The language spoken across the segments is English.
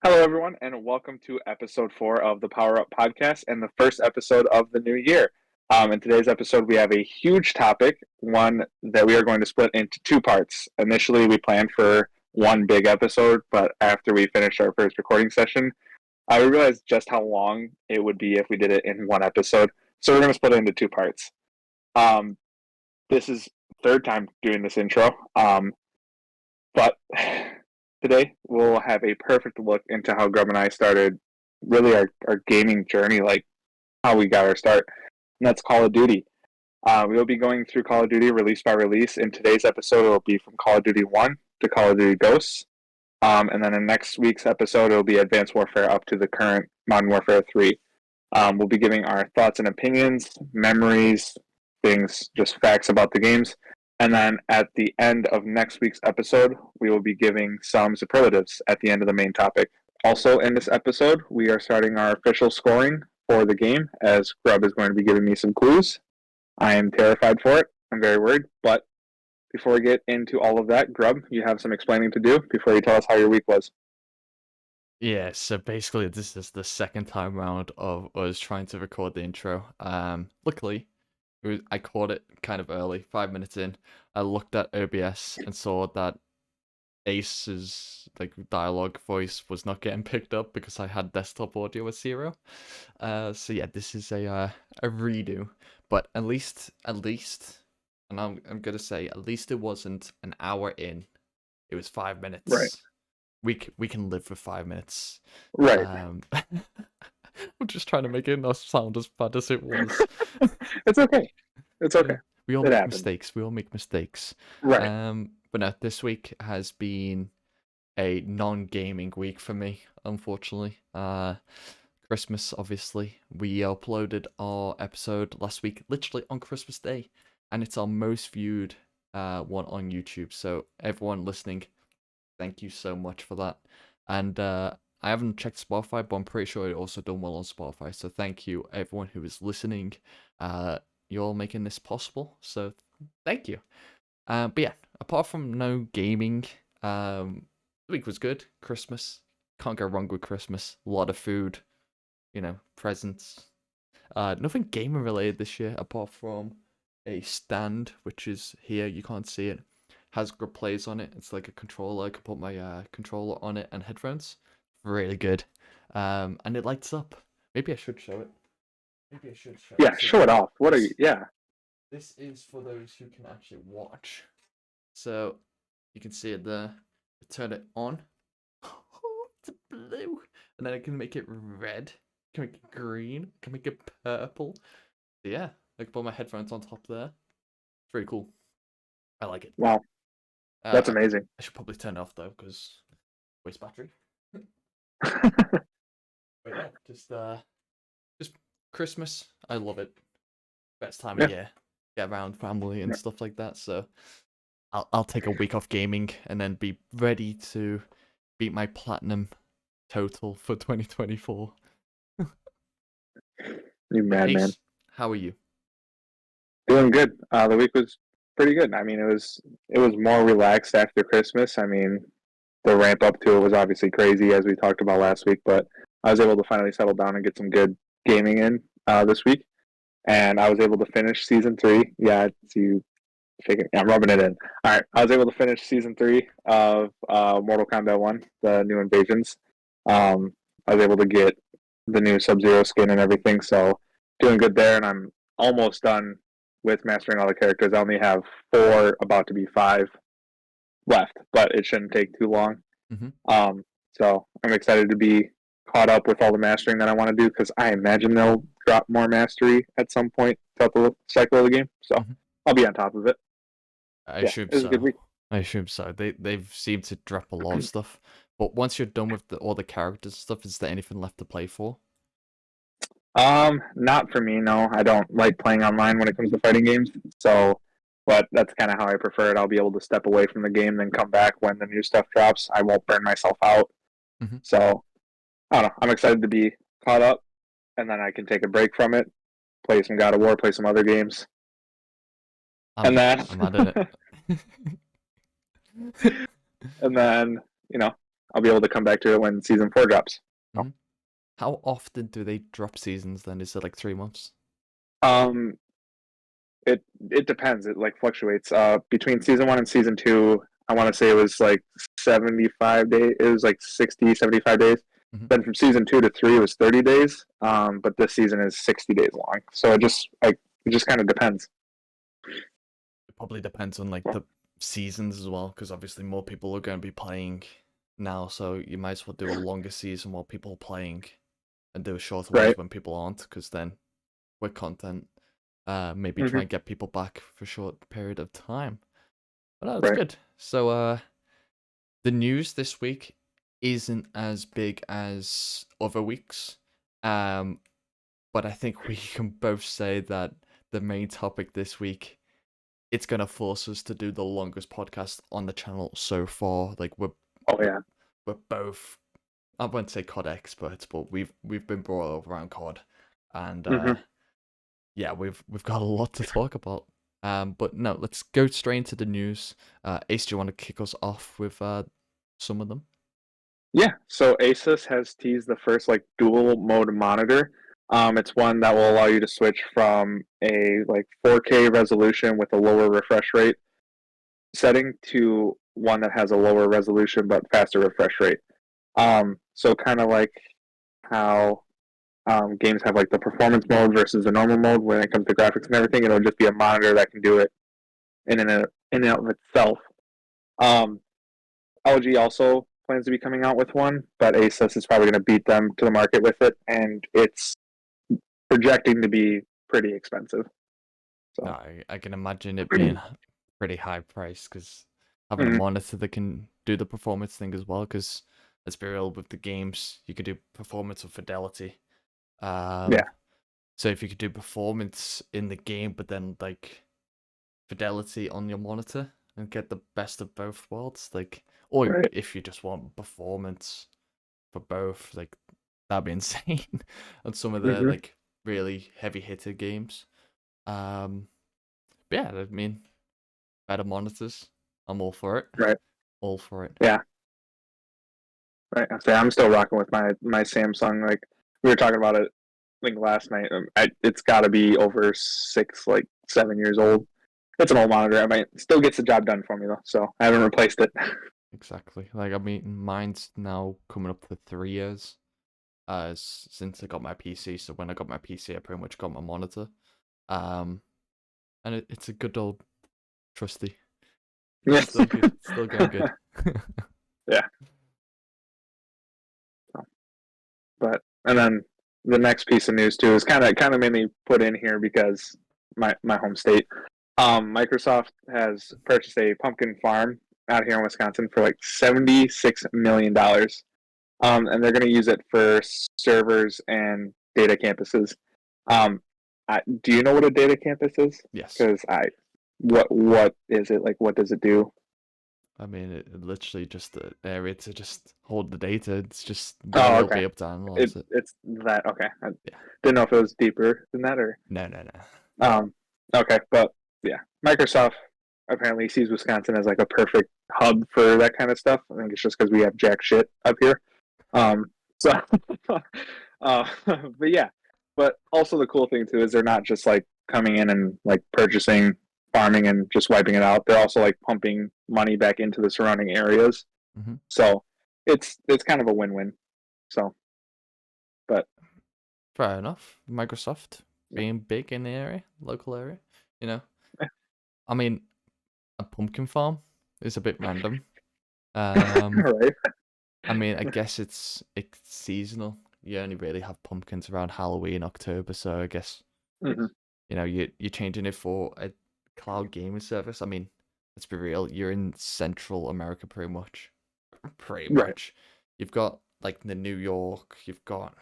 Hello, everyone, and welcome to episode 4 of the PowerUP podcast and the first episode of the new year. In today's episode, we have a huge topic, one that we are going to split into two parts. Initially, we planned for one big episode, but after we finished our first recording session, we realized just how long it would be if we did it in one episode. So we're going to split it into two parts. This is third time doing this intro, but today we'll have a perfect look into how Grubb and I started really our gaming journey, like how we got our start, and that's Call of Duty. We'll be going through Call of Duty release by release. In today's episode, it will be from Call of Duty 1 to Call of Duty Ghosts. And then in next week's episode, it will be Advanced Warfare up to the current Modern Warfare 3. We'll be giving our thoughts and opinions, memories, things, just facts about the games. And then at the end of next week's episode, we will be giving some superlatives at the end of the main topic. Also in this episode, we are starting our official scoring for the game, as Grubb is going to be giving me some clues. I am terrified for it. I'm very worried. But before we get into all of that, Grubb, you have some explaining to do before you tell us how your week was. Yeah, so basically this is the second time round of us trying to record the intro. Luckily, I caught it kind of early, 5 minutes in. I looked at OBS and saw that Ace's dialogue voice was not getting picked up because I had desktop audio at 0. So yeah, this is a redo. But at least, and I'm gonna say at least it wasn't an hour in. It was 5 minutes. Right. We can live for 5 minutes. Right. I'm just trying to make it not sound as bad as it was. It's okay. It's okay. We all It make happens. mistakes. We all make mistakes. Right. But no, this week has been a non-gaming week for me, unfortunately. Christmas, obviously. We uploaded our episode last week, literally on Christmas Day, and it's our most viewed one on YouTube. So everyone listening, thank you so much for that. And I haven't checked Spotify, but I'm pretty sure it also done well on Spotify. So thank you, everyone who is listening. You're all making this possible. So thank you. But yeah, apart from no gaming, the week was good. Christmas. Can't go wrong with Christmas. A lot of food, presents. Nothing gaming related this year apart from a stand, which is here. You can't see it. Has GrubbPlays on it. It's like a controller. I can put my controller on it and headphones. Really good. And it lights up. Maybe I should show it. Yeah, show it off. What are you? Yeah. This is for those who can actually watch. So you can see it there. I turn it on. It's blue. And then I can make it red. I can make it green. I can make it purple. So yeah, I can put my headphones on top there. It's really cool. I like it. Wow. That's amazing. I should probably turn it off though, because waste battery. But yeah, just Christmas. I love it. Best time of year. Get around family and stuff like that. So I'll take a week off gaming and then be ready to beat my platinum total for 2024. You madman. How are you? Doing good. The week was pretty good. I mean, it was more relaxed after Christmas. I mean, the ramp up to it was obviously crazy, as we talked about last week, but I was able to finally settle down and get some good gaming in this week, and I was able to finish Season 3. Yeah, I'm rubbing it in. All right, I was able to finish Season 3 of Mortal Kombat 1, the new Invasions. I was able to get the new Sub-Zero skin and everything, so doing good there, and I'm almost done with mastering all the characters. I only have 4, about to be 5 left, but it shouldn't take too long. Mm-hmm. So I'm excited to be caught up with all the mastering that I want to do, because I imagine they'll drop more mastery at some point throughout the cycle of the game. So I'll be on top of it. I assume so. I assume so. They've seemed to drop a lot of stuff. But once you're done with all the characters and stuff, is there anything left to play for? Not for me, no. I don't like playing online when it comes to fighting games. So, but that's kind of how I prefer it. I'll be able to step away from the game, then come back when the new stuff drops. I won't burn myself out. Mm-hmm. So, I don't know. I'm excited to be caught up, and then I can take a break from it, play some God of War, play some other games. I'm adding it. And then, I'll be able to come back to it when season 4 drops. Mm-hmm. How often do they drop seasons then? Is it like 3 months? Um, it depends. It like fluctuates. Between season 1 and season 2, I want to say it was like 75 days. It was like 60, 75 days. Mm-hmm. Then from season 2 to 3 it was 30 days. But this season is 60 days long. So it just kind of depends. It probably depends on like the seasons as well, because obviously more people are going to be playing now, so you might as well do a longer season while people are playing, and do a shorter ones when people aren't, because then with content, maybe try and get people back for a short period of time. But no, that's good. So the news this week isn't as big as other weeks, but I think we can both say that the main topic this week, it's gonna force us to do the longest podcast on the channel so far. Like we're both, I wouldn't say COD experts, but we've been brought up around COD, and yeah, we've got a lot to talk about. But no, let's go straight into the news. Ace, do you want to kick us off with some of them? Yeah, so Asus has teased the first like dual mode monitor. It's one that will allow you to switch from a like 4K resolution with a lower refresh rate setting to one that has a lower resolution but faster refresh rate. So kind of like how games have like the performance mode versus the normal mode when it comes to graphics and everything. It'll just be a monitor that can do it in and of itself. LG also plans to be coming out with one, but Asus is probably going to beat them to the market with it, and it's projecting to be pretty expensive. So No, I can imagine it being pretty high price, because having a monitor that can do the performance thing as well, because let's be real, with the games, you could do performance or fidelity. yeah. So if you could do performance in the game, but then like fidelity on your monitor and get the best of both worlds, like, or if you just want performance for both, like that'd be insane on some of the like really heavy hitter games. But yeah, I mean, better monitors, I'm all for it. Right. All for it. Yeah. Right. I'm still rocking with my Samsung. Like we were talking about it, I think last night. It's got to be over 7 years old. It's an old monitor. I mean, it still gets the job done for me though, so I haven't replaced it. Exactly. Like I mean, mine's now coming up for 3 years. Since I got my PC. So when I got my PC, I pretty much got my monitor. And it's a good old trusty. Yes. Still good. Still going good. Yeah. But and then the next piece of news too is kind of made me put in here because my home state, Microsoft has purchased a pumpkin farm out here in Wisconsin for like $76 million, and they're going to use it for servers and data campuses. Do you know what a data campus is? Yes. Because what is it like? What does it do? I mean, it literally just an area to just hold the data. It's just Oh, it'll okay. be able to analyze it. It's that. Okay. I Yeah. didn't know if it was deeper than that or. No. Okay, but yeah, Microsoft apparently sees Wisconsin as like a perfect hub for that kind of stuff. I think it's just because we have jack shit up here. So, but yeah, but also the cool thing too is they're not just like coming in and like purchasing farming and just wiping it out. They're also like pumping money back into the surrounding areas. Mm-hmm. So it's kind of a win-win. So, but fair enough. Microsoft being big in the area, local area, you know. I mean, a pumpkin farm is a bit random. right. I mean, I guess it's seasonal. You only really have pumpkins around Halloween, October, so I guess you know you're changing it for a cloud gaming service. I mean, let's be real, you're in Central America pretty much. Much. You've got like the New York, you've got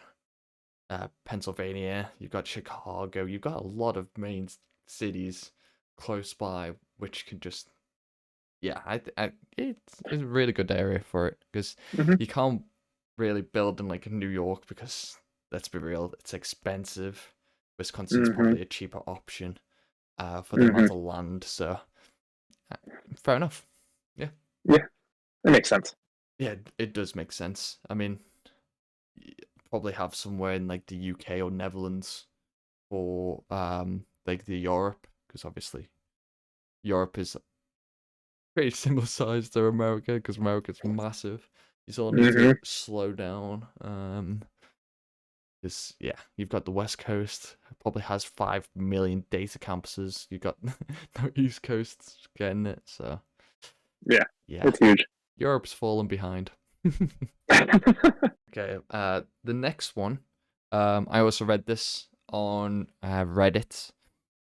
Pennsylvania, you've got Chicago, you've got a lot of main cities close by, which can just it's a really good area for it, because you can't really build in like New York because let's be real, it's expensive. Wisconsin's probably a cheaper option for the amount of land, so fair enough. Yeah, it makes sense. Yeah, it does make sense. I mean, probably have somewhere in like the UK or Netherlands or like the Europe, because obviously Europe is pretty similar size to America because America's massive. You sort of need to Hmm. slow down. Because yeah, you've got the West Coast probably has 5 million data campuses. You've got no East Coast getting it, so Yeah, yeah, it's huge. Europe's falling behind. Okay, the next one, I also read this on Reddit.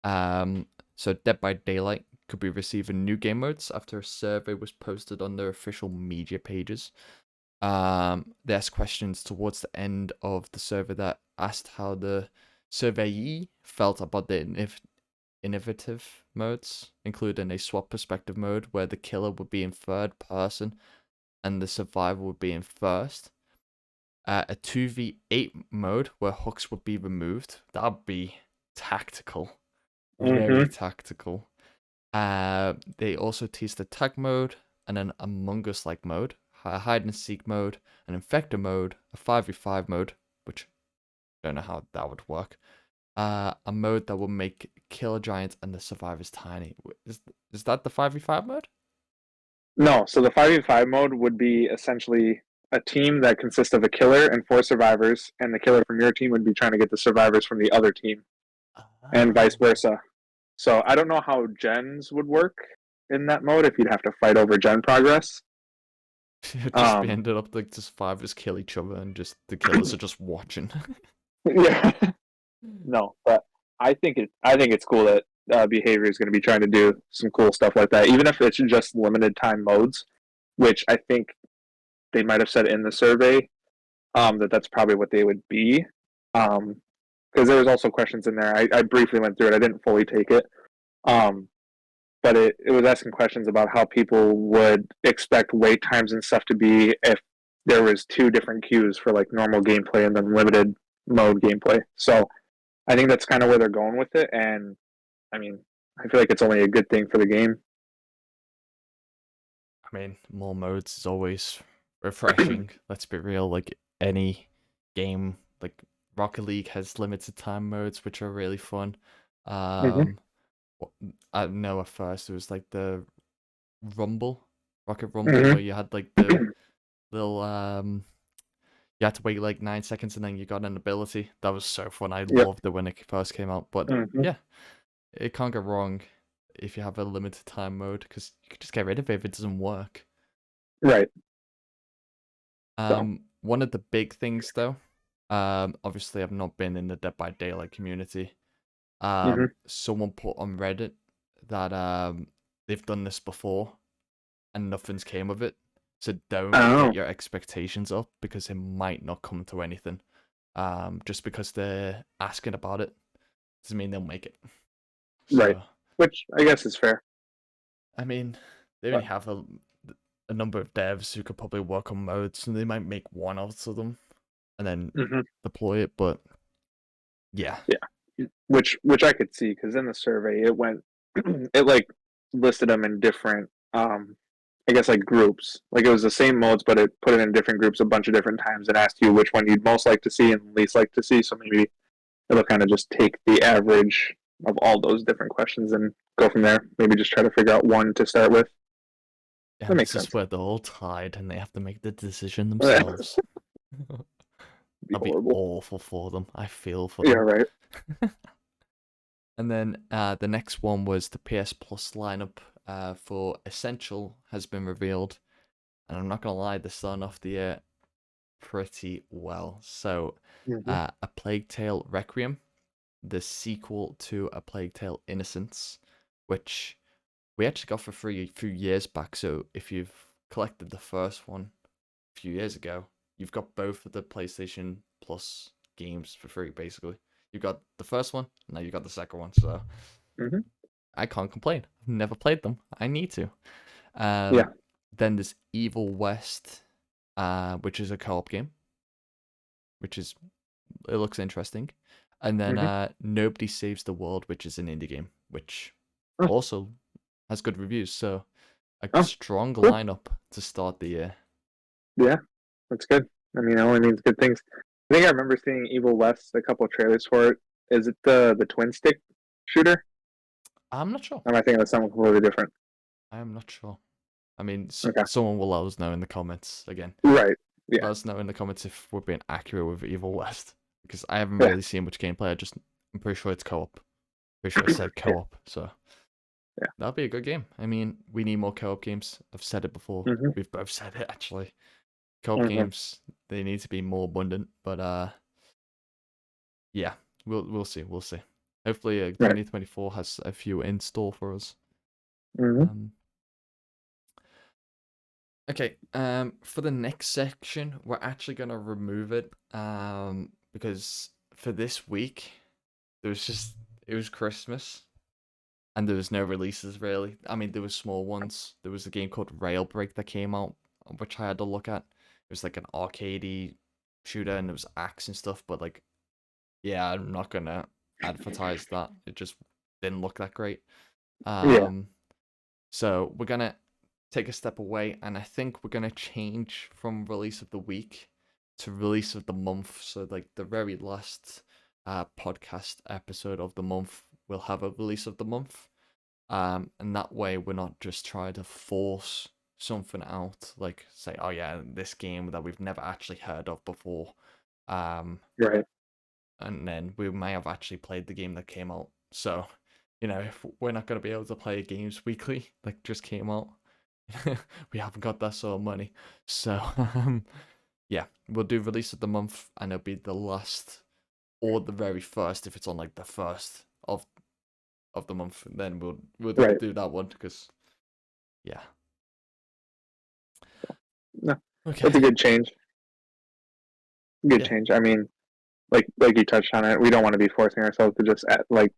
So Dead by Daylight could be receiving new game modes after a survey was posted on their official media pages. They asked questions towards the end of the survey that asked how the surveyee felt about the innovative modes, including a swap perspective mode where the killer would be in third person and the survivor would be in first. A 2v8 mode where hooks would be removed. That'd be tactical. Very Hmm. tactical. They also teased a tag mode and an Among Us like mode, a hide and seek mode, an infector mode, a 5v5 mode, which I don't know how that would work. A mode that will make Killer Giant and the survivors tiny. Is that the 5v5 mode? No, so the 5v5 mode would be essentially a team that consists of a killer and four survivors, and the killer from your team would be trying to get the survivors from the other team, and vice Oh. versa. So I don't know how gens would work in that mode if you'd have to fight over gen progress. It just Um, ended up like the survivors kill each other and just the killers are just watching. yeah, no, but I think it's cool that Behavior is going to be trying to do some cool stuff like that, even if it's just limited time modes, which I think they might have said in the survey that that's probably what they would be. Because there was also questions in there. I briefly went through it. I didn't fully take it. Um, but it was asking questions about how people would expect wait times and stuff to be if there was two different queues for like normal gameplay and then limited mode gameplay. So I think that's kind of where they're going with it. And I mean, I feel like it's only a good thing for the game. I mean, more modes is always refreshing. Let's be real. Like any game, like Rocket League has limited time modes, which are really fun. Mm-hmm. Um, I know at first it was like the Rumble, Rocket Rumble, Mm-hmm. where you had like the little you had to wait like 9 seconds and then you got an ability. That was so fun. I Yep. loved it when it first came out. But Mm-hmm. yeah, it can't go wrong if you have a limited time mode because you can just get rid of it if it doesn't work. Right. So. One of the big things though, obviously I've not been in the Dead by Daylight community. Mm-hmm. Someone put on Reddit that they've done this before and nothing's came of it. So don't get Oh. your expectations up because it might not come to anything. Just because they're asking about it doesn't mean they'll make it. Right. So Which I guess is fair. I mean, they only But have a number of devs who could probably work on modes, and they might make one out of them and then mm-hmm. deploy it. But yeah, Yeah, which I could see because in the survey it went it like listed them in different I guess like groups. Like it was the same modes, but it put it in different groups a bunch of different times and asked you which one you'd most like to see and least like to see. So maybe it'll kind of just take the average of all those different questions and go from there. Maybe just try to figure out one to start with. That and makes this is sense. where they're all tied, and they have to make the decision It'd themselves. be That'd be horrible. awful for them. I feel for Yeah, them. right. And then the next one was the PS Plus lineup for Essential has been revealed. And I'm not gonna lie, they're starting off the year pretty well. So, Mm-hmm. A Plague Tale Requiem, the sequel to A Plague Tale Innocence, which we actually got for free a few years back. So if you've collected the first one a few years ago, you've got both of the PlayStation Plus games for free, basically. You got the first one, now you got the second one. So Mm-hmm. I can't complain. I've never played them. I need to. Yeah. Um, then there's Evil West, which is a co-op game, which is it looks interesting. And then Mm-hmm. Nobody Saves the World, which is an indie game, which Oh, also has good reviews. So a oh, strong cool. lineup to start the year. Yeah, that's good. I mean, it only means good things. I think I remember seeing Evil West, a couple of trailers for it. Is it the twin stick shooter? I'm not sure. Or am I thinking of something completely different? I am not sure. I mean, Okay. someone will let us know in the comments again. Right. Yeah. Let us know in the comments if we're being accurate with Evil West, because I haven't Yeah. really seen much gameplay. I'm pretty sure it's co-op. Pretty sure I said Yeah. co-op, so Yeah. that'll be a good game. I mean, we need more co-op games. I've said it before. Mm-hmm. We've both said it actually. Co-op Mm-hmm. games, they need to be more abundant, but yeah, we'll see. We'll see. Hopefully, Right. 2024 has a few in store for us. Mm-hmm. Um, okay. For the next section, we're actually gonna remove it. Because for this week, there was just it was Christmas, and there was no releases really. I mean, there was small ones. There was a game called Railbreak that came out, which I had to look at. It was like an arcadey shooter, and there was axe and stuff. But like, yeah, I'm not gonna advertise that. It just didn't look that great. Yeah. Um, so we're gonna take a step away, and I think we're gonna change from release of the week to release of the month. So like the very last podcast episode of the month will have a release of the month. And that way we're not just trying to force something out, like say, oh yeah, this game that we've never actually heard of before. Um, Right. and then we may have actually played the game that came out. So, if we're not going to be able to play games weekly, like just came out, we haven't got that sort of money. So, yeah, we'll do release of the month, and it'll be the last or the very first if it's on like the first of the month. Then we'll Right. do that one because yeah. No, that's a Okay. good change. Good Yeah. change. I mean, like you touched on it, we don't want to be forcing ourselves to just like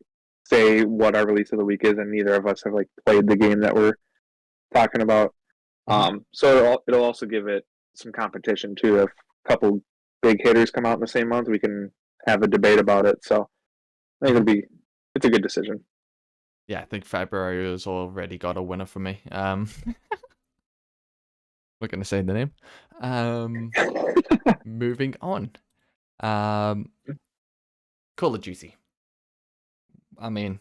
say what our release of the week is, and neither of us have like played the game that we're talking about. Hmm. So it'll also give it some competition too. If a couple big hitters come out in the same month, we can have a debate about it. So I think Hmm. it's a good decision. Yeah, I think February has already got a winner for me. Not gonna say the name. Um, moving on. Um, Call of Duty. I mean,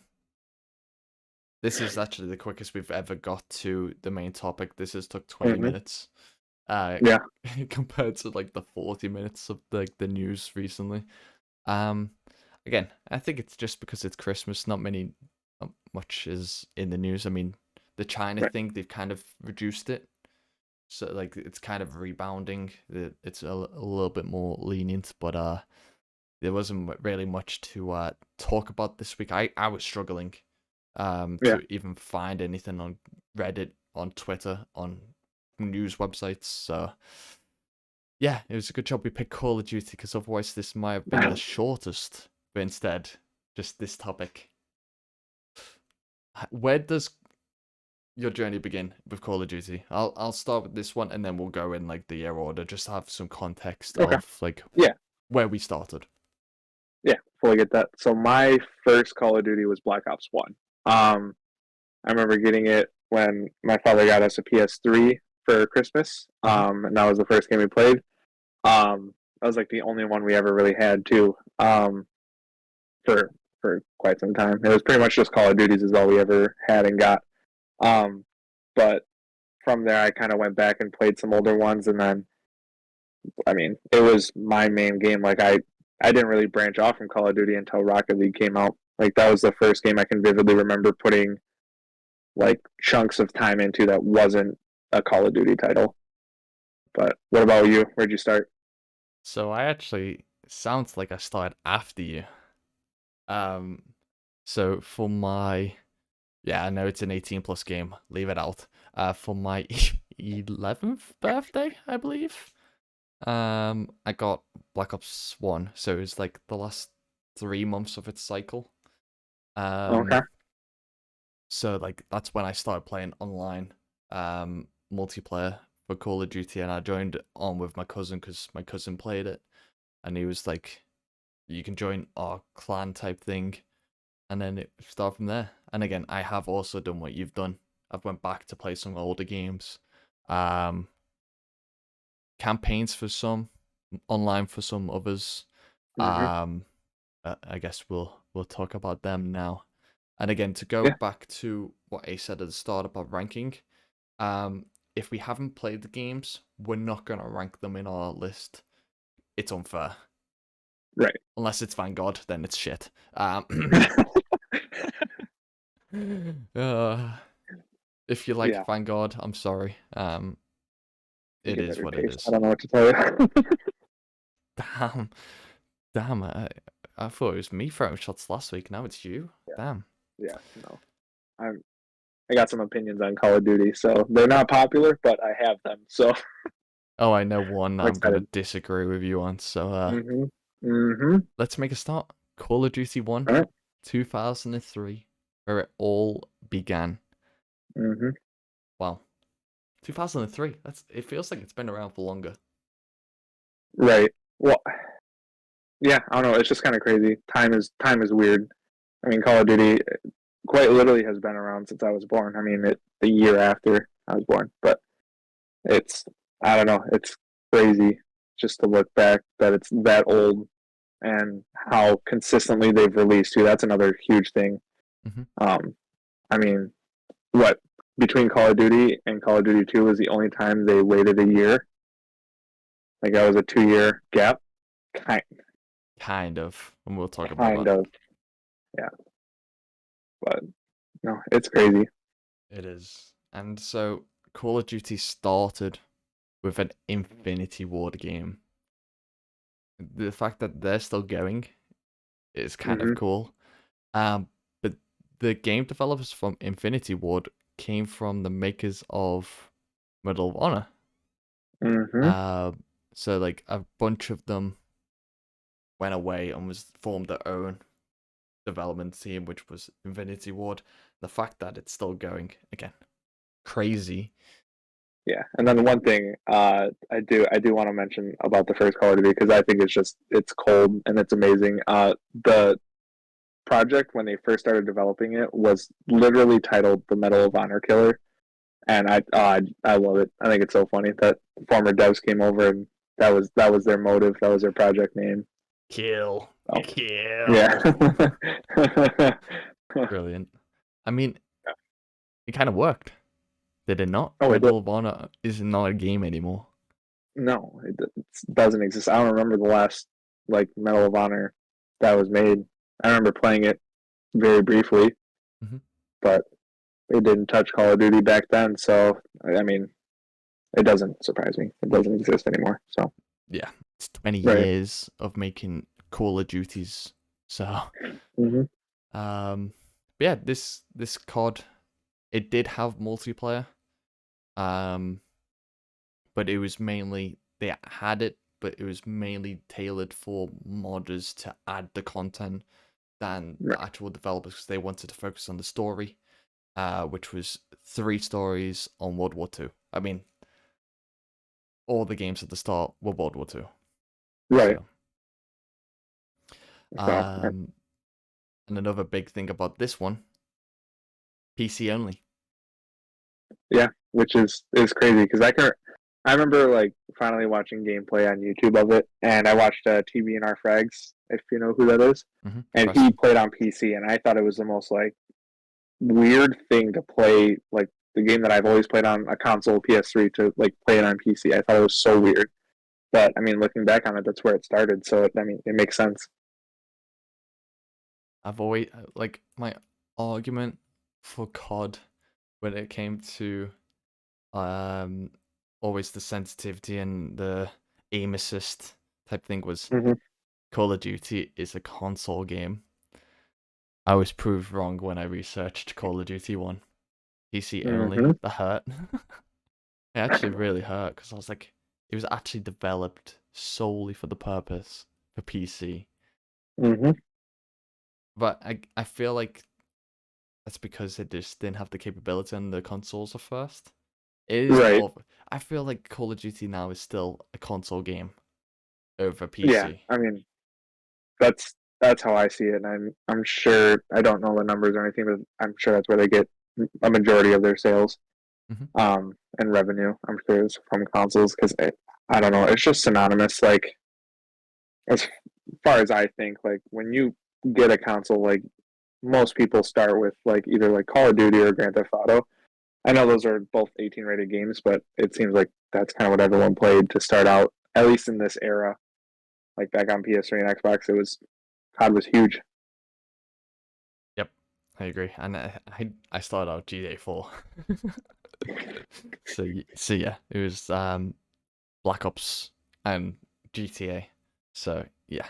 this is actually the quickest we've ever got to the main topic. This has took 20 Mm-hmm. minutes. Uh, Yeah. compared to like the 40 minutes of like the news recently. Um, Again, I think it's just because it's Christmas. Not much is in the news. I mean, the China Right. thing, they've kind of reduced it. So like it's kind of rebounding. It's a little bit more lenient, but there wasn't really much to talk about this week. I was struggling Yeah. to even find anything on Reddit, on Twitter, on news websites. So yeah, it was a good job we picked Call of Duty because otherwise this might have been the shortest. But instead, just this topic. Where does your journey begin with Call of Duty? I'll start with this one and then we'll go in like the year order, just to have some context Okay. of like Yeah. where we started. Yeah. Fully get that. So my first Call of Duty was Black Ops One. I remember getting it when my father got us a PS3 for Christmas. Hmm. And that was the first game we played. That was like the only one we ever really had too. For quite some time. It was pretty much just Call of Duties is all we ever had and got. Um, but from there, I kind of went back and played some older ones, and then I mean, it was my main game. Like I didn't really branch off from Call of Duty until Rocket League came out. Like that was the first game I can vividly remember putting like chunks of time into that wasn't a Call of Duty title. But what about you? Where'd you start? So I actually sounds like I started after you. Um, so for my yeah, I know it's an 18 plus game. Leave it out. For my 11th birthday, I believe. I got Black Ops 1, so it was like the last 3 months of its cycle. Okay. Um, so like that's when I started playing online, multiplayer for Call of Duty, and I joined on with my cousin because my cousin played it, and he was like, "You can join our clan type thing," and then it started from there. And again, I have also done what you've done. I've went back to play some older games. Um, campaigns for some, online for some others. Hmm. I guess we'll talk about them now. And again, to go Yeah. back to what Ace said at the start about ranking, if we haven't played the games, we're not gonna rank them in our list. It's unfair. Right. Unless it's Vanguard, then it's shit. Uh, if you like Yeah. Vanguard, I'm sorry. You It get is better what it taste. I is. don't know what to tell you. Damn, damn. I thought it was me throwing shots last week. Now it's you. Yeah. Damn. Yeah. No. I got some opinions on Call of Duty, so they're not popular, but I have them. So Oh, I know one I'm I'm gonna excited. disagree with you on. So Mm-hmm. Mm-hmm. let's make a start. Call of Duty 1, All right. 2003, where it all began. Mm-hmm. Wow, 2003. It feels like it's been around for longer. Right. Well, yeah. I don't know. It's just kind of crazy. Time is weird. I mean, Call of Duty quite literally has been around since I was born. I mean, the year after I was born, but it's I don't know. It's crazy just to look back that it's that old and how consistently they've released too. That's another huge thing. Hmm. Um, I mean, what between Call of Duty and Call of Duty 2 was the only time they waited a year. Like that was a 2 year gap. Kind Kind of, and we'll talk about kind that. of. Yeah. But no, it's crazy. It is. And so Call of Duty started with an Infinity Ward game. The fact that they're still going is kind of Mm-hmm. cool. But the game developers from Infinity Ward came from the makers of Medal of Honor. Mm-hmm. Uh, so like a bunch of them went away and was formed their own development team, which was Infinity Ward. The fact that it's still going, again, crazy. Yeah. And then one thing I do want to mention about the first Call of Duty because I think it's cold and it's amazing. The project when they first started developing it was literally titled the Medal of Honor Killer, and I love it. I think it's so funny that former devs came over and that was their motive. That was their project name. Kill. Oh, Kill. yeah. Brilliant. I mean, it kind of worked. Did it not? Oh, it did. Medal of Honor is not a game anymore. No, it doesn't exist. I don't remember the last like Medal of Honor that was made. I remember playing it very briefly, Hmm. but it didn't touch Call of Duty back then. So I mean, it doesn't surprise me. It doesn't exist anymore. So Yeah, it's 20 right. years of making Call of Duties. So, Mm-hmm. but yeah, this COD, it did have multiplayer. Um, but it was mainly they had it, but it was mainly tailored for modders to add the content than Right. the actual developers because they wanted to focus on the story, which was 3 stories on World War II. I mean, all the games at the start were World War II. Right. So, So um, and another big thing about this one, PC only. yeah, which is crazy because I remember like finally watching gameplay on YouTube of it, and I watched TV and our frags if you know who that is, and he Preston. played on PC, and I thought it was the most like weird thing to play like the game that I've always played on a console PS3 to like play it on PC. I thought it was so weird. But I mean, looking back on it, that's where it started. So I mean, it makes sense. I've always like my argument for COD when it came to um always the sensitivity and the aim assist type thing was Mm-hmm. Call of Duty is a console game. I was proved wrong when I researched Call of Duty 1. PC only. Mm-hmm. That hurt. It actually really hurt because I was like, it was actually developed solely for the purpose for PC. Mm-hmm. But I feel like that's because it just didn't have the capability on the consoles at first. It is Right. more. I feel like Call of Duty now is still a console game over Yeah. PC. I mean, that's how I see it, and I'm sure I don't know the numbers or anything, but I'm sure that's where they get a majority of their sales Hmm. and revenue. I'm sure it's from consoles because I don't know. It's just synonymous. Like as far as I think, like when you get a console, like most people start with like either like Call of Duty or Grand Theft Auto. I know those are both 18 rated games, but it seems like that's kind of what everyone played to start out, at least in this era. Like back on PS3 and Xbox, it was COD was huge. Yep, I agree. And I started out GTA 4. So yeah, it was Black Ops and GTA. So yeah,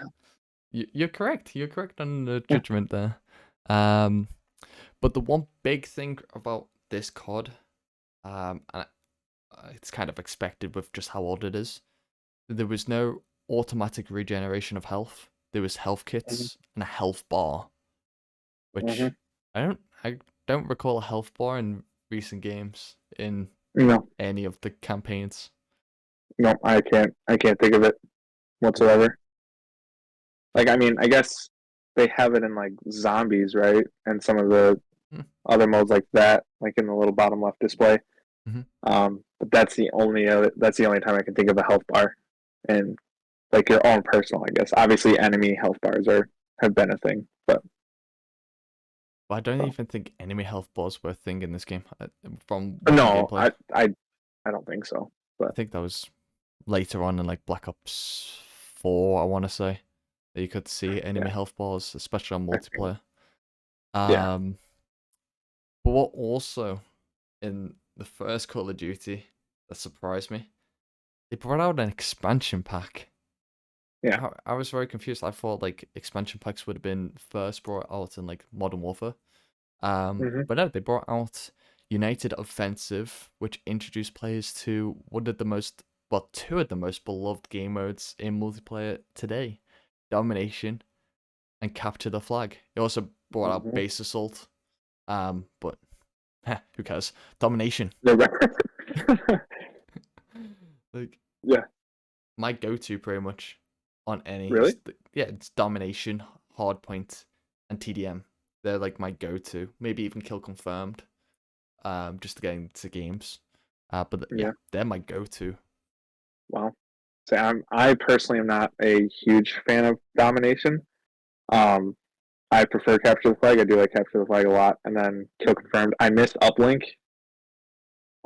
you're correct. You're correct on the Yeah. judgment there. Um, but the one big thing about this COD, and it's kind of expected with just how old it is. There was no automatic regeneration of health. There was health Mm-hmm. kits and a health bar, Mm-hmm. which I don't recall a health bar in recent games in No, any of the campaigns. no, I can't think of it whatsoever. Like, I mean, I guess they have it in like zombies, right? And some of the Hmm. other modes like that, like in the little bottom left display. Mm-hmm. But that's the only time I can think of a health bar, and like your own personal, I guess. Obviously, enemy health bars are have been a thing, but But I don't so. even think enemy health bars were a thing in this game. From watching No, gameplay, I don't think so. I But think that was later on in like Black Ops 4, I want to say, that you could see enemy yeah, health bars, especially on I think, multiplayer. yeah. Um, but what also in the first Call of Duty that surprised me, they brought out an expansion pack. Yeah. I was very confused. I thought like expansion packs would have been first brought out in like Modern Warfare. Hmm. But no, they brought out United Offensive, which introduced players to two of the most beloved game modes in multiplayer today: Domination and Capture the Flag. It also brought out Hmm. Base Assault. But who cares? Domination. Like Yeah. my go-to pretty much on any Really? yeah, it's Domination, Hardpoint, and TDM. They're like my go-to. Maybe even Kill Confirmed. Just to get into games. But yeah, Yeah. they're my go-to. Wow. So I personally am not a huge fan of domination. Um, I prefer capture the flag. I do like capture the flag a lot, and then kill confirmed. I missed uplink.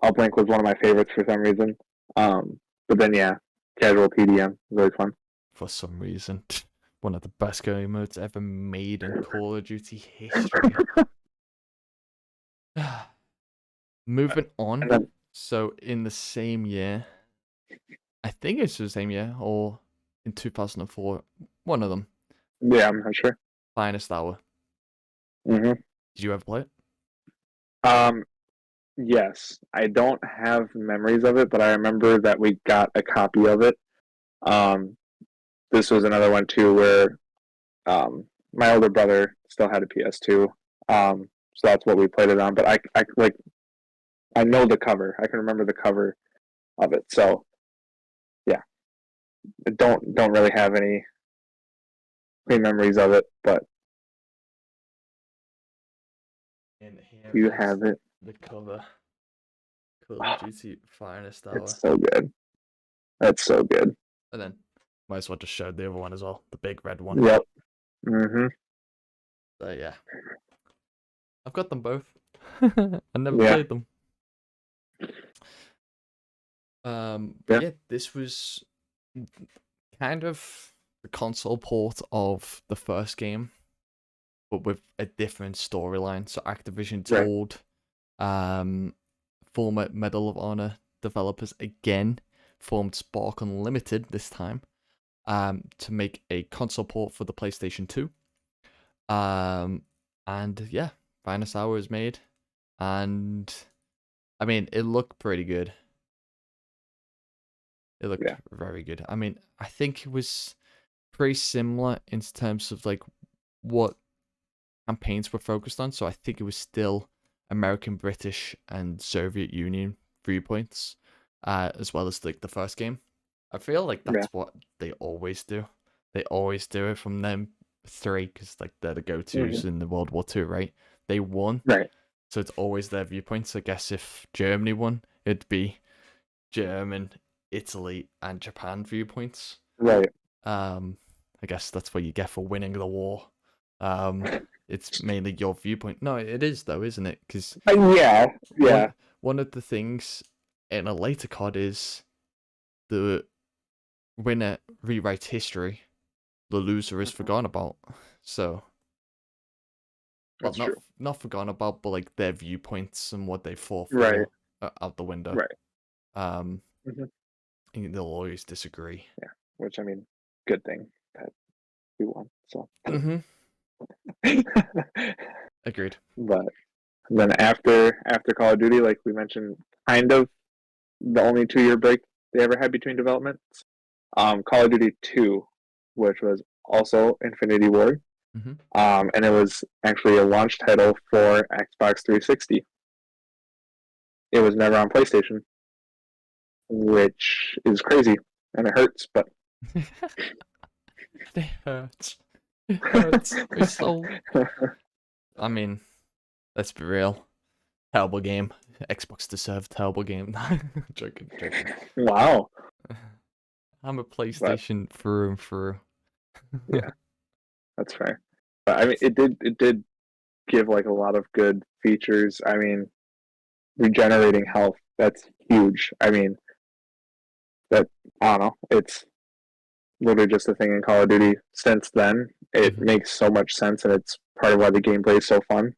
Uplink was one of my favorites for some reason. But then yeah, casual TDM was really fun. For some reason. One of the best game modes ever made in Call of Duty history. Moving on. And then So in the same year, I think it's the same year or in 2004, one of them, yeah, I'm not sure. Finest Hour. Hmm. Did you ever play it? Um, yes, I don't have memories of it, but I remember that we got a copy of it. Um, this was another one too where my older brother still had a PS2, so that's what we played it on. But I like I know the cover. I can remember the cover of it. So yeah, I don't really have any clean memories of it, but And here you is have it. the cover. Call of Oh, Duty Finest Hour. it's so good. That's so good. And then might as well just show the other one as well, the big red one. Yep. Hmm. So yeah, I've got them both. I never Yeah. played them. But Yeah. yeah, this was kind of the console port of the first game, but with a different storyline. So Activision Right. told former Medal of Honor developers again, formed Spark Unlimited this time, to make a console port for the PlayStation 2. And yeah, Finest Hour is made, and I mean, it looked pretty good. It looked Yeah. very good. I mean, I think it was pretty similar in terms of like what campaigns were focused on. So I think it was still American, British, and Soviet Union viewpoints, as well as like the first game. I feel like Yeah. that's what they always do. They always do it from them three because like they're the Hmm. go-tos in the World War II, right? They won, Right. so it's always their viewpoints. I guess if Germany won, it'd be German Italy and Japan viewpoints. Right. I guess that's what you get for winning the war. It's mainly your viewpoint. No, it is though, isn't it? Because Yeah. Yeah. one of the things in a later COD is the winner rewrites history, the loser is forgotten about. So, well, That's true. not forgotten about, but like their viewpoints and what they fought Right. for are out the window. Right. Um, Hmm. and they'll always disagree. Yeah. Which, I mean, good thing that we won. So. Mm-hmm. Agreed. But then after Call of Duty, like we mentioned, kind of the only 2-year break they ever had between developments. Call of Duty 2, which was also Infinity Ward. Mm-hmm. And it was actually a launch title for Xbox 360. It was never on PlayStation, which is crazy and it hurts, but It hurts. It hurts my soul. I mean, let's be real. Terrible game. Xbox deserved terrible game. Joking. wow. I'm a PlayStation through and through. Yeah, that's fair. But I mean, it did give like a lot of good features. I mean, regenerating health, that's huge. I mean, that I don't know. It's literally just a thing in Call of Duty. Since then, it makes so much sense, and it's part of why the gameplay is so fun.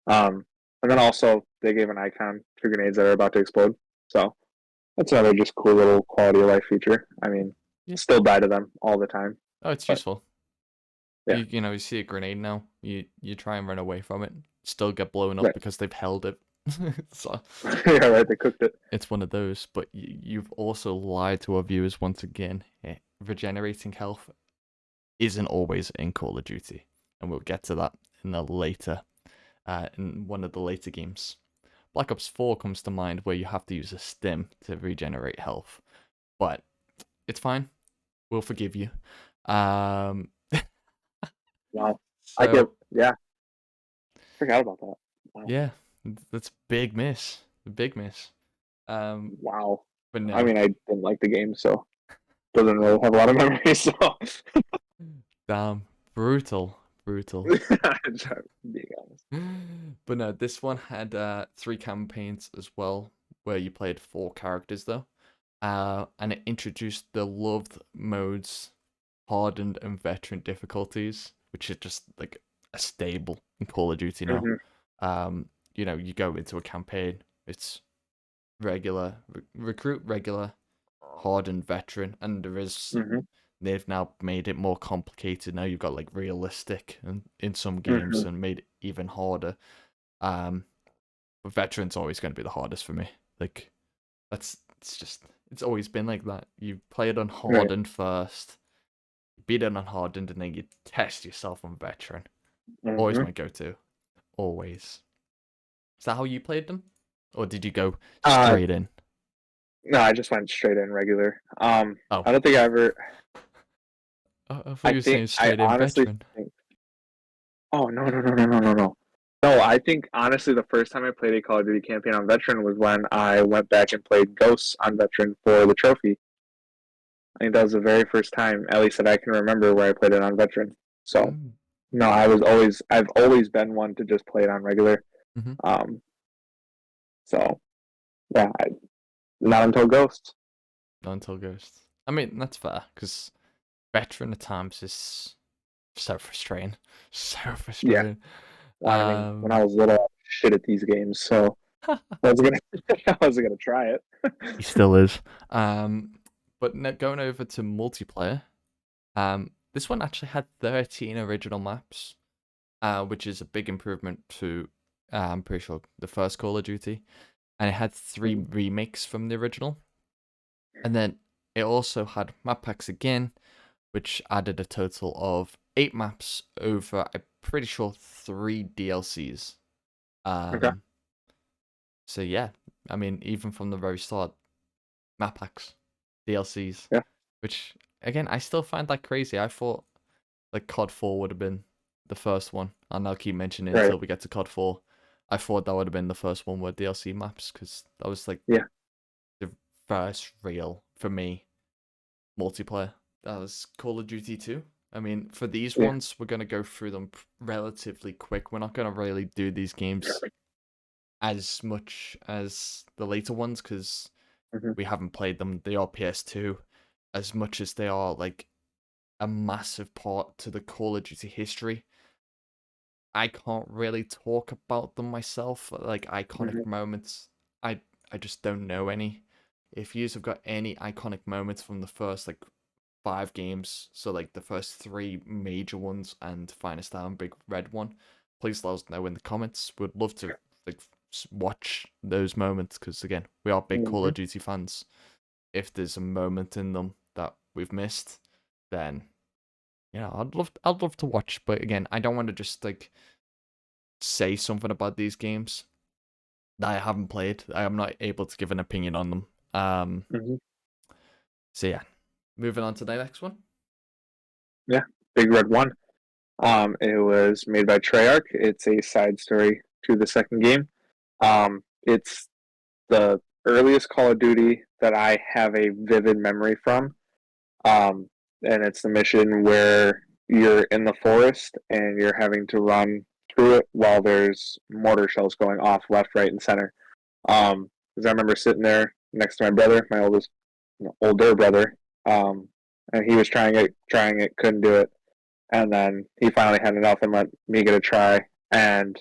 And then also they gave an icon to grenades that are about to explode. So that's another just cool little quality of life feature. I mean, still die to them all the time. Oh, it's useful. Yeah. You know, you see a grenade now, you try and run away from it, still get blown up Right. because they've held it. So yeah, right. They cooked it. it's one of those, but you've also lied to our viewers once again. Regenerating health isn't always in Call of Duty, and we'll get to that in one of the later games. Black Ops 4 comes to mind where you have to use a stim to regenerate health, but it's fine. We'll forgive you. Wow. So, Forgot about that. Wow. yeah, that's a big miss. A big miss. Wow. But no. I mean, I didn't like the game, so doesn't really have a lot of memories. So. Damn, brutal. Just being honest. But no, this one had 3 campaigns as well, where you played 4 characters though. And it introduced the loved modes, hardened and veteran difficulties, which is just like a stable in Call of Duty now. Mm-hmm. You know, you go into a campaign, it's regular, recruit regular, hardened veteran, and there is they've now made it more complicated. Now you've got like realistic and in some games and made it even harder. But veteran's always going to be the hardest for me. Like it's always been like that. You play it on hardened first, beat it on hardened, and then you test yourself on veteran. Always my go-to. Always. Is that how you played them, or did you go straight in? No, I just went straight in regular. Oh. I don't think I ever. I thought you were saying straight in veteran. Oh no. No, I think honestly the first time I played a Call of Duty campaign on veteran was when I went back and played Ghosts on veteran for the trophy. I think that was the very first time, at least that I can remember, where I played it on veteran. So no, I've always been one to just play it on regular. So yeah, not until Ghosts. Not until Ghosts. I mean, that's fair, because veteran at times is so frustrating. So frustrating. Yeah. Well, I mean, when I was little, I was shit at these games, so I wasn't gonna try it. He still is. But going over to multiplayer, this one actually had 13 original maps, which is a big improvement to, I'm pretty sure, the first Call of Duty. And it had 3 remakes from the original. And then it also had map packs again, which added a total of 8 maps over, I'm pretty sure, 3 DLCs. Okay. So yeah, I mean, even from the very start, map packs, DLCs. Yeah. Which, again, I still find that crazy. I thought like COD 4 would have been the first one, and I'll keep mentioning it until we get to COD 4. I thought that would have been the first one with DLC maps, because that was like the first real for me, multiplayer. That was Call of Duty 2. I mean, for these Yeah. ones, we're going to go through them relatively quick. We're not going to really do these games as much as the later ones because Mm-hmm. we haven't played them. They are PS2 as much as they are like a massive part to the Call of Duty history. I can't really talk about them myself, like iconic Mm-hmm. moments. I just don't know any. If you have got any iconic moments from the first like 5 games, so like the first 3 major ones and Finest Hour and Big Red one, please let us know in the comments. We'd love to like watch those moments because again, we are big Call Mm-hmm. of Duty fans. If there's a moment in them that we've missed, then yeah, I'd love to watch. But again, I don't want to just like say something about these games that I haven't played. I am not able to give an opinion on them. Mm-hmm. So yeah, moving on to the next one. Yeah, Big Red 1. It was made by Treyarch. It's a side story to the second game. It's the earliest Call of Duty that I have a vivid memory from. And it's the mission where you're in the forest and you're having to run through it while there's mortar shells going off left, right, and center. Because I remember sitting there next to my brother, my older brother, and he was trying it, couldn't do it, and then he finally had enough and let me get a try. And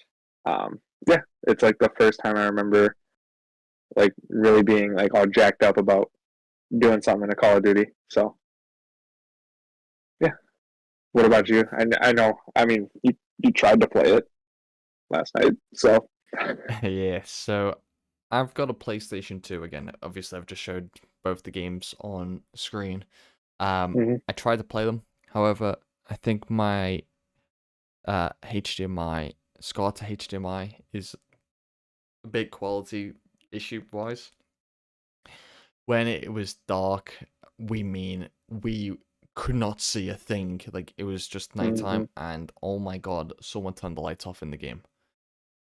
yeah, it's like the first time I remember like really being like all jacked up about doing something in a Call of Duty. So yeah. What about you? I know. I mean, you tried to play it last night, so. Yeah, so I've got a PlayStation 2 again. Obviously, I've just showed both the games on screen. Mm-hmm. I tried to play them. However, I think my HDMI, SCAR to HDMI is a big quality issue wise. When it was dark, we mean we could not see a thing. Like it was just Mm-hmm. nighttime, and oh my god, someone turned the lights off in the game.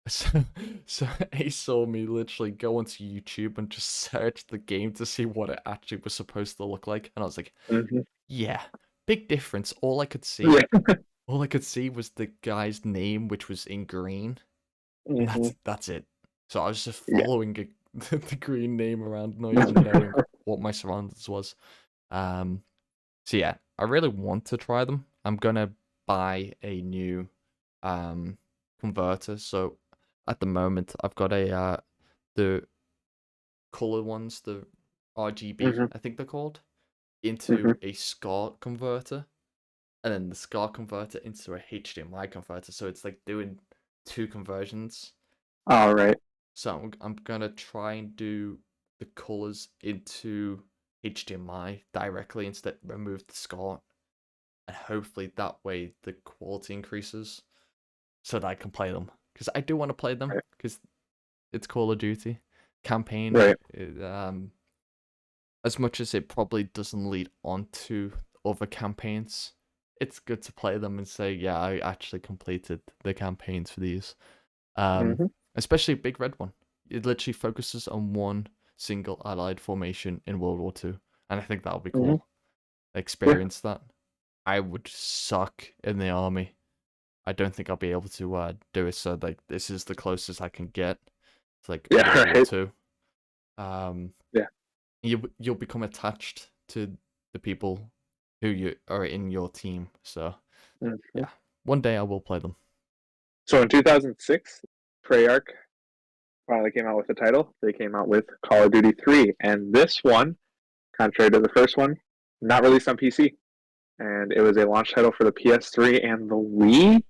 So, so he saw me literally go onto YouTube and just search the game to see what it actually was supposed to look like, and I was like, Mm-hmm. yeah, big difference. Yeah. All I could see was the guy's name, which was in green, and Mm-hmm. that's it. So I was just Yeah. following the green name around, not even knowing what my surroundings was. Um, so yeah, I really want to try them. I'm gonna buy a new um converter. So at the moment, I've got a the color ones, the RGB, Mm-hmm. I think they're called, Mm-hmm. into a SCAR converter, and then the SCAR converter into a HDMI converter. So it's like doing 2 conversions. All right. So I'm gonna try and do the colors into HDMI directly instead remove the SCAR, and hopefully that way the quality increases so that I can play them because I do want to play them Right. because it's Call of Duty campaign. Right. As much as it probably doesn't lead on to other campaigns, it's good to play them and say, yeah, I actually completed the campaigns for these. Um, Mm-hmm. Especially Big Red one. It literally focuses on one single Allied formation in World War II, and I think that'll be Mm-hmm. cool. Yeah. Experience that. I would suck in the army. I don't think I'll be able to do it. So like, this is the closest I can get to like Yeah. World War Right. II. Um, Yeah. you'll become attached to the people who you are in your team. So Mm-hmm. yeah, one day I will play them. So in 2006, Treyarch finally came out with the title. They came out with Call of Duty 3, and this one, contrary to the first one, not released on PC, and it was a launch title for the PS3 and the Wii.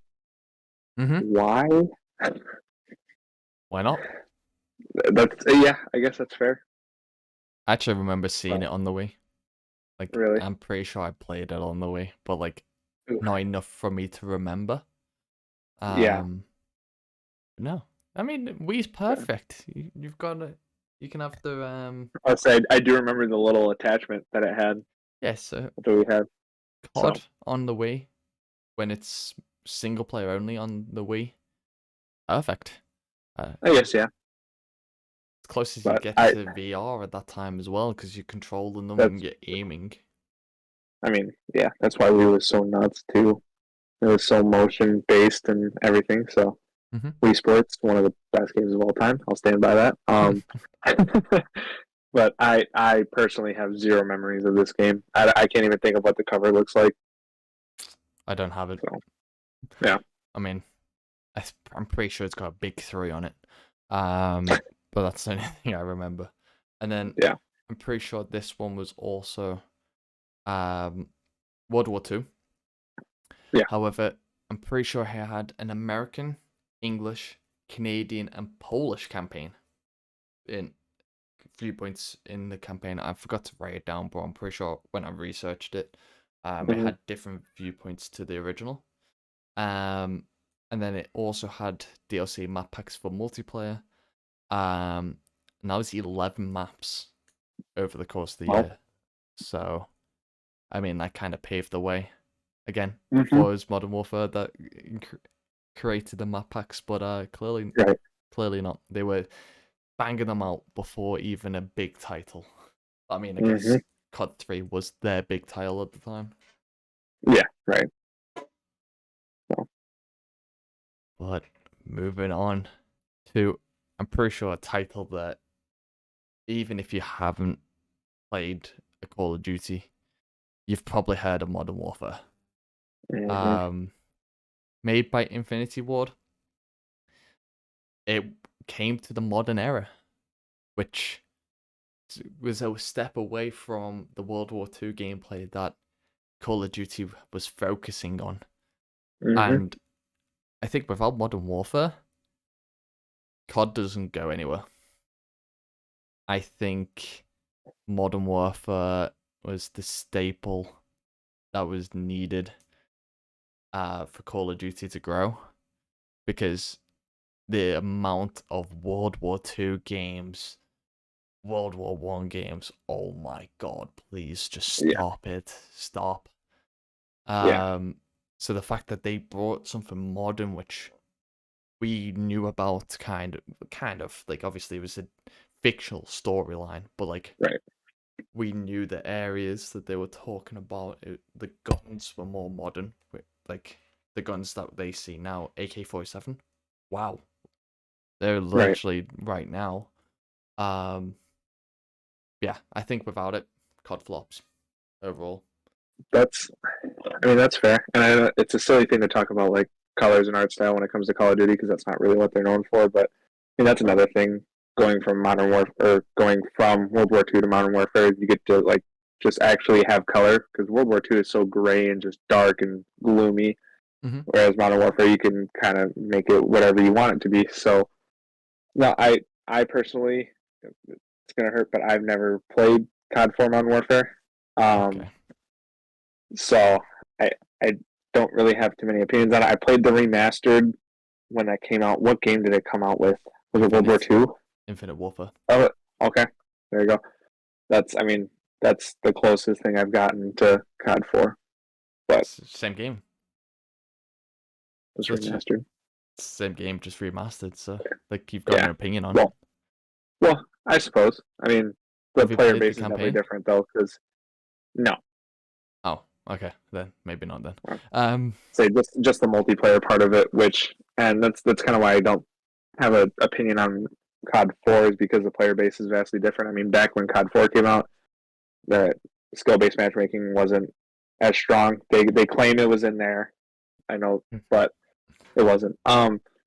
Mm-hmm. Why? Why not? That's yeah. I guess that's fair. I actually remember seeing it But on the Wii. Like, really, I'm pretty sure I played it on the Wii, but like, oof. not enough for me to remember. Yeah. Um, no, I mean, Wii's perfect. You've got to, you can have the I'll say I do remember the little attachment that it had yes, that we had. COD So on the Wii when it's single player only on the Wii. Perfect. Uh, I guess yeah. close as you But get to VR at that time as well, because you're controlling them and you're aiming. I mean, yeah, that's why Wii was so nuts too. It was so motion based and everything. So Wii Sports, one of the best games of all time. I'll stand by that. But I personally have zero memories of this game. I can't even think of what the cover looks like. I don't have it. So, yeah. I mean, I'm pretty sure it's got a big 3 on it. But that's the only thing I remember. And then I'm pretty sure this one was also World War II. Yeah. However, I'm pretty sure he had an American, English, Canadian, and Polish campaign in viewpoints in the campaign. I forgot to write it down, but I'm pretty sure when I researched it, it had different viewpoints to the original. And then it also had DLC map packs for multiplayer. And that was 11 maps over the course of the year. So, I mean, that kind of paved the way. Again, before it was Modern Warfare that created the map packs, but clearly not. They were banging them out before even a big title. I mean, I guess COD 3 was their big title at the time. Yeah, right. So. But moving on to, I'm pretty sure a title that even if you haven't played a Call of Duty, you've probably heard of Modern Warfare. Made by Infinity Ward. It came to the modern era, which was a step away from the World War II gameplay that Call of Duty was focusing on. And I think without Modern Warfare, COD doesn't go anywhere. I think Modern Warfare was the staple that was needed for Call of Duty to grow, because the amount of World War II games, World War One games, oh my god, please just stop it. Stop. So the fact that they brought something modern, which we knew about kind of like, obviously it was a fictional storyline, but like we knew the areas that they were talking about. The guns were more modern, like the guns that they see now, AK-47. Wow, they're literally right now. Yeah, I think without it, COD flops overall. That's fair, and it's a silly thing to talk about like colors and art style when it comes to Call of Duty, because that's not really what they're known for. But I mean, that's another thing. Going from Modern Warfare, or going from World War II to Modern Warfare, you get to like just actually have color, because World War II is so gray and just dark and gloomy, whereas Modern Warfare, you can kind of make it whatever you want it to be. So, no, I personally, it's gonna hurt, but I've never played COD 4 Modern Warfare. So I don't really have too many opinions on it. I played the remastered when that came out. What game did it come out with? Was it World War II? Infinite Warfare. Oh, okay. There you go. That's the closest thing I've gotten to COD 4. But same game. It's remastered. Same game, just remastered. So like, you've got an opinion on it. Well, I suppose. I mean, the player base is definitely different though, because no. Oh, okay. Then maybe not then. Say just the multiplayer part of it, and that's kind of why I don't have an opinion on COD 4, is because the player base is vastly different. I mean, back when COD 4 came out, the skill-based matchmaking wasn't as strong. They claim it was in there, I know, but it wasn't.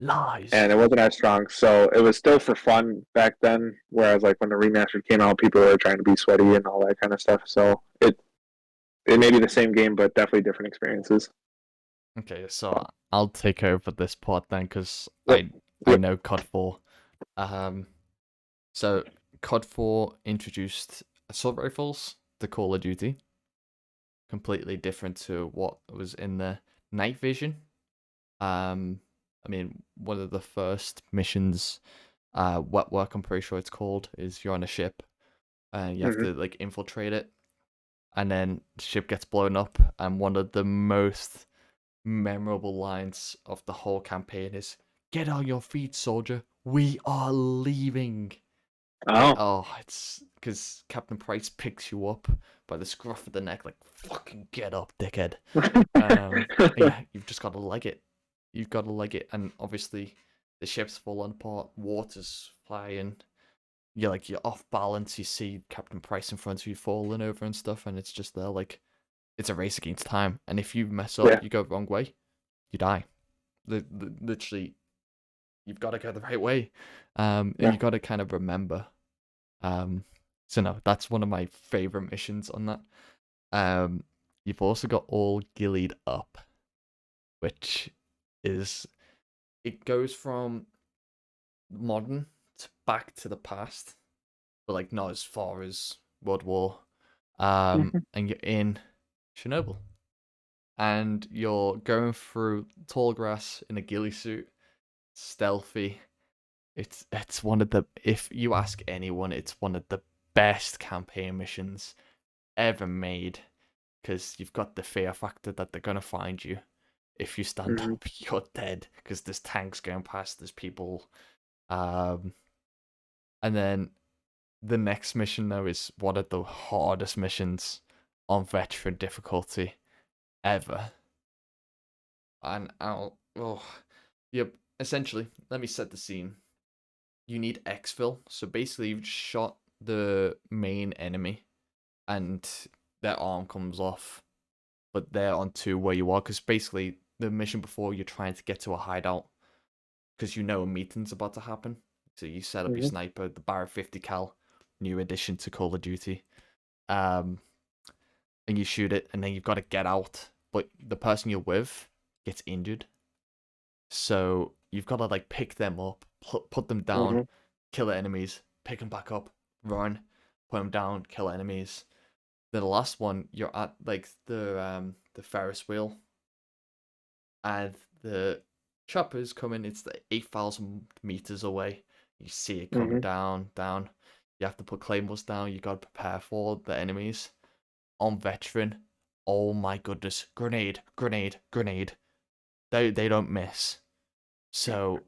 Lies. And it wasn't as strong, so it was still for fun back then. Whereas like when the remastered came out, people were trying to be sweaty and all that kind of stuff. So it may be the same game, but definitely different experiences. Okay, so I'll take over this part then, because I know COD 4. So COD 4 introduced assault rifles to Call of Duty, completely different to what was in the night vision. I mean, one of the first missions, wet work, I'm pretty sure it's called, is you're on a ship and you have to like infiltrate it, and then the ship gets blown up, and one of the most memorable lines of the whole campaign is, "Get on your feet, soldier, we are leaving." Oh. It's because Captain Price picks you up by the scruff of the neck, like, fucking get up, dickhead. Yeah, you've just got to leg it. You've got to leg it, and obviously the ship's falling apart, water's flying. You're off balance. You see Captain Price in front of you falling over and stuff, and it's just there like it's a race against time. And if you mess up, Yeah. you go the wrong way, you die. Literally, you've got to go the right way. And Yeah. you got to kind of remember. So no, that's one of my favorite missions on that. You've also got all gillied up, which is it goes from modern to back to the past, but like not as far as World War. Mhm. And you're in Chernobyl, and you're going through tall grass in a ghillie suit, stealthy. It's one of the if you ask anyone, it's one of the best campaign missions ever made because you've got the fear factor that they're gonna find you. If you stand Mhm. up, you're dead because there's tanks going past, there's people. Um, and then the next mission though is one of the hardest missions on veteran difficulty ever. And yep. Essentially, let me set the scene. You need exfil, so basically you've shot the main enemy, and their arm comes off, but they're on to where you are because basically the mission before you're trying to get to a hideout because you know a meeting's about to happen. So you set up your Mhm. sniper, the Barrett 50 cal, new addition to Call of Duty, um, and you shoot it, and then you've got to get out. But the person you're with gets injured, so you've got to like pick them up, put them down, Mhm. kill enemies, pick them back up, run, put them down, kill enemies. Then the last one, you're at like the Ferris wheel, and the chopper's coming. It's the 8,000 meters away. You see it coming Mhm. down, down. You have to put claymores down. You got to prepare for the enemies. On veteran, oh my goodness, grenade, grenade, grenade. They don't miss. So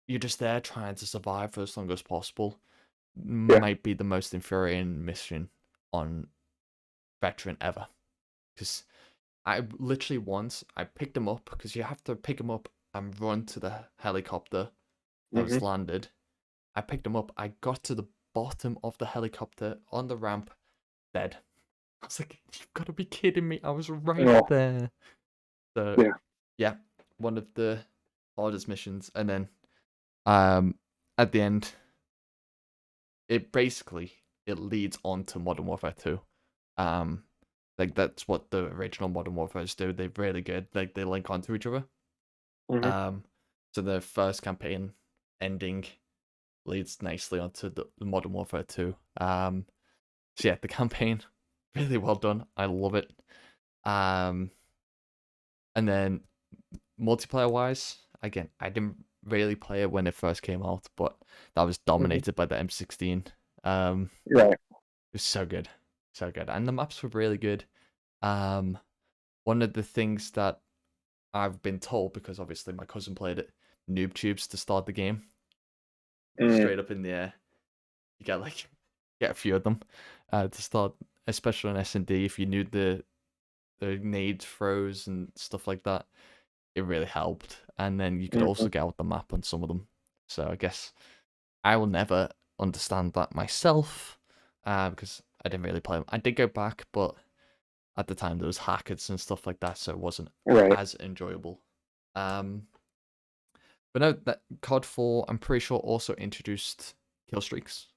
you're just there trying to survive for as long as possible. Yeah. Might be the most infuriating mission on veteran ever. Because I literally once I picked him up because you have to pick him up and run to the helicopter that was Mhm. landed. I picked him up. I got to the bottom of the helicopter on the ramp, dead. I was like, "You've got to be kidding me! I was right Oh. there." So Yeah. yeah, one of the hardest missions, and then um at the end, it leads on to Modern Warfare 2. Um, like that's what the original Modern Warfare's do. They're really good. Like they link onto each other. Mhm. Um, so the first campaign ending leads nicely onto the Modern Warfare 2. So yeah, the campaign really well done. I love it. Um, and then multiplayer wise, again, I didn't really play it when it first came out, but that was Mhm. dominated by the M16. Right. It was so good, so good, and the maps were really good. Um, one of the things that I've been told because obviously my cousin played it, noob tubes to start the game, Mm. straight up in the air. You get a few of them to start, especially on S&D. If you knew the nade throws and stuff like that, it really helped. And then you could also Mhm. get out the map on some of them. So I guess I will never understand that myself because I didn't really play them. I did go back, but at the time there was hackers and stuff like that, so it wasn't Right. as enjoyable. Um, but no, that COD 4, I'm pretty sure also introduced kill streaks.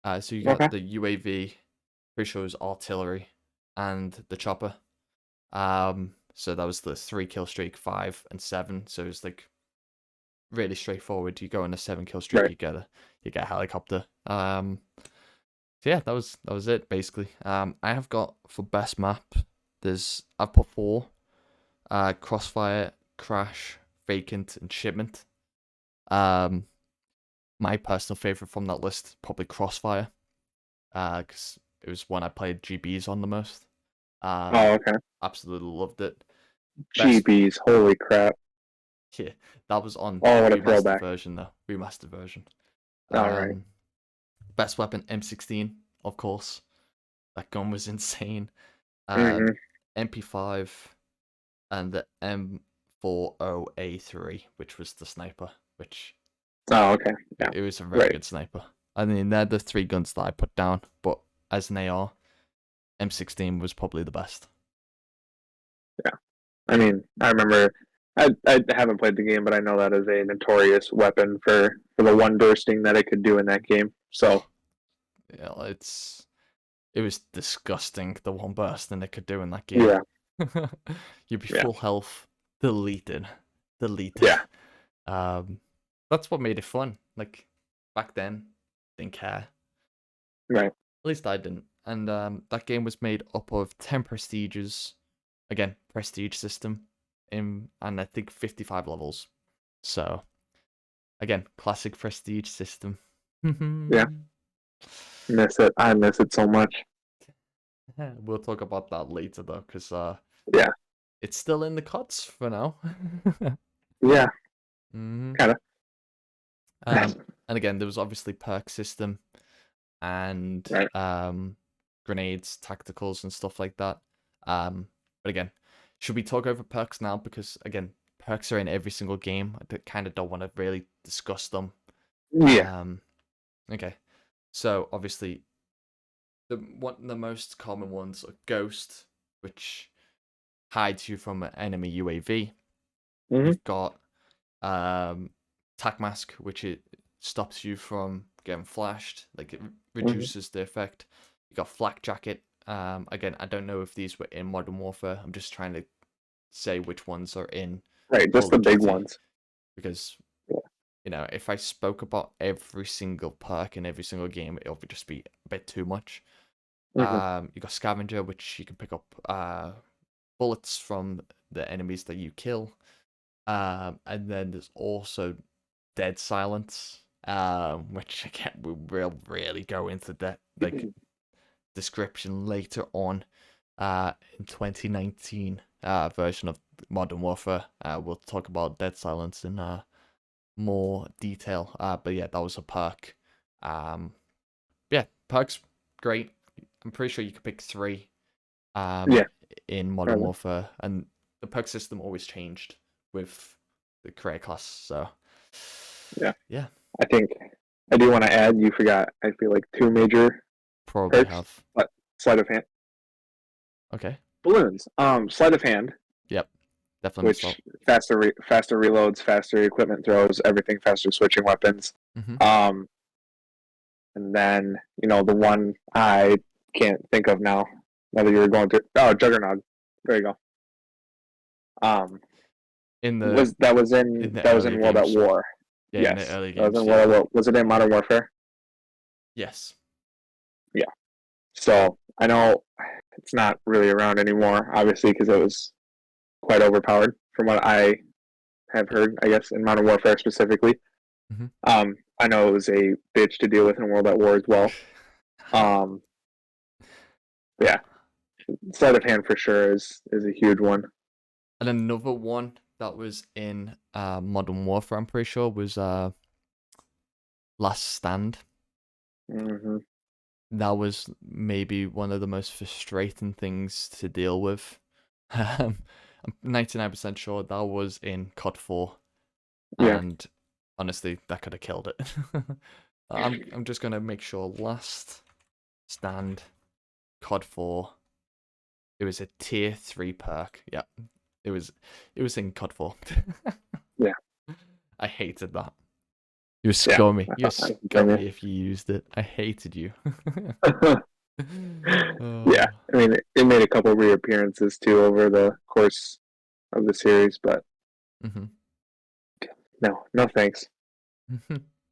So you Okay. got the UAV, pretty sure it was artillery, and the chopper. So that was the 3 kill streak, 5 and 7. So it's like really straightforward. You go on a 7 kill streak, Right. you get a helicopter. So yeah, that was it basically. I have got for best map. I've put 4. Crossfire, Crash, Vacant, and Shipment. Um, my personal favorite from that list probably Crossfire. Because it was one I played GBs on the most. Oh, Um, okay. absolutely loved it. Best, GBs. Holy crap. yeah, that was on Oh, the what a remastered throwback. version though. Remastered version. All right. Um, Best weapon, M16, of course. That gun was insane. Hmm. MP5 and the M40A3, which was the sniper, which Oh, okay. Yeah. it was a very Right. good sniper. I mean, they're the 3 guns that I put down, but as an AR, M16 was probably the best. Yeah. I mean, I remember. I haven't played the game, but I know that is a notorious weapon for the one bursting that it could do in that game. So Yeah, it was disgusting the one burst and it could do in that game. yeah, You'd be yeah, full health, deleted. yeah. Um, that's what made it fun. Like back then, didn't care. Right. At least I didn't. And that game was made up of 10 prestiges. Again, prestige system, and I think 55 levels. So again, classic prestige system. Yeah. Miss it. I miss it so much. We'll talk about that later though, because Yeah. it's still in the cuts for now. Yeah. hmm Kind of. And again, there was obviously perk system and Right. grenades, tacticals, and stuff like that. But again, should we talk over perks now? Because again, perks are in every single game. I kind of don't want to really discuss them. Yeah. Okay. So obviously, the most common ones are Ghost, which hides you from an enemy UAV. Hmm. You've got Tac Mask, which it stops you from getting flashed, like it reduces the effect. You got Flak Jacket. Again, I don't know if these were in Modern Warfare. I'm just trying to say which ones are in Right. Just Call the of big Duty ones. because Yeah. if I spoke about every single perk in every single game, it would just be a bit too much. Hmm. You got Scavenger, which you can pick up bullets from the enemies that you kill. And then there's also Dead Silence, which again we'll really go into that like description later on. In 2019 version of Modern Warfare, we'll talk about Dead Silence in more detail. But yeah, that was a perk. Yeah, perks great. I'm pretty sure you could pick 3 Yeah. in Modern Probably. Warfare, and the perk system always changed with the creator class. So Yeah. yeah, I think I do want to add. You forgot. I feel like 2 major probably perks. have. But sleight of hand Okay. balloons. Sleight of hand, Yep. Definitely missed which out. faster reloads, faster equipment throws, everything faster switching weapons. Mm-hmm. And then the one I can't think of now. Whether you were going to Juggernaut. There you go. In the Was that was in earlier World at games. War? Yeah, in the Yes, earlier that was games. in Yeah. World at War. Was it in Modern Warfare? Yes. Yeah. So I know it's not really around anymore, obviously, because it was quite overpowered from what I have heard. I guess in Modern Warfare specifically. Mm-hmm. I know it was a bitch to deal with in World at War as well. Um, yeah, sleight of hand for sure is a huge one. And another one that was in Modern Warfare, I'm pretty sure, was Last Stand. Hmm. That was maybe one of the most frustrating things to deal with. I'm 99% sure that was in COD 4, Yeah. and honestly, that could have killed it. I'm just gonna make sure Last Stand COD 4. It was a tier 3 perk. Yeah, it was in COD 4. Yeah. I hated that. You're Yeah. scummy. You're I can tell scummy if you used it. I hated you. you. Yeah, Oh. I mean, it made a couple reappearances too over the course of the series, but Mm-hmm. no thanks.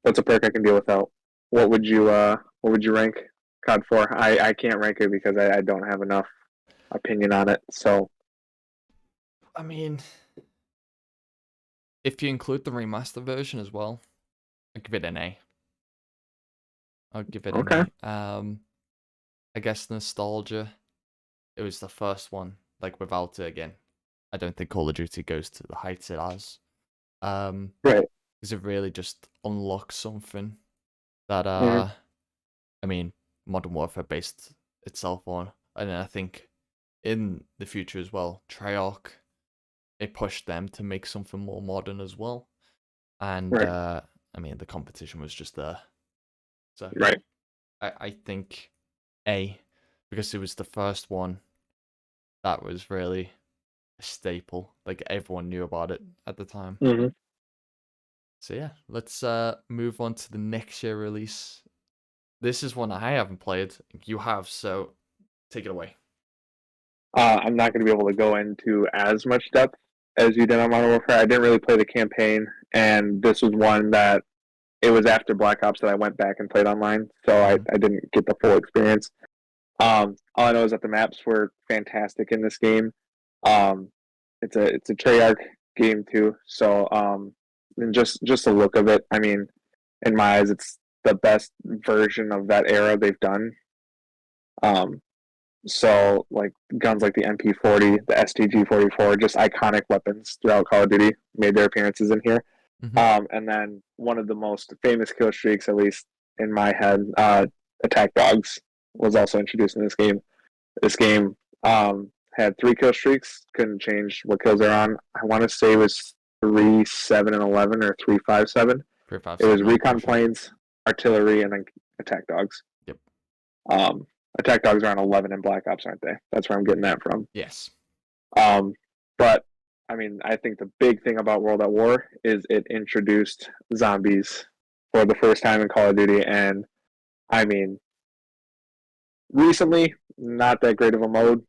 What's a perk I can deal without? What would you rank COD for? I can't rank it because I don't have enough opinion on it. So I mean, if you include the remaster version as well, I'll give it an A. I'll give it an okay, A. I guess nostalgia. It was the first one. Like without it again, I don't think Call of Duty goes to the heights it has. right. Because it really just unlocks something that Hmm. I mean, Modern Warfare based itself on. And I think in the future as well, Treyarch, it pushed them to make something more modern as well. And Right. I mean, the competition was just there. So yeah, Right. I think because it was the first one that was really a staple. Like everyone knew about it at the time. Hmm. So yeah, let's move on to the next year release. This is one I haven't played. You have, so take it away. I'm not going to be able to go into as much depth as you did on Modern Warfare. I didn't really play the campaign, and this was one that it was after Black Ops that I went back and played online, so I, Mhm. I didn't get the full experience. All I know is that the maps were fantastic in this game. Um, it's a Treyarch game too, so and just the look of it. I mean, in my eyes, it's the best version of that era they've done. Um, so like guns like the MP40, the STG-44, just iconic weapons throughout Call of Duty made their appearances in here. Mhm. And then one of the most famous kill streaks, at least in my head, attack dogs was also introduced in this game. This game had 3 kill streaks. Couldn't change what kills they're on. I want to say it was 3, 7, and 11, or 3, 5, 7. It was 357, I'm pretty recon sure. planes, artillery, and then attack dogs. Yep. Um, attack dogs are on 11 in Black Ops, aren't they? That's where I'm getting that from. Yes. Um, but I mean, I think the big thing about World at War is it introduced zombies for the first time in Call of Duty, and I mean, recently not that great of a mode,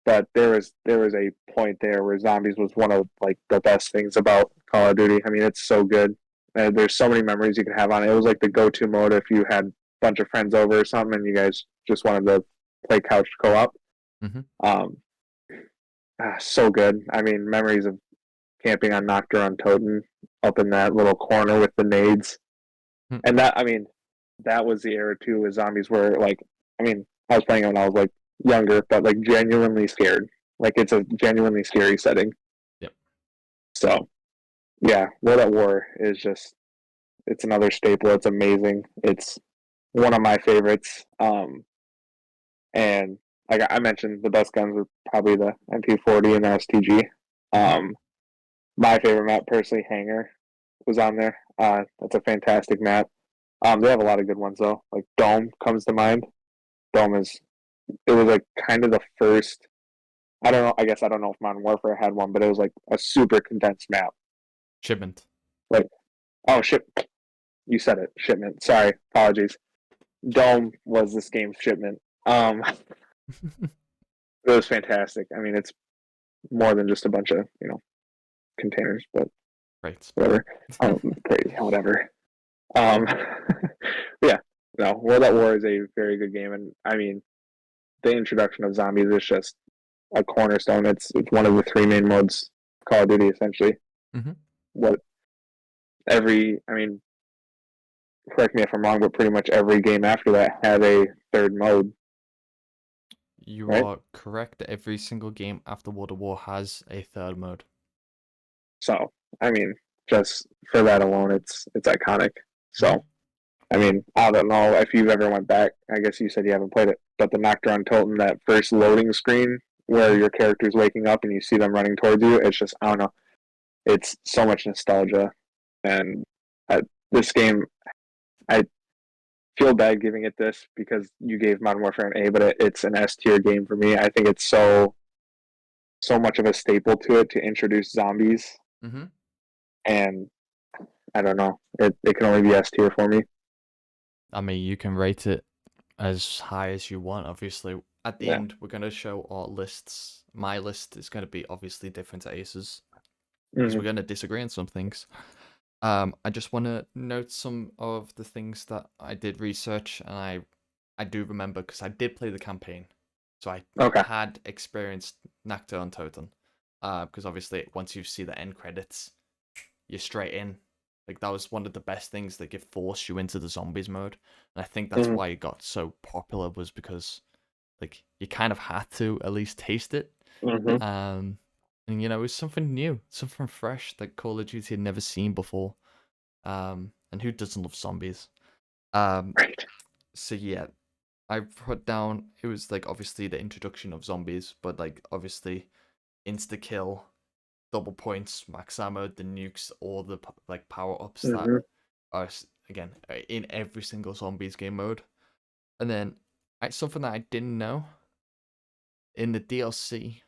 but there was a point there where zombies was one of like the best things about Call of Duty. I mean, it's so good. There's so many memories you can have on it. It was like the go-to mode if you had a bunch of friends over or something and you guys just wanted to play couch co-op. Mhm. Um, so good. I mean, memories of camping on Nocturne Toten up in that little corner with the nades. Hmm. And that, I mean, that was the era too, where zombies were like, I mean, I was playing it when I was like younger, but like genuinely scared. Like it's a genuinely scary setting. Yep. So yeah, World at War is just, it's another staple. It's amazing. It's one of my favorites. And like I mentioned, the best guns are probably the MP40 and the STG. Mhm. My favorite map, personally, Hangar was on there. That's a fantastic map. They have a lot of good ones though. Like Dome comes to mind. Dome is, it was like kind of the first. I don't know. I guess I don't know if Modern Warfare had one, but it was like a super condensed map. Shipment. Like, oh ship, you said it, shipment. Sorry, apologies. Dome was this game's shipment. It was fantastic. I mean, it's more than just a bunch of containers, but Right. whatever. Crazy, whatever. Um, yeah, no, World at War is a very good game, and I mean, the introduction of zombies is just a cornerstone. It's one of the 3 main modes of Call of Duty, essentially. Mhm. What I mean, correct me if I'm wrong, but pretty much every game after that had a third mode, You right? are correct. Every single game after World of War has a third mode. So, I mean, just for that alone, it's iconic. Mhm. So, I mean, I don't know if you've ever went back. I guess you said you haven't played it, but the Nocturne Toten, that first loading screen where Mhm. your character's waking up and you see them running towards you, it's just, I don't know, it's so much nostalgia. And this game, I feel bad giving it this because you gave Modern Warfare an A, but it's an S tier game for me. I think it's so much of a staple to it to introduce zombies, Mhm. and I don't know, it can only be S tier for me. I mean, you can rate it as high as you want. Obviously, at the Yeah. end, we're gonna show our lists. My list is gonna be obviously different to Ace's because Hmm. we're gonna disagree on some things. I just want to note some of the things that I did research, and I do remember because I did play the campaign, so I Okay. had experienced Nocturne Totem. Because obviously, once you see the end credits, you're straight in. Like that was one of the best things that could force you into the zombies mode, and I think that's Hmm. why it got so popular was because like you kind of had to at least taste it. Hmm. Um, and it was something new, something fresh that Call of Duty had never seen before. And who doesn't love zombies? Um, Right. So yeah, I put down it was like obviously the introduction of zombies, but like obviously insta kill, double points, max ammo, the nukes, all the like power ups that Hmm. are again in every single zombies game mode. And then something that I didn't know in the DLC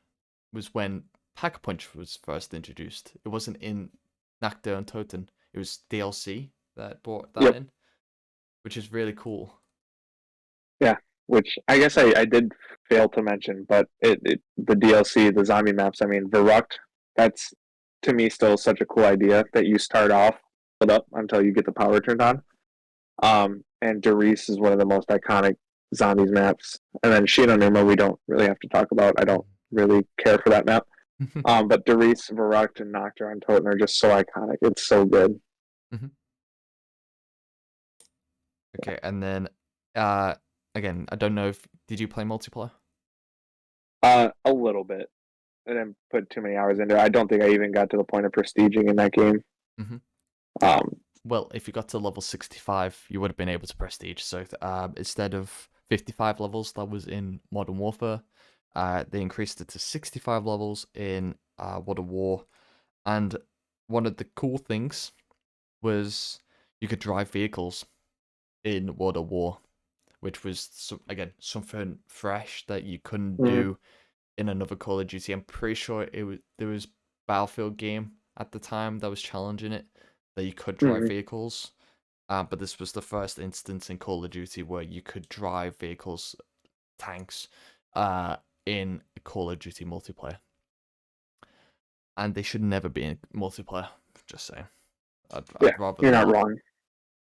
was when Pack a Punch was first introduced. It wasn't in Nacta and Toten. It was DLC that brought that Yep. in, which is really cool. Yeah. Which I guess I did fail to mention, but the DLC, the zombie maps. I mean, Verrucht. That's to me still such a cool idea that you start off build up until you get the power turned on. And Derice is one of the most iconic zombies maps. And then Shino Numa, we don't really have to talk about. I don't really care for that map. But Derice, Verrucht, and Nocturne and Toten are just so iconic. It's so good. Okay, and then again, I don't know if did you play multiplayer? A little bit. I didn't put too many hours into it. I don't think I even got to the point of prestiging in that game. Mm-hmm. Um, Well, if you got to level 65, you would have been able to prestige. So instead of 55 levels that was in Modern Warfare, they increased it to 65 levels in World of War. And one of the cool things was you could drive vehicles in World of War, which was, again, something fresh that you couldn't mm, do in another Call of Duty. I'm pretty sure there was Battlefield game at the time that was challenging it that you could drive mm, vehicles. But this was the first instance in Call of Duty where you could drive vehicles, tanks, in Call of Duty multiplayer. And they should never be in multiplayer. Just saying. yeah, I'd rather you're them not not. wrong.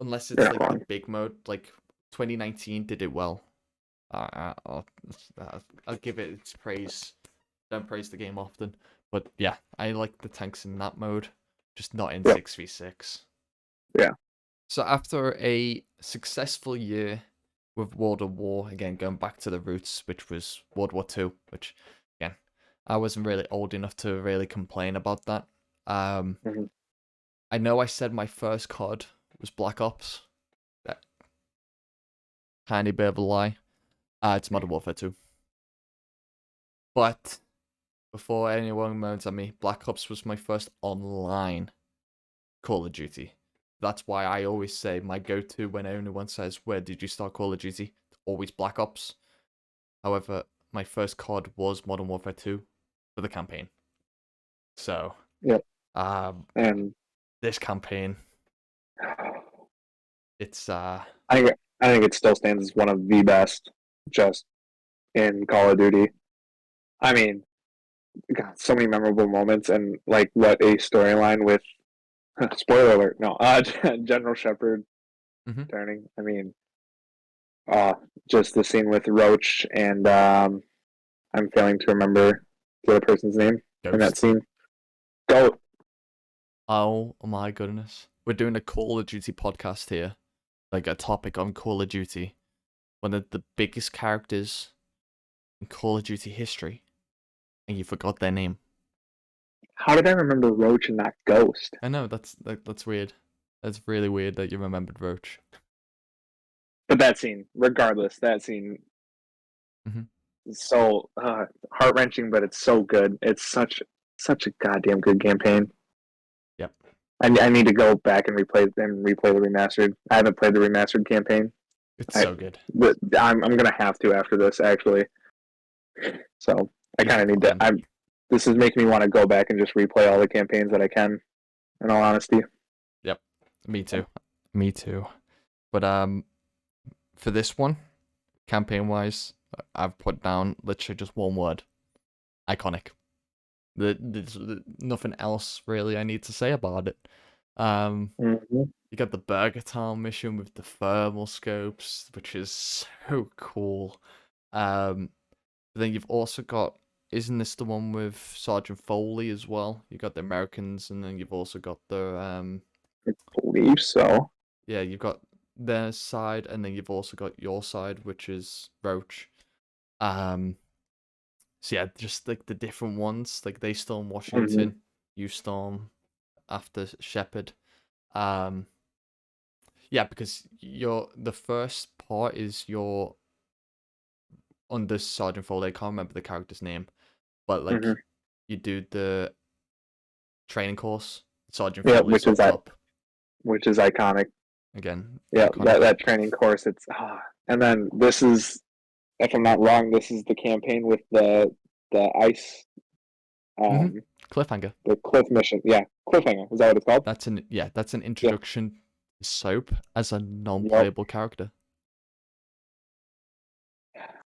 Unless You're it's not like the wrong. big mode, like 2019 did it well. I'll, I'll give it its praise. Don't praise the game often, but yeah, I like the tanks in that mode, just not in Yep. 6v6. Yeah. So after a successful year with World of War, again going back to the roots, which was World War Two, which again I wasn't really old enough to really complain about that. Mm-hmm. I know I said my first COD was Black Ops. That tiny bit of a lie. It's Modern Warfare 2. But before anyone moans at me, Black Ops was my first online Call of Duty. That's why I always say my go-to when anyone says, "Where did you start Call of Duty?" Always Black Ops. However, my first COD was Modern Warfare 2 for the campaign. So, Yep. um, And this campaign, it's I think it still stands as one of the best just in Call of Duty. I mean, God, so many memorable moments and like what a storyline with spoiler alert, no, General Shepard mhm, turning. I mean, uh, just the scene with Roach and I'm failing to remember the other person's name in that Ghost. scene. Goat. Oh my goodness. We're doing a Call of Duty podcast here. Like a topic on Call of Duty. One of the biggest characters in Call of Duty history. And you forgot their name. How did I remember Roach and not Ghost? I know, that's weird. That's really weird that you remembered Roach. But that scene, regardless, that scene Hmm. is so heart wrenching, but it's so good. It's such a goddamn good campaign. Yep. I need to go back and replay the remastered. I haven't played the remastered campaign. It's I so good. I'm gonna have to after this actually. So I You kind of should need to. plan. I'm. This is making me want to go back and just replay all the campaigns that I can. In all honesty. Yep. Me too. Me too. But for this one, campaign wise, I've put down literally just one word. Iconic. There's nothing else really I need to say about it. Mm-hmm. You got the Burger Town mission with the thermal scopes, which is so cool. But then you've also got, isn't this the one with Sergeant Foley as well? You got the Americans, and then you've also got the I believe so. yeah, you've got their side, and then you've also got your side, which is Roach. Um, so yeah, just like the different ones, like they storm Mm-hmm. Washington, you storm after Shepard. Um, yeah, because you're the first part is you're under Sergeant Foley. I can't remember the character's name, but like hmm you do the training course. Sergeant Yeah, Foley's up top which is iconic. again. Yeah, Iconic. that training course. And then this is, if I'm not wrong, this is the campaign with the ice, hmm um, Cliffhanger. the cliff mission. Yeah, cliffhanger. Is that what it's called? That's an Yeah. introduction to Soap as a Yep. non-playable character.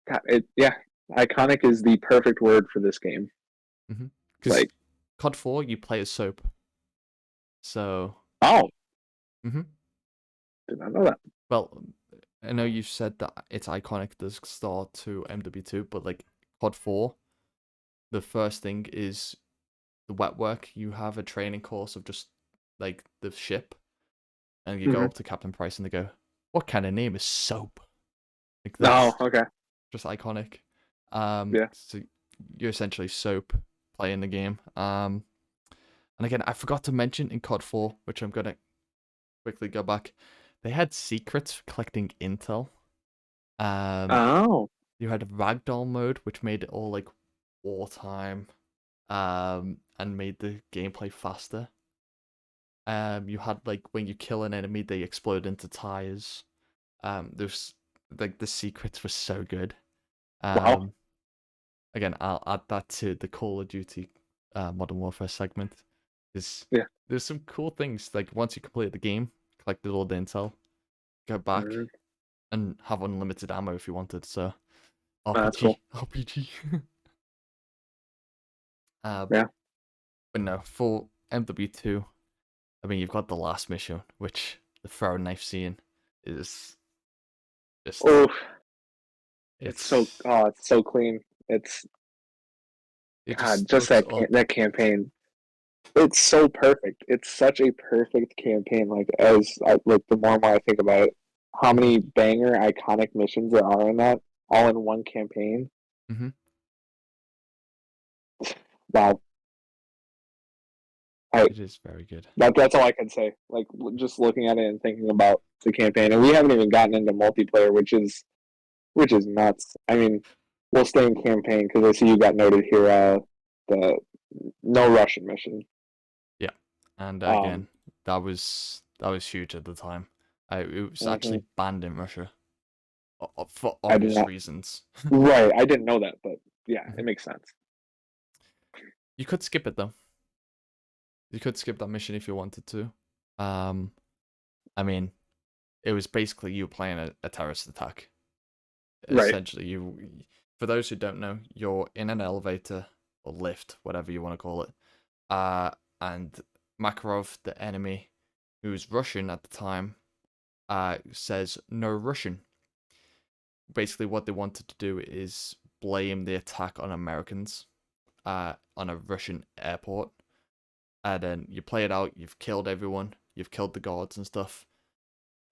God, yeah, iconic is the perfect word for this game. Because Like, COD 4, you play as Soap. So, oh, hmm did not know that. well, I know you said that it's iconic the start to MW2, but like COD 4, the first thing is the wet work. You have a training course of just like the ship, and you go hmm up to Captain Price and they go, "What kind of name is Soap?" Like Oh, that's okay. just iconic. Yeah. So you're essentially Soap playing the game. And again, I forgot to mention in COD 4, which I'm gonna quickly go back. They had secrets for collecting intel. Oh, You had ragdoll mode, which made it all like wartime, and made the gameplay faster. You had like when you kill an enemy, they explode into tires. There's like the secrets were so good. wow. Um, Again, I'll add that to the Call of Duty, Modern Warfare segment. Yeah. There's some cool things like once you complete the game, collected all the intel, go back hmm and have unlimited ammo if you wanted. So That's cool. RPG. uh, Yeah. but no, for MW2, I mean you've got the last mission, which the throw knife scene is just Oh, it's it's so clean. It's it God, just just looks up. that campaign. It's so perfect. It's such a perfect campaign. Like the more and more I think about it, how hmm many banger iconic missions there are in that, all in one campaign. hmm Wow. I It is very good. that's all I can say. Like just looking at it and thinking about the campaign, and we haven't even gotten into multiplayer, which is nuts. I mean, we'll stay in campaign because I see you got noted here. The no Russian mission. Yeah, and Um, again, that was huge at the time. It was mhm. actually banned in Russia for I did obvious not. reasons. Right, I didn't know that, but yeah, it Mhm. makes sense. You could skip it though. You could skip that mission if you wanted to. Um, I mean, it was basically you playing a terrorist attack. Right. Essentially, for those who don't know, you're in an elevator or lift, whatever you want to call it. And Makarov, the enemy, who's Russian at the time, says no Russian. Basically, what they wanted to do is blame the attack on Americans, on a Russian airport. And then you play it out. You've killed everyone. You've killed the guards and stuff.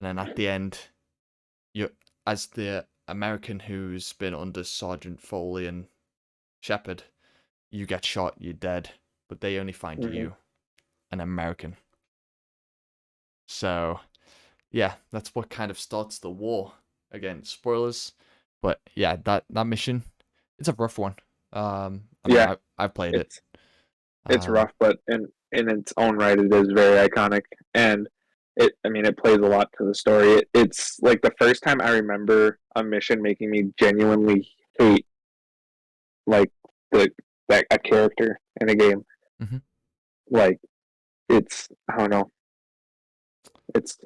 And then at the end, you, as the American who's been under Sergeant Foley and Shepard, you get shot. You're dead. But they only find hmm you, an American. So yeah, that's what kind of starts the war. Again, spoilers, but yeah, that mission, it's a rough one. I mean, Yeah, I've played it. it's it's Um, rough, but in its own right, it is very iconic, and I mean, it plays a lot to the story. It's like the first time I remember a mission making me genuinely hate like the that a character in a game. mhm. Like it's I don't know. It's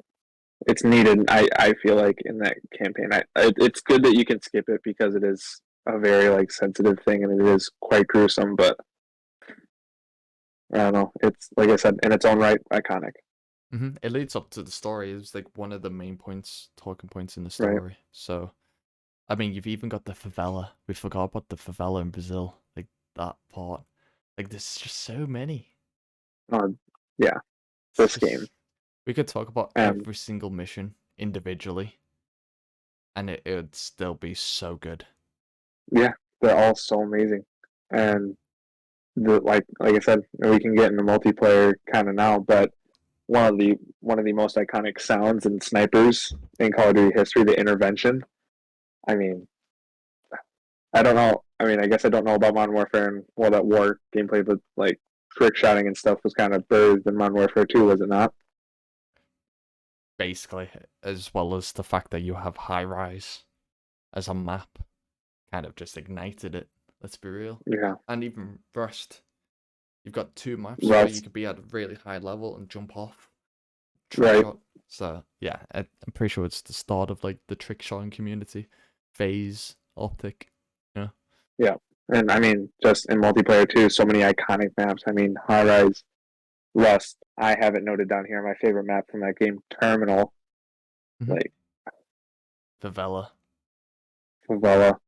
it's needed. I feel like in that campaign, it's good that you can skip it because it is a very like sensitive thing and it is quite gruesome. But I don't know. It's like I said, in its own right, iconic. It leads up to the story. It's like one of the main points, talking points in the Right. story. So, I mean, you've even got the favela. We forgot about the favela in Brazil. Like that part. Like there's just so many. Yeah. It's This game. just we could talk about And every single mission individually, and it would still be so good. yeah, they're all so amazing. Mhm. And like I said, we can get into multiplayer kind of now, but one of the most iconic sounds and snipers in Call of Duty history, the intervention. I mean, I don't know. I mean, I guess I don't know about Modern Warfare and World at War gameplay, but like trick shotting and stuff was kind of birthed in Modern Warfare 2, was it not? Basically, as well as the fact that you have high rise as a map, kind of just ignited it. Let's be real. Yeah. And even Rust, you've got 2 maps where you Rust, could be at a really high level and jump off trick right? shot. So yeah, I'm pretty sure it's the start of like the trick shotting community. Phase, Optic, yeah. Yeah. And I mean, just in multiplayer too, so many iconic maps. I mean, High Rise, Rust. I have it noted down here. My favorite map from that game, Terminal, Mhm. like Favela. Favela.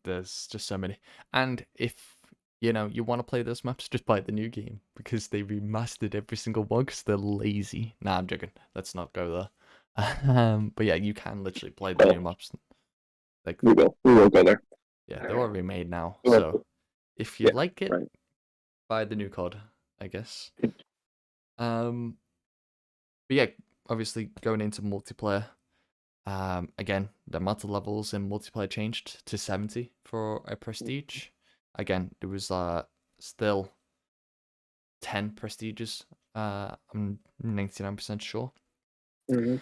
There's just so many. And if you know you want to play those maps, just buy the new game because they remastered every single one because they're lazy. Nah, I'm joking. Let's not go there. But yeah, you can literally play the new maps. Like We will go there. yeah, they're all remade now. We So will. if you Yeah, like it, right. buy the new COD, I guess. But yeah, obviously going into multiplayer. Again, the amount of levels in multiplayer changed to 70 for a prestige. Again, it was still 10 prestiges. I'm 99% sure. Mm-hmm.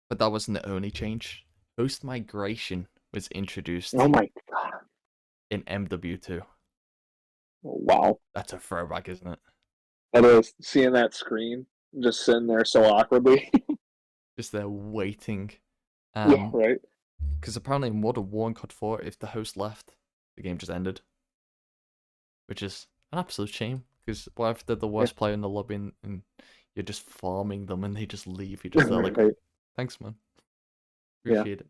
But that wasn't the only change. Host migration was introduced Oh my god! in MW2. Wow, That's a throwback, isn't it? that is seeing that screen just sitting there so awkwardly. Just there waiting. Yeah, right. Because apparently in Modern War and COD 4, if the host left, the game just ended. Which is an absolute shame. Because what if they're the Yeah, worst player in the lobby and you're just farming them and they just leave? You're just there like, right. thanks, man. Yeah, Appreciate it.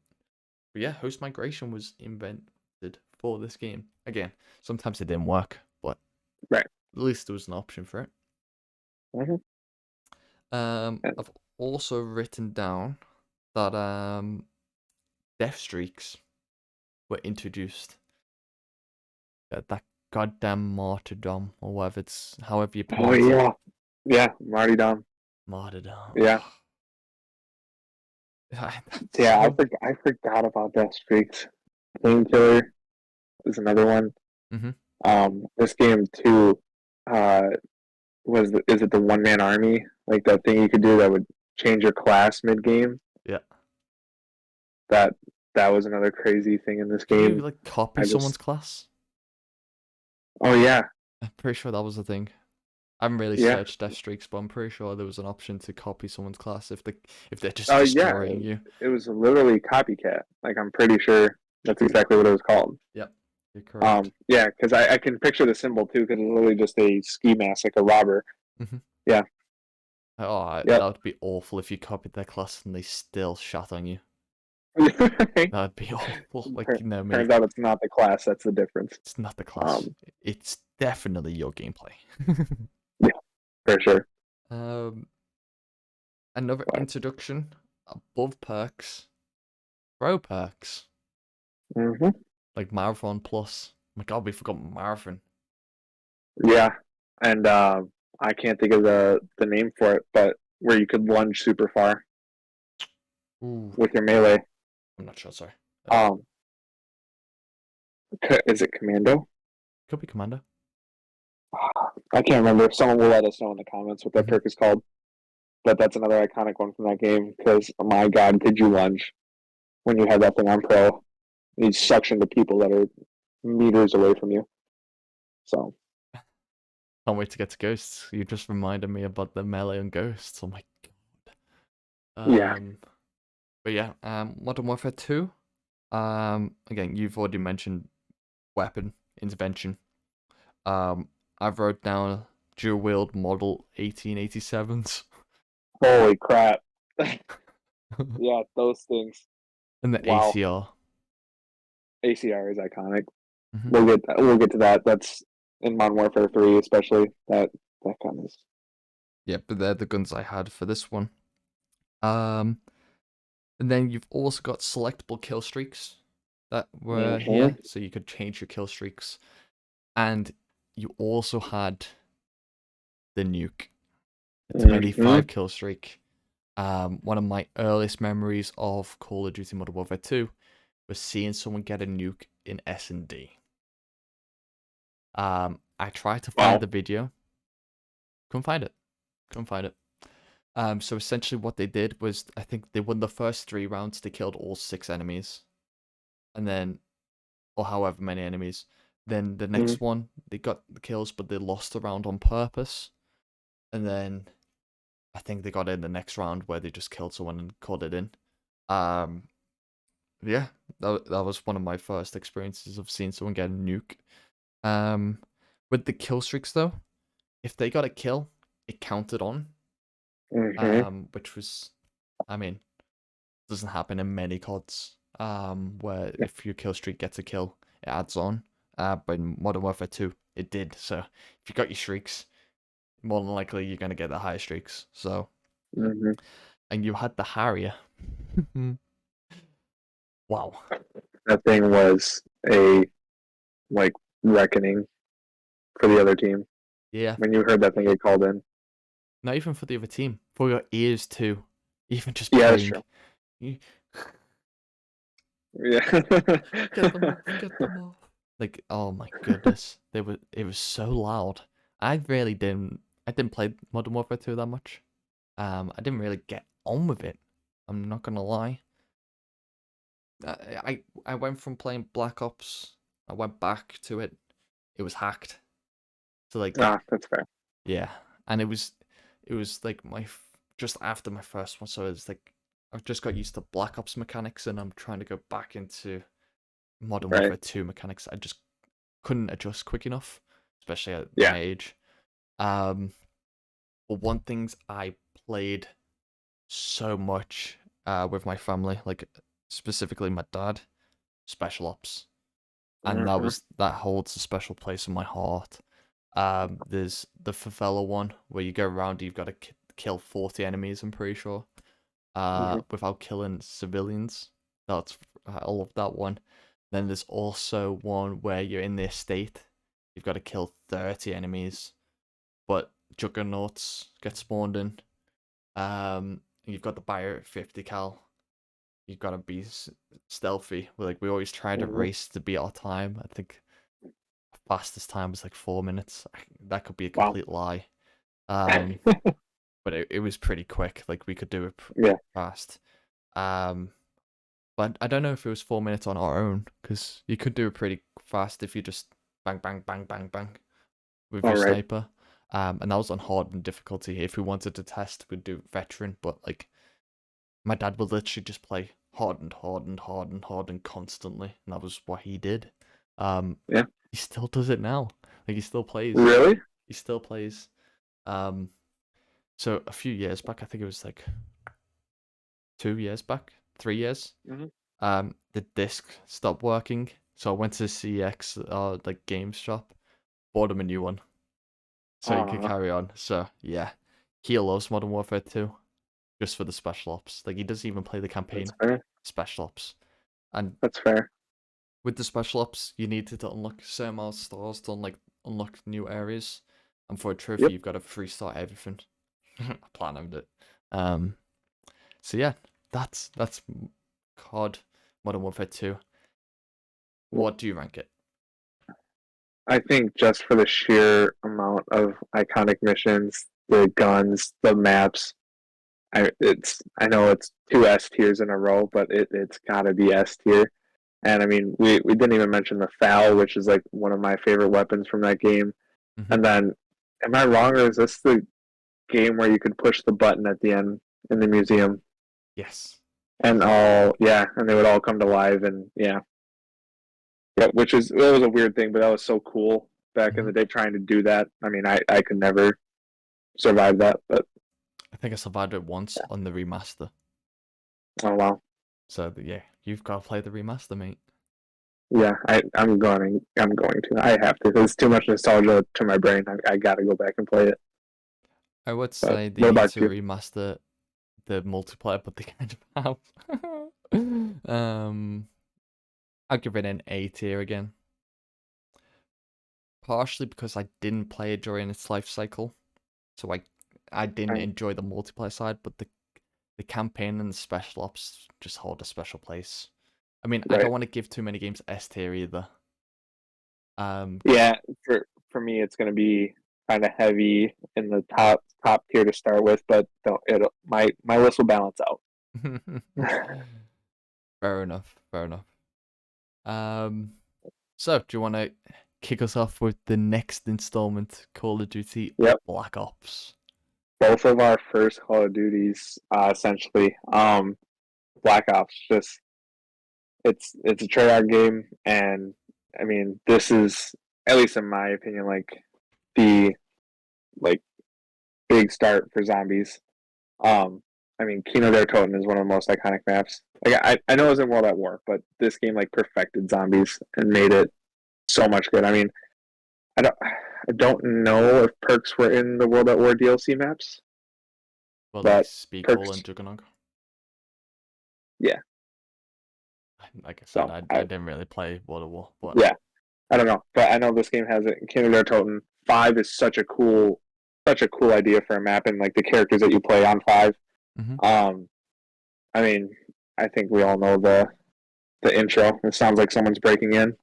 But yeah, host migration was invented for this game. Again, sometimes it didn't work, but right. at least there was an option for it. Mm-hmm. I've also written down that death streaks were introduced. That goddamn martyrdom, or whatever it's, however you Oh pronounce it. yeah, yeah. Marty Dom. Martyrdom. Yeah, yeah. So. I forgot about that streaks. Painkiller is another one. Mm-hmm. This game too. Uh, is it the one man army? Like that thing you could do that would change your class mid game. Yeah. That that was another crazy thing in this Could you game. like copy I someone's just class? oh yeah, I'm pretty sure that was a thing. I haven't really yeah. searched death streaks, but I'm pretty sure there was an option to copy someone's class if they're just Oh yeah. destroying you. It was literally copycat. Like I'm pretty sure that's exactly what it was called. Yep, you're correct. Yeah, because I can picture the symbol too, because it's literally just a ski mask, like a robber. Mm-hmm. Yeah. Oh, that Yep. would be awful if you copied their class and they still shot on you. That'd be awful. Like, you know me, Turns out it's not the class. That's the difference. it's not the class. Um, It's definitely your gameplay. yeah, for sure. um, Another But, introduction above perks, pro perks hmm like Marathon Plus. Oh my God, we forgot Marathon. Yeah, and I can't think of the name for it, but where you could lunge super far Ooh, with your melee. I'm not sure. Sorry. Um, is it Commando? Could be Commander. I can't remember. Someone will let us know in the comments what that Mm-hmm. perk is called. But that's another iconic one from that game because, oh my God, did you lunge when you had that thing on pro? You suction to people that are meters away from you. So, Can't wait to get to Ghosts. You just reminded me about the melee and Ghosts. Oh my God. yeah. But yeah, Modern Warfare 2. Again, you've already mentioned weapon intervention. I wrote down dual wield model 1887s. Holy crap. Yeah, those things. And the Wow. ACR. ACR is iconic. Mm-hmm. We'll get to that. That's in Modern Warfare 3, especially. That gun is. Yeah, but they're the guns I had for this one. And then you've also got selectable kill streaks that were here, so you could change your kill streaks. And you also had the nuke, a 25 kill streak. One of my earliest memories of Call of Duty Modern Warfare 2 was seeing someone get a nuke in S&D. I tried to find Wow. the video, couldn't find it. Couldn't find it. So essentially what they did was, I think they won the first 3 rounds, they killed all 6 enemies. And then, or however many enemies. Then the Mm-hmm. next one, they got the kills, but they lost the round on purpose. And then I think they got in the next round where they just killed someone and called it in. Um, yeah, that was one of my first experiences of seeing someone get a nuke. With the kill streaks though, if they got a kill, it counted on. Mm-hmm. Which was, I mean, doesn't happen in many CODs. Where if your kill streak gets a kill, it adds on. But in Modern Warfare 2, it did. So if you got your streaks, more than likely you're gonna get the high streaks. So, Mm-hmm. and you had the Harrier. Wow. That thing was a like reckoning for the other team Yeah. when you heard that thing get called in. Not even for the other team, for your ears too. Even just Yeah, that's playing. true. You Yeah. get them off, get them off. Like, oh my goodness, it was so loud. I didn't play Modern Warfare 2 that much. I didn't really get on with it. I'm not gonna lie. I went from playing Black Ops. I went back to it. It was hacked. So like, That's fair. yeah, and it was like just after my first one. So it's like I've just got used to Black Ops mechanics, and I'm trying to go back into Modern Right. Warfare 2 mechanics. I just couldn't adjust quick enough, especially at Yeah. my age. Um, but one things I played so much with my family, like specifically my dad, Special Ops, and Mm-hmm. that holds a special place in my heart. There's the Favela one where you go around, you've got to kill 40 enemies. I'm pretty sure, Mm-hmm. without killing civilians. That's I love that one. Then there's also one where you're in the estate. You've got to kill 30 enemies, but juggernauts get spawned in. And you've got the buyer at 50 cal. You've got to be stealthy. We always try to Mm-hmm. race to beat our time. I think fastest time was like 4 minutes. That could be a Wow. complete lie. Um, but it was pretty quick. Like we could do it Yeah. fast. Um, but I don't know if it was 4 minutes on our own, because you could do it pretty fast if you just bang, bang, bang, bang, bang with All your right. sniper. And that was on hard and difficulty. If we wanted to test, we'd do veteran. But like my dad would literally just play hard and hard and hard and hard and constantly, and that was what he did. Yeah. He still does it now. Like he still plays. Really? He still plays. Um, so a few years back, I think it was like 2 years back, 3 years. Mm-hmm. The disc stopped working, so I went to CX, like games shop, bought him a new one, so he could carry on. So yeah, he loves Modern Warfare 2, just for the special ops. Like he doesn't even play the That's campaign. fair. Special ops, and That's fair. with the special ops, you needed to unlock certain amount of stars to unlock new areas, and for a trophy, Yep. you've got to free start everything. I planned it. Um, so yeah, that's COD Modern Warfare 2. What do you rank it? I think just for the sheer amount of iconic missions, the guns, the maps, I know it's two S tiers in a row, but it's gotta be S tier. And I mean, we didn't even mention the FAL, which is like one of my favorite weapons from that game. Mm-hmm. And then, am I wrong, or is this the game where you could push the button at the end in the museum Yes. and and they would all come to life, and yeah, which is it was a weird thing, but that was so cool back in Mm-hmm. the day trying to do that. I mean, I could never survive that, but I think I survived it once on the remaster. oh wow. So yeah, you've got to play the remaster, mate. Yeah, I'm going to. I have to. There's too much nostalgia to my brain. I got to go back and play it. I would But say they what need about to you? remaster the multiplayer, but they kind of have. I'll give it an A tier again. Partially because I didn't play it during its life cycle, so I didn't I, enjoy the multiplayer side, but the campaign and the special ops just hold a special place. I mean, I Right. don't want to give too many games S tier either. Yeah, for me, it's going to be kind of heavy in the top tier to start with, but my list will balance out. Fair enough. Fair enough. So do you want to kick us off with the next installment, Call of Duty Yep, Black Ops? both of our first Call of Duties, essentially. Black Ops, just it's a Treyarch game, and I mean, this is, at least in my opinion, like the like big start for zombies. I mean, Kino der Toten is one of the most iconic maps. Like I know it was in World at War, but this game like perfected zombies and made it so much good. I mean, I don't know if perks were in the World at War DLC maps, Well, like but Speak Hall and perks, Juggernaut. yeah. Like I said, So I didn't really play World of War, but yeah, I don't know, but I know this game has it. Kino der Toten 5 is such a cool idea for a map, and like the characters that you play on 5. mm-hmm. Um, I mean, I think we all know the intro. It sounds like someone's breaking in.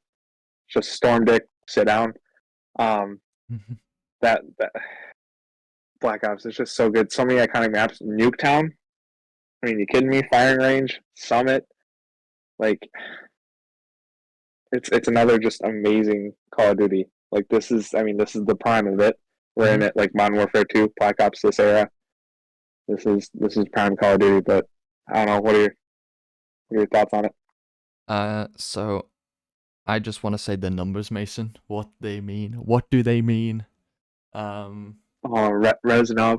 Just Storm Dick, sit down. Um, that Black Ops is just so good. So many iconic maps. Nuketown. I mean, you kidding me? Firing Range, Summit. Like, it's another just amazing Call of Duty. Like this is the prime of it. We're in Mm-hmm. it like Modern Warfare 2, Black Ops this era. This is prime Call of Duty, but I don't know. What are your thoughts on it? So I just want to say the numbers, Mason. What they mean? What do they mean? Um, Oh, Reznov.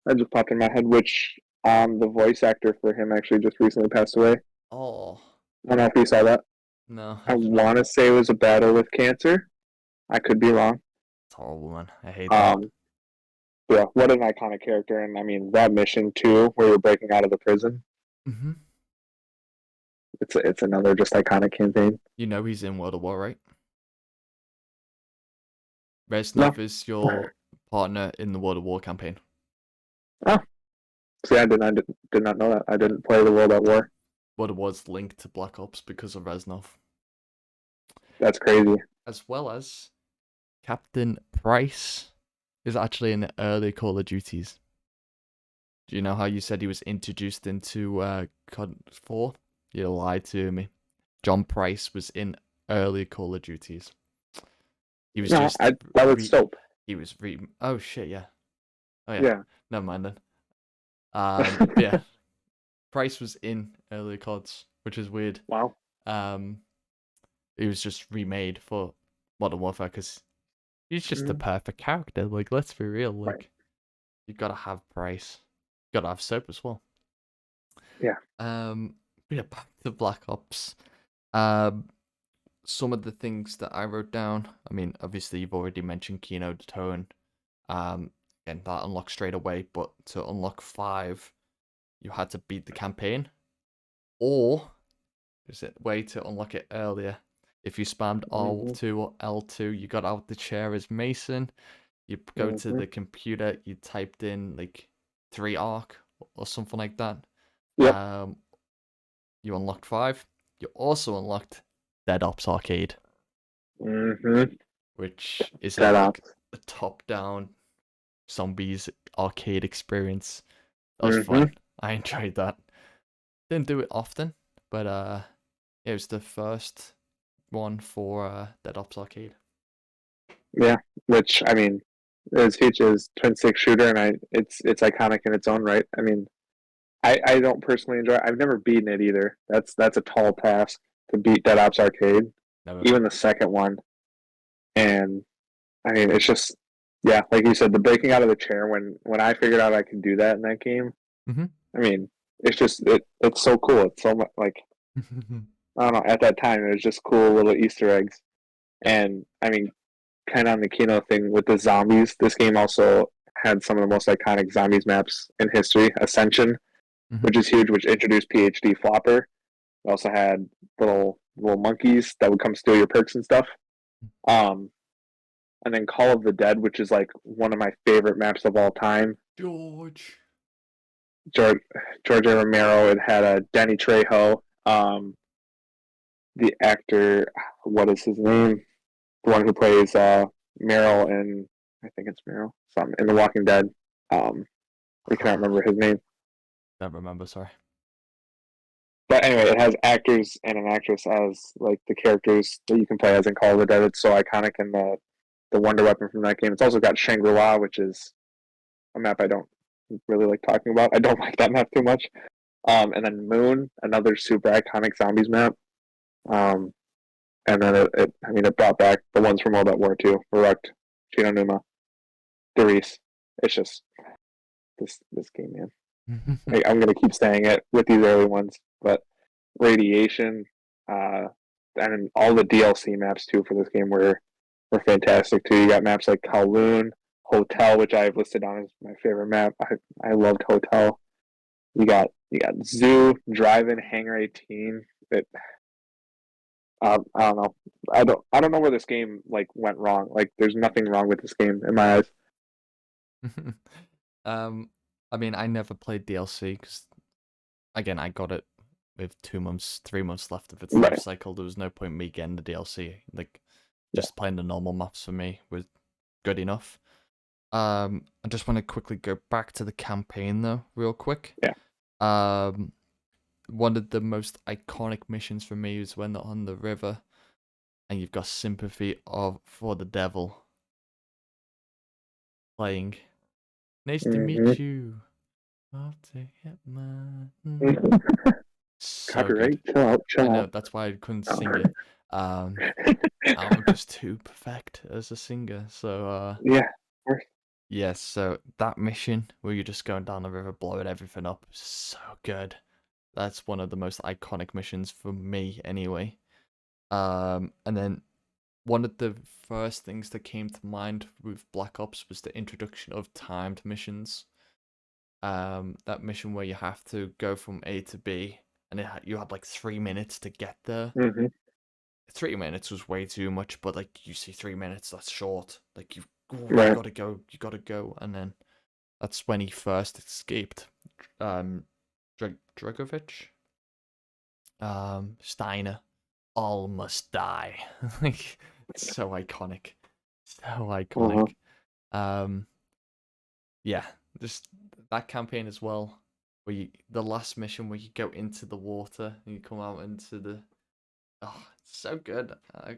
That just popped in my head. Which the voice actor for him actually just recently passed away. oh I don't know if you saw that. no, I I've not. want to say it was a battle with cancer. I could be wrong. It's horrible, man. I hate that. Um, yeah, what an iconic character, and I mean that mission too, where you're breaking out of the prison. Mm-hmm. It's another just iconic campaign. You know he's in World of War, right? No, Reznov is your partner in the World of War campaign. oh, see, did not know that. I didn't play the World at War. World of War's linked to Black Ops because of Reznov, That's crazy. as well as Captain Price is actually in the early Call of Duties. Do you know how you said he was introduced into COD 4? You lied to me. John Price was in early Call of Duties. He was No, just that was soap. he was oh shit, yeah. Oh yeah. Yeah. Never mind then. Yeah. Price was in early CODs, which is weird. Wow. It was just remade for Modern Warfare because he's just the Mm, perfect character. Like, let's be real. right. Like, you gotta have Price. You gotta have Soap as well. Yeah. Yeah, back to Black Ops. Um, some of the things that I wrote down. I mean, obviously you've already mentioned Kino the Tone. Again, that unlocks straight away, but to unlock 5, you had to beat the campaign, or is it way to unlock it earlier? If you spammed Mm-hmm. R2 or L2, you got out the chair as Mason. You go to Mm-hmm. the computer, you typed in like 3 arc or something like that. Yep. You unlocked 5. You also unlocked Dead Ops Arcade, Mm-hmm. which is Dead like Ops. a top-down zombies arcade experience. That was Mm-hmm. fun. I enjoyed that. Didn't do it often, but it was the first one for Dead Ops Arcade. Yeah. Which I mean, is huge as twin stick shooter, and it's iconic in its own right. I mean, I don't personally enjoy it. I've never beaten it either. That's a tall task to beat Dead Ops Arcade, Never. even the second one. And I mean, it's just yeah, like you said, the breaking out of the chair when I figured out I could do that in that game. Mm-hmm. I mean, it's just it's so cool. It's so much like I don't know. At that time, it was just cool little Easter eggs. And I mean, kind of on the Kino thing with the zombies. This game also had some of the most iconic zombies maps in history. Ascension, Mm-hmm. which is huge, which introduced PhD Flopper. We also had little monkeys that would come steal your perks and stuff. Um, and then Call of the Dead, which is like one of my favorite maps of all time. George. George Romero. It had a Danny Trejo. The actor, what is his name? The one who plays Meryl in, I think it's Meryl, something in The Walking Dead. I can't remember his name. Don't remember, sorry. But anyway, it has actors and an actress as like the characters that you can play as in Call of the Dead. It's so iconic, and the wonder weapon from that game. It's also got Shangri-La, which is a map I don't really like talking about. I don't like that map too much. And then Moon, another super iconic zombies map. And then it brought back the ones from World War II, Verrückt, Chino Numa, Derice. It's just this game, man. I'm gonna keep saying it with these early ones, but Radiation, and all the DLC maps too for this game were fantastic too. You got maps like Kowloon, Hotel, which I've listed on as my favorite map. I loved Hotel. You got Zoo, Drive-In, Hangar 18. I don't know. I don't know where this game like went wrong. Like, there's nothing wrong with this game in my eyes. I mean, I never played DLC because, again, I got it with 2 months, 3 months left of its life cycle. There was no point in me getting the DLC. Like, just playing the normal maps for me was good enough. I just want to quickly go back to the campaign though, real quick. Yeah. One of the most iconic missions for me is when they're on the river, and you've got Sympathy for the Devil playing. Nice to meet you. I'll take it, man. So Copyright. good. I know, that's why I couldn't sing it. I'm just too perfect as a singer. So yes, so that mission where you're just going down the river, blowing everything up, is so good. That's one of the most iconic missions for me, anyway. And then one of the first things that came to mind with Black Ops was the introduction of timed missions. That mission where you have to go from A to B, and you had like 3 minutes to get there. 3 minutes was way too much, but like you see 3 minutes, that's short. Like you gotta go, and then that's when he first escaped. Dragovich, Steiner, all must die. Like, it's so iconic, so iconic. Yeah, just that campaign as well, where the last mission where you go into the water and you come out into the, it's so good. I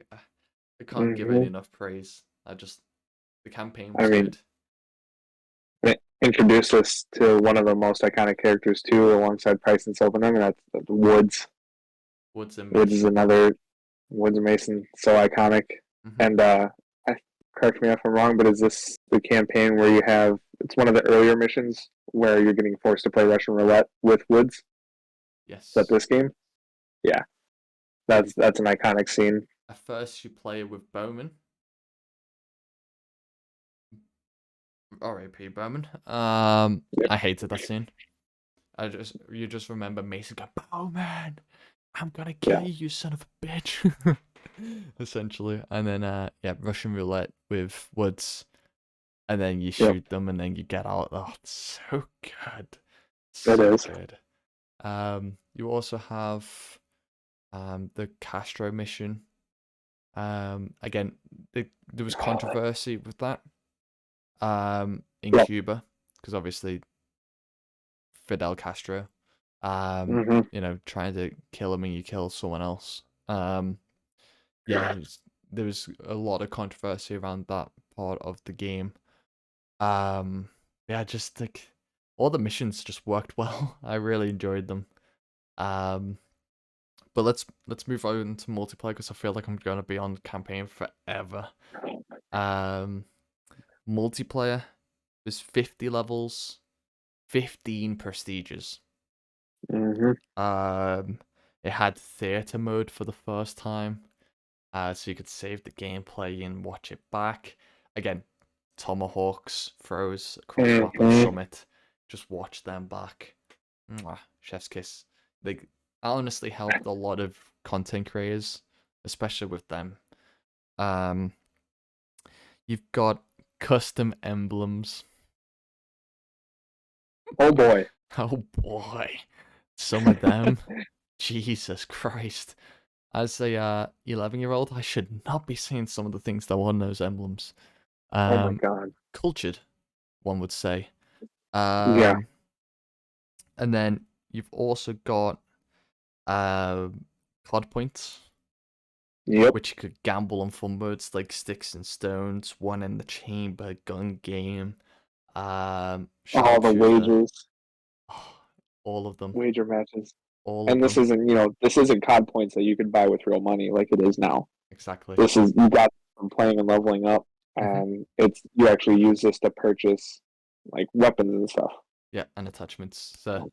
can't give it enough praise. The campaign was good. It introduced us to one of the most iconic characters too, alongside Price and Silverman, and that's Woods. Woods and Mason. Woods is another. Woods and Mason, so iconic. And correct me if I'm wrong, but is this the campaign where you have? It's one of the earlier missions where you're getting forced to play Russian roulette with Woods. Yes. Is that this game? Yeah, that's an iconic scene. At first, you play with Bowman. R.A.P. Bowman. I hated that scene. You just remember Mason going, Bowman, I'm gonna kill you, son of a bitch. Essentially. And then Russian roulette with Woods. And then you shoot them and then you get out. Oh, it's so good. So good. You also have the Castro mission. Again, there was controversy with that. In Cuba, because obviously Fidel Castro, trying to kill him and you kill someone else. There was a lot of controversy around that part of the game. Just like all the missions just worked well. I really enjoyed them. But let's move on to multiplayer because I feel like I'm gonna be on campaign forever. Multiplayer was 50 levels, 15 prestiges. It had theater mode for the first time, so you could save the gameplay and watch it back. Again, tomahawks, throws across the map and summit. Just watch them back. Mwah, chef's kiss. They honestly helped a lot of content creators, especially with them. You've got custom emblems. Oh boy. Oh boy, some of them. Jesus Christ. As a 11-year-old, I should not be seeing some of the things that were on those emblems. Oh my Um, god. Cultured, one would say. Yeah. Um, and then you've also got COD points, Yep. which you could gamble on fun modes like Sticks and Stones, One in the Chamber, Gun Game, All the Sharpshooter, wagers, all of them, wager matches. all of And this them. isn't, this isn't COD points that you could buy with real money like it is now. Exactly. This is, you got from playing and leveling up, Hmm. and it's, you actually use this to purchase like weapons and stuff. Yeah, and attachments. So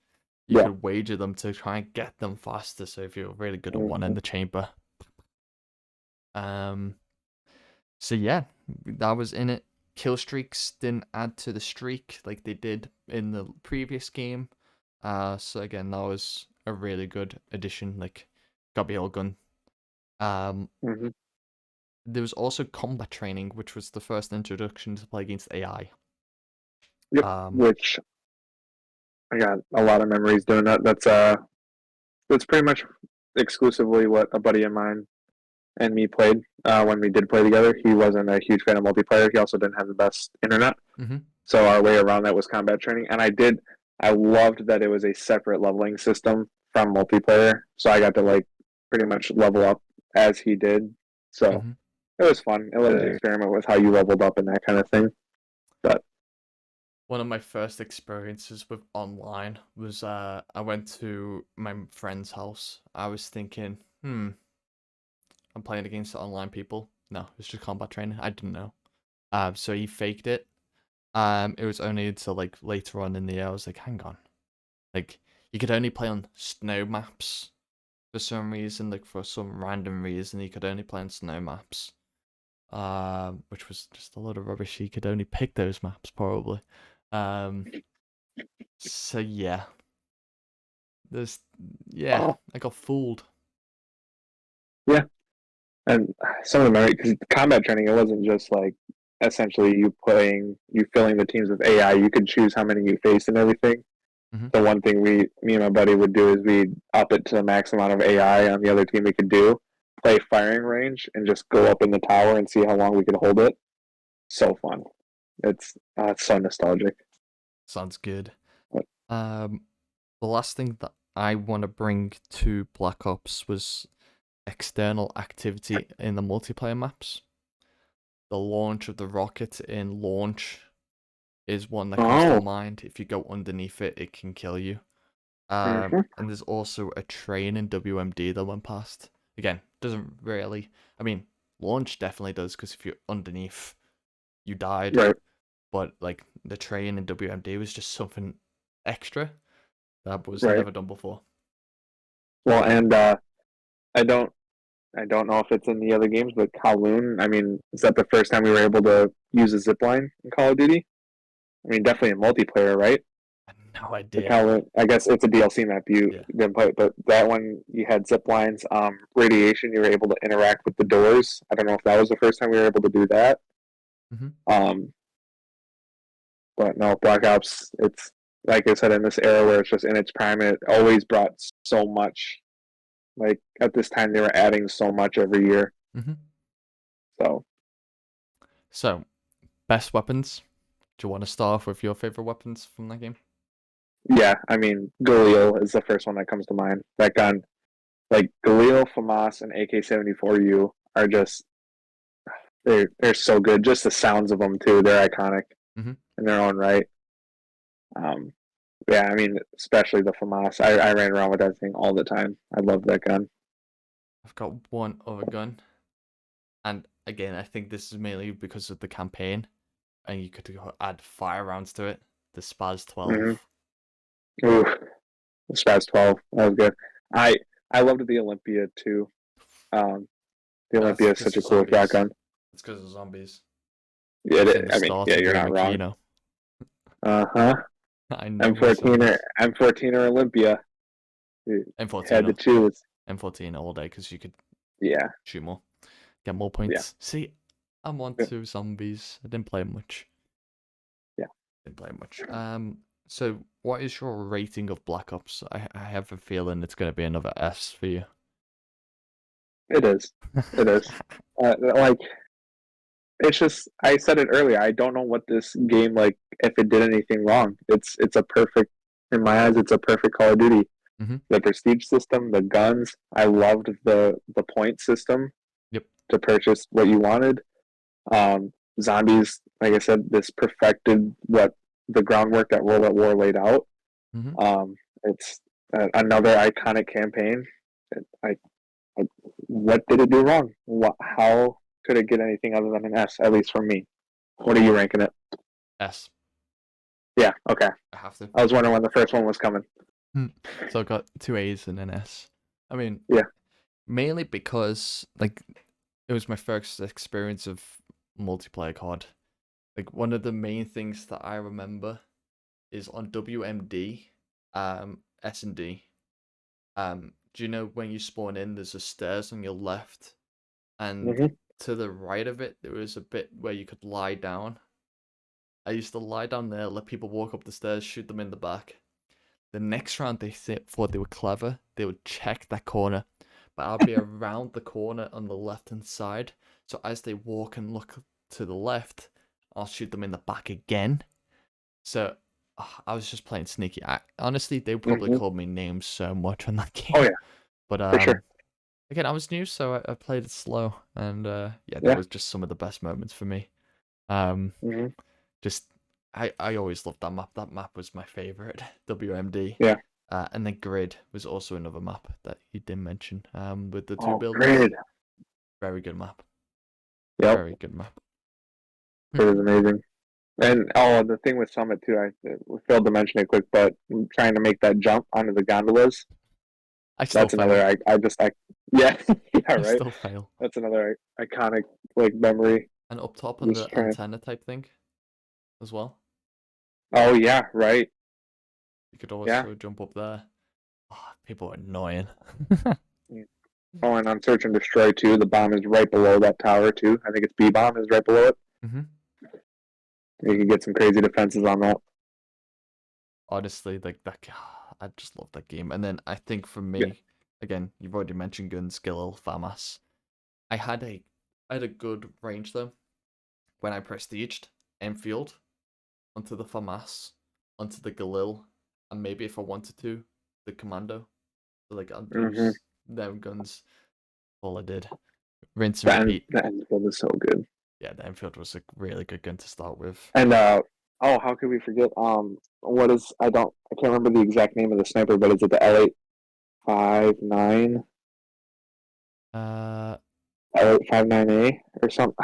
you Yeah. could wager them to try and get them faster. So if you're really good at One in Mhm. the Chamber, um, so yeah, that was in it. Kill streaks didn't add to the streak like they did in the previous game. So again, that was a really good addition. Like, got be all gun. Um, Mhm. there was also combat training, which was the first introduction to play against AI. Yep. Um, Which I got a lot of memories doing that. That's pretty much exclusively what a buddy of mine and me played when we did play together. He wasn't a huge fan of multiplayer. He also didn't have the best internet. mm-hmm. So our way around that was combat training. And I loved that it was a separate leveling system from multiplayer. So I got to like pretty much level up as he did. So Mm-hmm. it was fun. It let us experiment with how you leveled up and that kind of thing. But One of my first experiences with online was I went to my friend's house. I was thinking, I'm playing against online people. No, it's just combat training. I didn't know. So he faked it. It was only until like later on in the year I was like, hang on, like you could only play on snow maps for some reason, like for some random reason, you could only play on snow maps. Which was just a lot of rubbish. He could only pick those maps probably. Um, so yeah, there's yeah, oh I got fooled. yeah, and some of the memory because combat training it wasn't just like essentially you filling the teams with AI. You could choose how many you face and everything. Hmm. The one thing me and my buddy would do is we'd up it to the max amount of AI on the other team we could do, play firing range, and just go up in the tower and see how long we could hold it. So fun. It's so nostalgic. Sounds good. But, Um, the last thing that I want to bring to Black Ops was external activity in the multiplayer maps. The launch of the rocket in launch is one that comes to oh, mind. If you go underneath it, it can kill you. mm-hmm. And there's also a train in WMD that went past. Again, doesn't really. I mean, launch definitely does because if you're underneath, you died. Right, But like the train in WMD was just something extra that was right. never done before. Well, and I don't I don't know if it's in the other games, but Kowloon. I mean, is that the first time we were able to use a zip line in Call of Duty? I mean, definitely in multiplayer, right? I had no The idea. Kowloon. I guess it's a DLC map you Yeah. didn't play, but that one you had zip lines, radiation. You were able to interact with the doors. I don't know if that was the first time we were able to do that. Hmm. Um, but no, Black Ops. It's like I said in this era where it's just in its prime. It always brought so much. Like at this time, they were adding so much every year. Hmm. So So, best weapons. Do you want to start off with your favorite weapons from that game? yeah, I mean, Galil is the first one that comes to mind. That gun, like Galil, FAMAS, and AK-74U are just they're so good. Just the sounds of them too, they're iconic Hmm. in their own right. Um, yeah, I mean, especially the FAMAS. I ran around with that thing all the time. I love that gun. I've got one other gun, and again, I think this is mainly because of the campaign, and you could add fire rounds to it. The Spaz 12. Mm-hmm. Ooh, the Spaz 12, that was good. I I loved the Olympia too. Um, the That's Olympia is because such of a cool zombies. shotgun. It's because of zombies. Yeah, Within the I mean, start yeah, of you're Ray not wrong. Makino. Uh huh. I know my M14 or zombies. Olympia. You had M14, to choose. M14 all day because you could Yeah, shoot more, get more yeah, points. See, I'm on yeah, to zombies. I didn't play much. yeah. Didn't play much. So, what is your rating of Black Ops? I have a feeling it's going to be another S for you. It is. It is. Like, it's just, I said it earlier. I don't know what this game, like, if it did anything wrong. It's a perfect, in my eyes, it's a perfect Call of Duty. Mm-hmm. The prestige system, the guns. I loved the point system. Yep. To purchase what you wanted. Zombies, like I said, this perfected what the groundwork that World at War laid out. Mm-hmm. It's another iconic campaign. I, what did it do wrong? How could it get anything other than an S? At least for me. What are you ranking it? S. Yeah. Okay. I have to. I was wondering when the first one was coming. So I got 2 A's and an S. I mean, yeah, mainly because like it was my first experience of multiplayer COD. Like one of the main things that I remember is on WMD, S&D. Do you know when you spawn in, there's a stairs on your left, and to the right of it, there was a bit where you could lie down. I used to lie down there, let people walk up the stairs, shoot them in the back. The next round, they thought they were clever. They would check that corner, but I'll be around the corner on the left-hand side. So as they walk and look to the left, I'll shoot them in the back again. So I was just playing sneaky. Honestly, they probably called me names so much on that game. Oh yeah, but for sure. Again, I was new, so I played it slow, and that was just some of the best moments for me. Just I always loved that map. That map was my favorite, WMD. Yeah. And then Grid was also another map that you didn't mention. With the two buildings. Grid. Very good map. Yep. Very good map. It was amazing. And the thing with Summit too, I failed to mention it quick, but trying to make that jump onto the gondolas. That's another. Yeah, right. Still fail. That's another iconic like memory. And up top on the antenna type thing, as well. Oh yeah, right. You could also jump up there. Oh, people are annoying. Oh, and on Search and Destroy too, the bomb is right below that tower too. I think it's B bomb is right below it. Mm-hmm. You can get some crazy defenses on that. Honestly, like that, I just love that game. And then I think for me, again, you've already mentioned guns, Galil, FAMAS. I had a good range though. When I prestiged Enfield onto the FAMAS, onto the Galil, and maybe if I wanted to, the Commando. So like I'd use them guns. All I did. Rinse and repeat. The Enfield is so good. Yeah, the Enfield was a really good gun to start with. And how could we forget? What is I can't remember the exact name of the sniper, but is it the L859? L859A or something?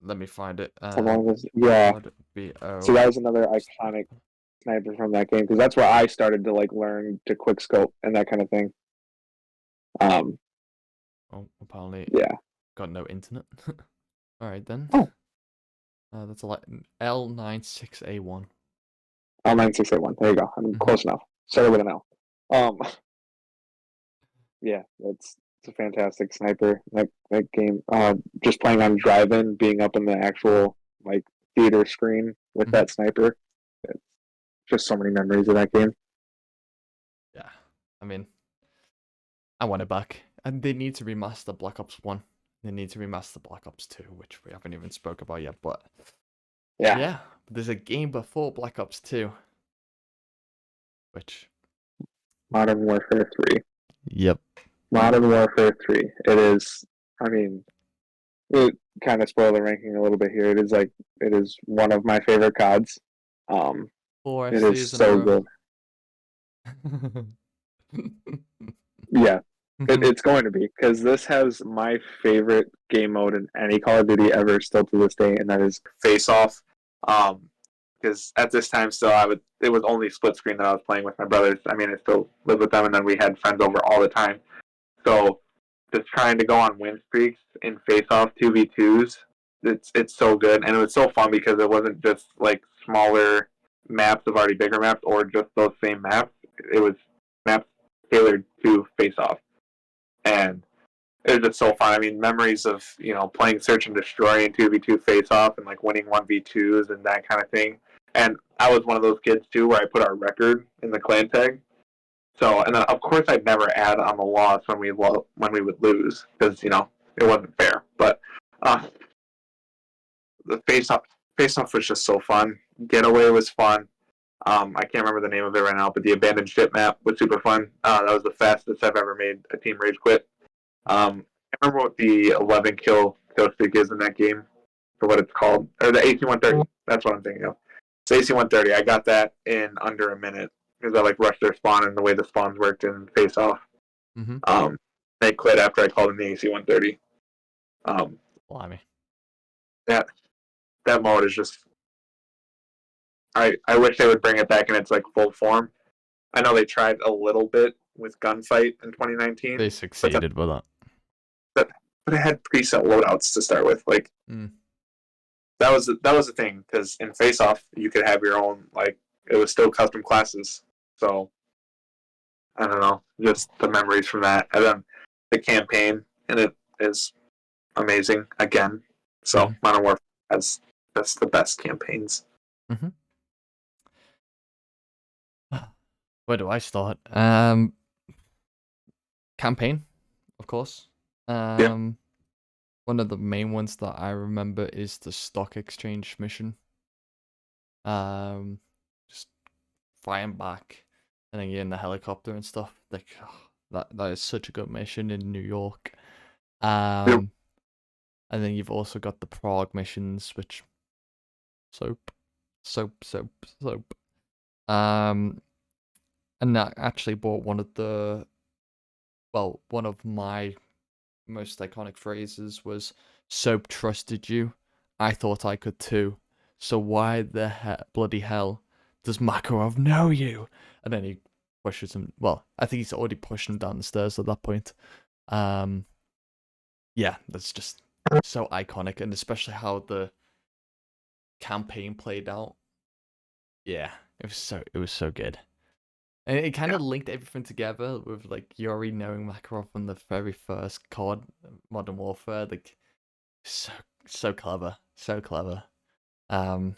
Let me find it. Yeah. So that was another iconic sniper from that game because that's where I started to like learn to quick scope and that kind of thing. Apparently, got no internet. All right then. That's a lot. L96A1. L96A1. There you go. I'm close enough. Started with an L. Yeah, it's a fantastic sniper. That game. Just playing on drive-in, being up in the actual like theater screen with that sniper. It's just so many memories of that game. Yeah, I mean, I want it back, and they need to remaster Black Ops 1. They need to remaster Black Ops 2, which we haven't even spoke about yet. But yeah, but there's a game before Black Ops 2, which Modern Warfare 3. Yep. Modern Warfare 3. It is. I mean, it kind of spoil the ranking a little bit here. It is one of my favorite CODs. It is so good. Yeah, it's going to be because this has my favorite game mode in any Call of Duty ever, still to this day, and that is Face Off. Because at this time, still, it was only split screen that I was playing with my brothers. I mean, I still lived with them, and then we had friends over all the time. So just trying to go on win streaks in Face Off 2v2s, it's so good, and it was so fun because it wasn't just like smaller maps of already bigger maps or just those same maps. It was maps tailored to Face Off, and it was just so fun. I mean, memories of playing Search and Destroy in 2v2 Face Off and like winning 1v2s and that kind of thing. And I was one of those kids too, where I put our record in the clan tag. So, and then of course I'd never add on the loss when we would lose because it wasn't fair. But uh, the face off was just so fun. Getaway was fun. I can't remember the name of it right now, but the abandoned ship map was super fun. That was the fastest I've ever made a team rage quit. I remember what the 11 kill streak is in that game for what it's called, or the AC-130. That's what I'm thinking of. It's AC-130. I got that in under a minute because I rushed their spawn and the way the spawns worked in face off. Mm-hmm. They quit after I called in the AC-130. Blimey. That mode is just. I wish they would bring it back in its full form. I know they tried a little bit with Gunfight in 2019. They succeeded with that. But it had preset loadouts to start with. That was the thing, because in Face Off you could have your own, it was still custom classes. So I don't know, just the memories from that, and then the campaign in it is amazing again. So Modern Warfare that's the best campaigns. Mm-hmm. Where do I start? Campaign, of course. One of the main ones that I remember is the stock exchange mission. Just flying back, and then you're in the helicopter and stuff. That is such a good mission in New York. And then you've also got the Prague missions, which soap. And that actually brought one of my most iconic phrases was, "Soap trusted you. I thought I could too. So why the bloody hell does Makarov know you?" And then he pushes him. Well, I think he's already pushing him down the stairs at that point. Yeah, that's just so iconic, and especially how the campaign played out. Yeah, it was so good. And it kind of linked everything together with Yuri knowing Makarov from the very first COD, Modern Warfare. So clever, so clever. Yeah,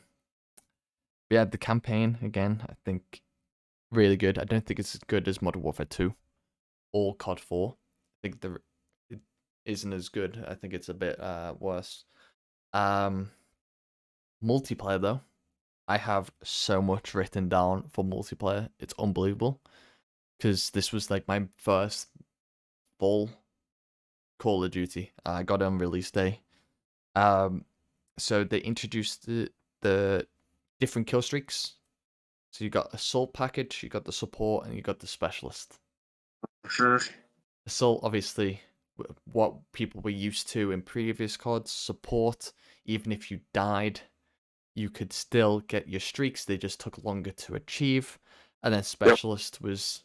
the campaign again, I think really good. I don't think it's as good as Modern Warfare 2 or COD 4. I think it isn't as good. I think it's a bit worse. Multiplayer though, I have so much written down for multiplayer. It's unbelievable. Because this was my first full Call of Duty. I got it on release day. So they introduced the different kill streaks. So you got assault package, you got the support, and you got the specialist. Assault, obviously, what people were used to in previous CODs. Support, even if you died, you could still get your streaks. They just took longer to achieve. And then specialist was,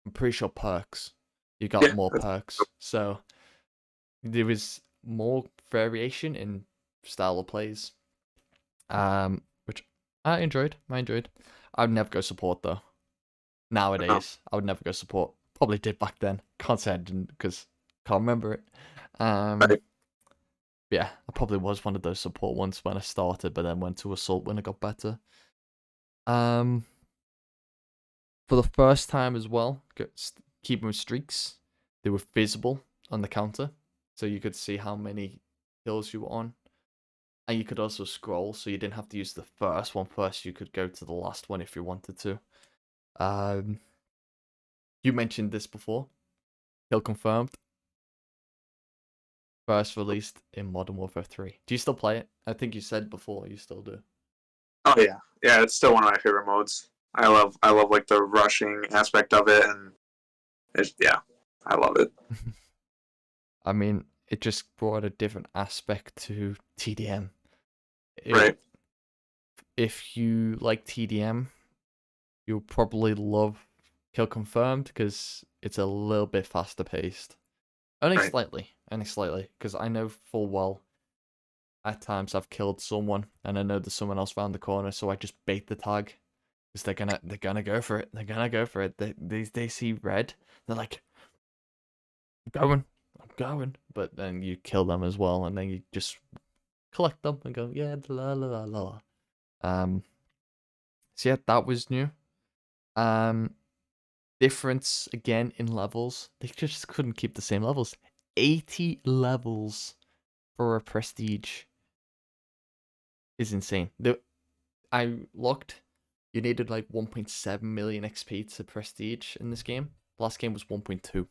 I'm pretty sure, perks. You got more perks. So there was more variation in style of plays. Which I enjoyed. I would never go support though. Nowadays, I would never go support. Probably did back then. Can't say I didn't because can't remember it. Yeah, I probably was one of those support ones when I started, but then went to assault when I got better. For the first time as well, keeping with streaks, they were visible on the counter, so you could see how many kills you were on. And you could also scroll, so you didn't have to use the first one first. You could go to the last one if you wanted to. You mentioned this before. Kill confirmed. First released in Modern Warfare 3. Do you still play it? I think you said before you still do. Oh yeah, it's still one of my favorite modes. I love the rushing aspect of it, and I love it. I mean, it just brought a different aspect to TDM. Right. If you like TDM, you'll probably love Kill Confirmed because it's a little bit faster paced. Only slightly, because I know full well at times I've killed someone and I know there's someone else around the corner, so I just bait the tag because they're gonna go for it. They see red, they're like, I'm going, but then you kill them as well, and then you just collect them and go, yeah, la la la la. So yeah, that was new. Difference again in levels. They just couldn't keep the same levels. 80 levels for a prestige is insane. I looked. You needed like 1.7 million XP to prestige in this game. The last game was 1.2. There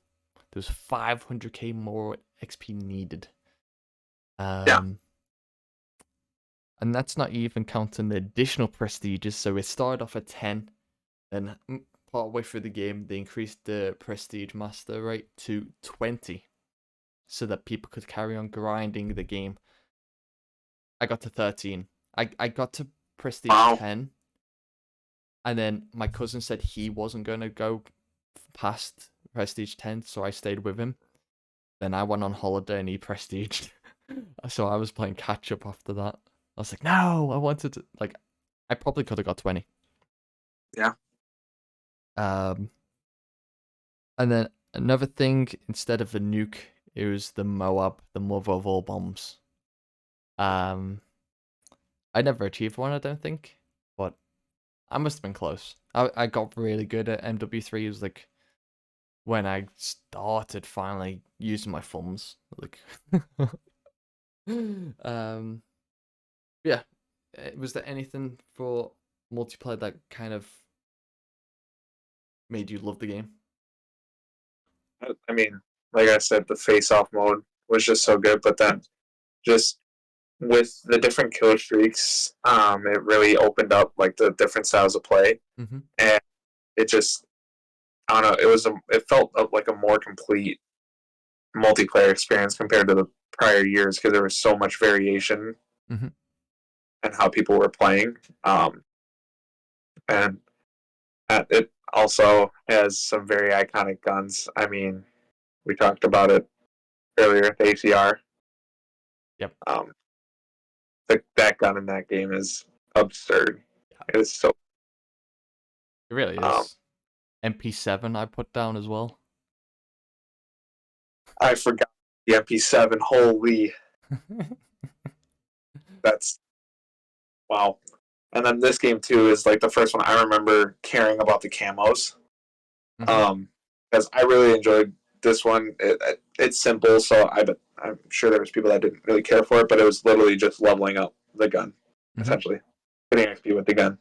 was 500k more XP needed. Yeah. And that's not even counting the additional prestiges. So it started off at 10, then partway through the game, they increased the prestige master rate to 20 so that people could carry on grinding the game. I got to 13. I got to prestige Wow. 10, and then my cousin said he wasn't going to go past prestige 10, so I stayed with him. Then I went on holiday and he prestiged. So I was playing catch up after that. I was like, no, I wanted to, like, I probably could have got 20. Yeah. And then another thing, instead of the nuke, it was the Moab, the mother of all bombs. I never achieved one, I don't think, but I must have been close. I got really good at MW3. It was like when I started finally using my thumbs. Like, yeah. Was there anything for multiplayer that kind of made you love the game? I mean, like I said, the face-off mode was just so good, but then just with the different kill streaks, it really opened up like the different styles of play, and it just, I don't know, it felt like a more complete multiplayer experience compared to the prior years because there was so much variation in how people were playing, and it also has some very iconic guns. I mean, we talked about it earlier, the ACR. Yep. That gun in that game is absurd. It is so. It really is. MP7 I put down as well. I forgot the MP7. Holy, that's wow. And then this game too is like the first one I remember caring about the camos. Because I really enjoyed this one. It's simple, so I'm sure there was people that didn't really care for it, but it was literally just leveling up the gun, essentially, getting XP with the gun.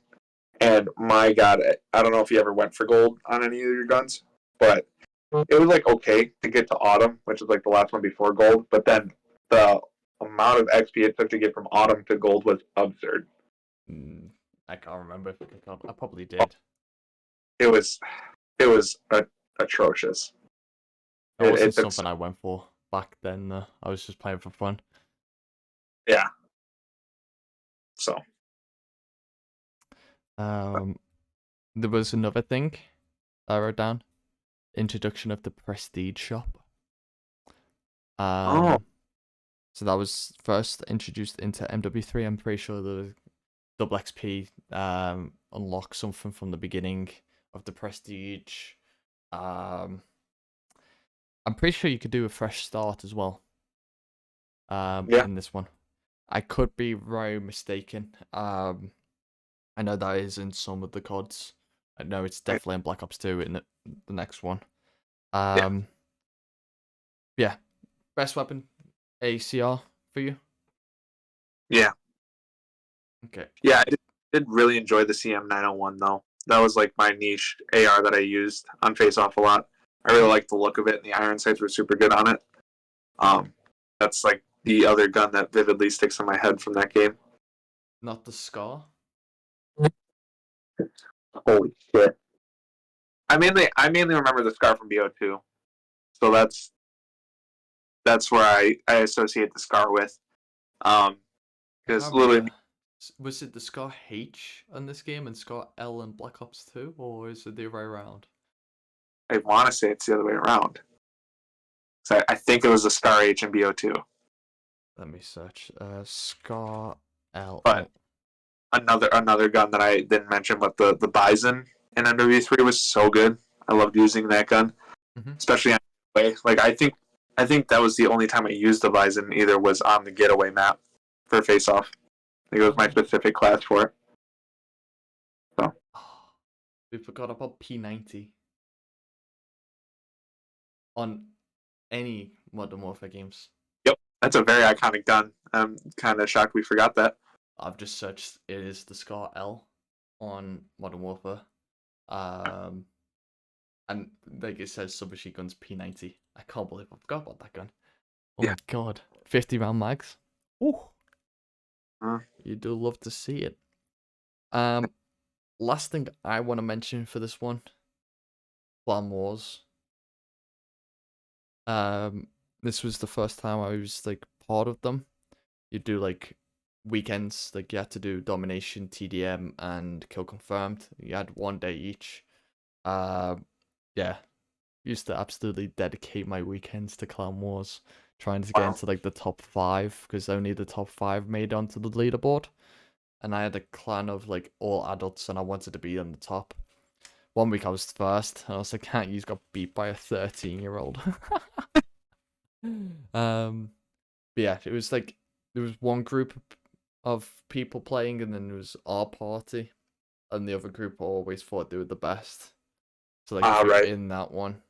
And my God, I don't know if you ever went for gold on any of your guns, but it was like okay to get to autumn, which is like the last one before gold. But then the amount of XP it took to get from autumn to gold was absurd. I can't remember. I probably did. It was atrocious. That wasn't something I went for back then. I was just playing for fun. Yeah. So. There was another thing I wrote down. Introduction of the Prestige shop. So that was first introduced into MW3. I'm pretty sure the double XP unlock something from the beginning of the Prestige. I'm pretty sure you could do a fresh start as well. In this one. I could be very mistaken. I know that is in some of the CODs. I know it's definitely in Black Ops 2 in the next one. Yeah. Best weapon, ACR for you? Yeah. Okay. Yeah, I did really enjoy the CM901 though. That was like my niche AR that I used on Face Off a lot. I really liked the look of it, and the iron sights were super good on it. That's like the other gun that vividly sticks in my head from that game. Not the Scar? Holy shit! I mainly remember the Scar from BO2, so that's where I associate the Scar with. Because literally, was it the Scar H on this game and Scar L in Black Ops 2, or is it the other way around? I want to say it's the other way around. So I think it was the Scar H in BO2. Let me search. Scar L. But another gun that I didn't mention, but the Bison in MW3 was so good. I loved using that gun, especially on getaway. Like I think that was the only time I used the Bison. Either was on the getaway map for Face Off. I think it was my specific class for it. So We forgot about P90 on any Modern Warfare games. Yep, that's a very iconic gun. I'm kind of shocked we forgot that. I've just searched. It is the Scar L on Modern Warfare. And like it says, submachine guns P90. I can't believe I forgot about that gun. Oh my god, 50-round mags. Ooh, you do love to see it. Last thing I want to mention for this one, Clan Wars. This was the first time I was like part of them. You do like weekends, like you had to do domination, TDM, and kill confirmed. You had 1 day each. Yeah, used to absolutely dedicate my weekends to Clan Wars, trying to get into like the top 5 because only the top 5 made onto the leaderboard. And I had a clan of like all adults, and I wanted to be on the top. 1 week I was first, and I was like, can't you got beat by a 13-year-old. But yeah, it was like there was one group of people playing, and then there was our party, and the other group always thought they were the best. So like if you're in that one,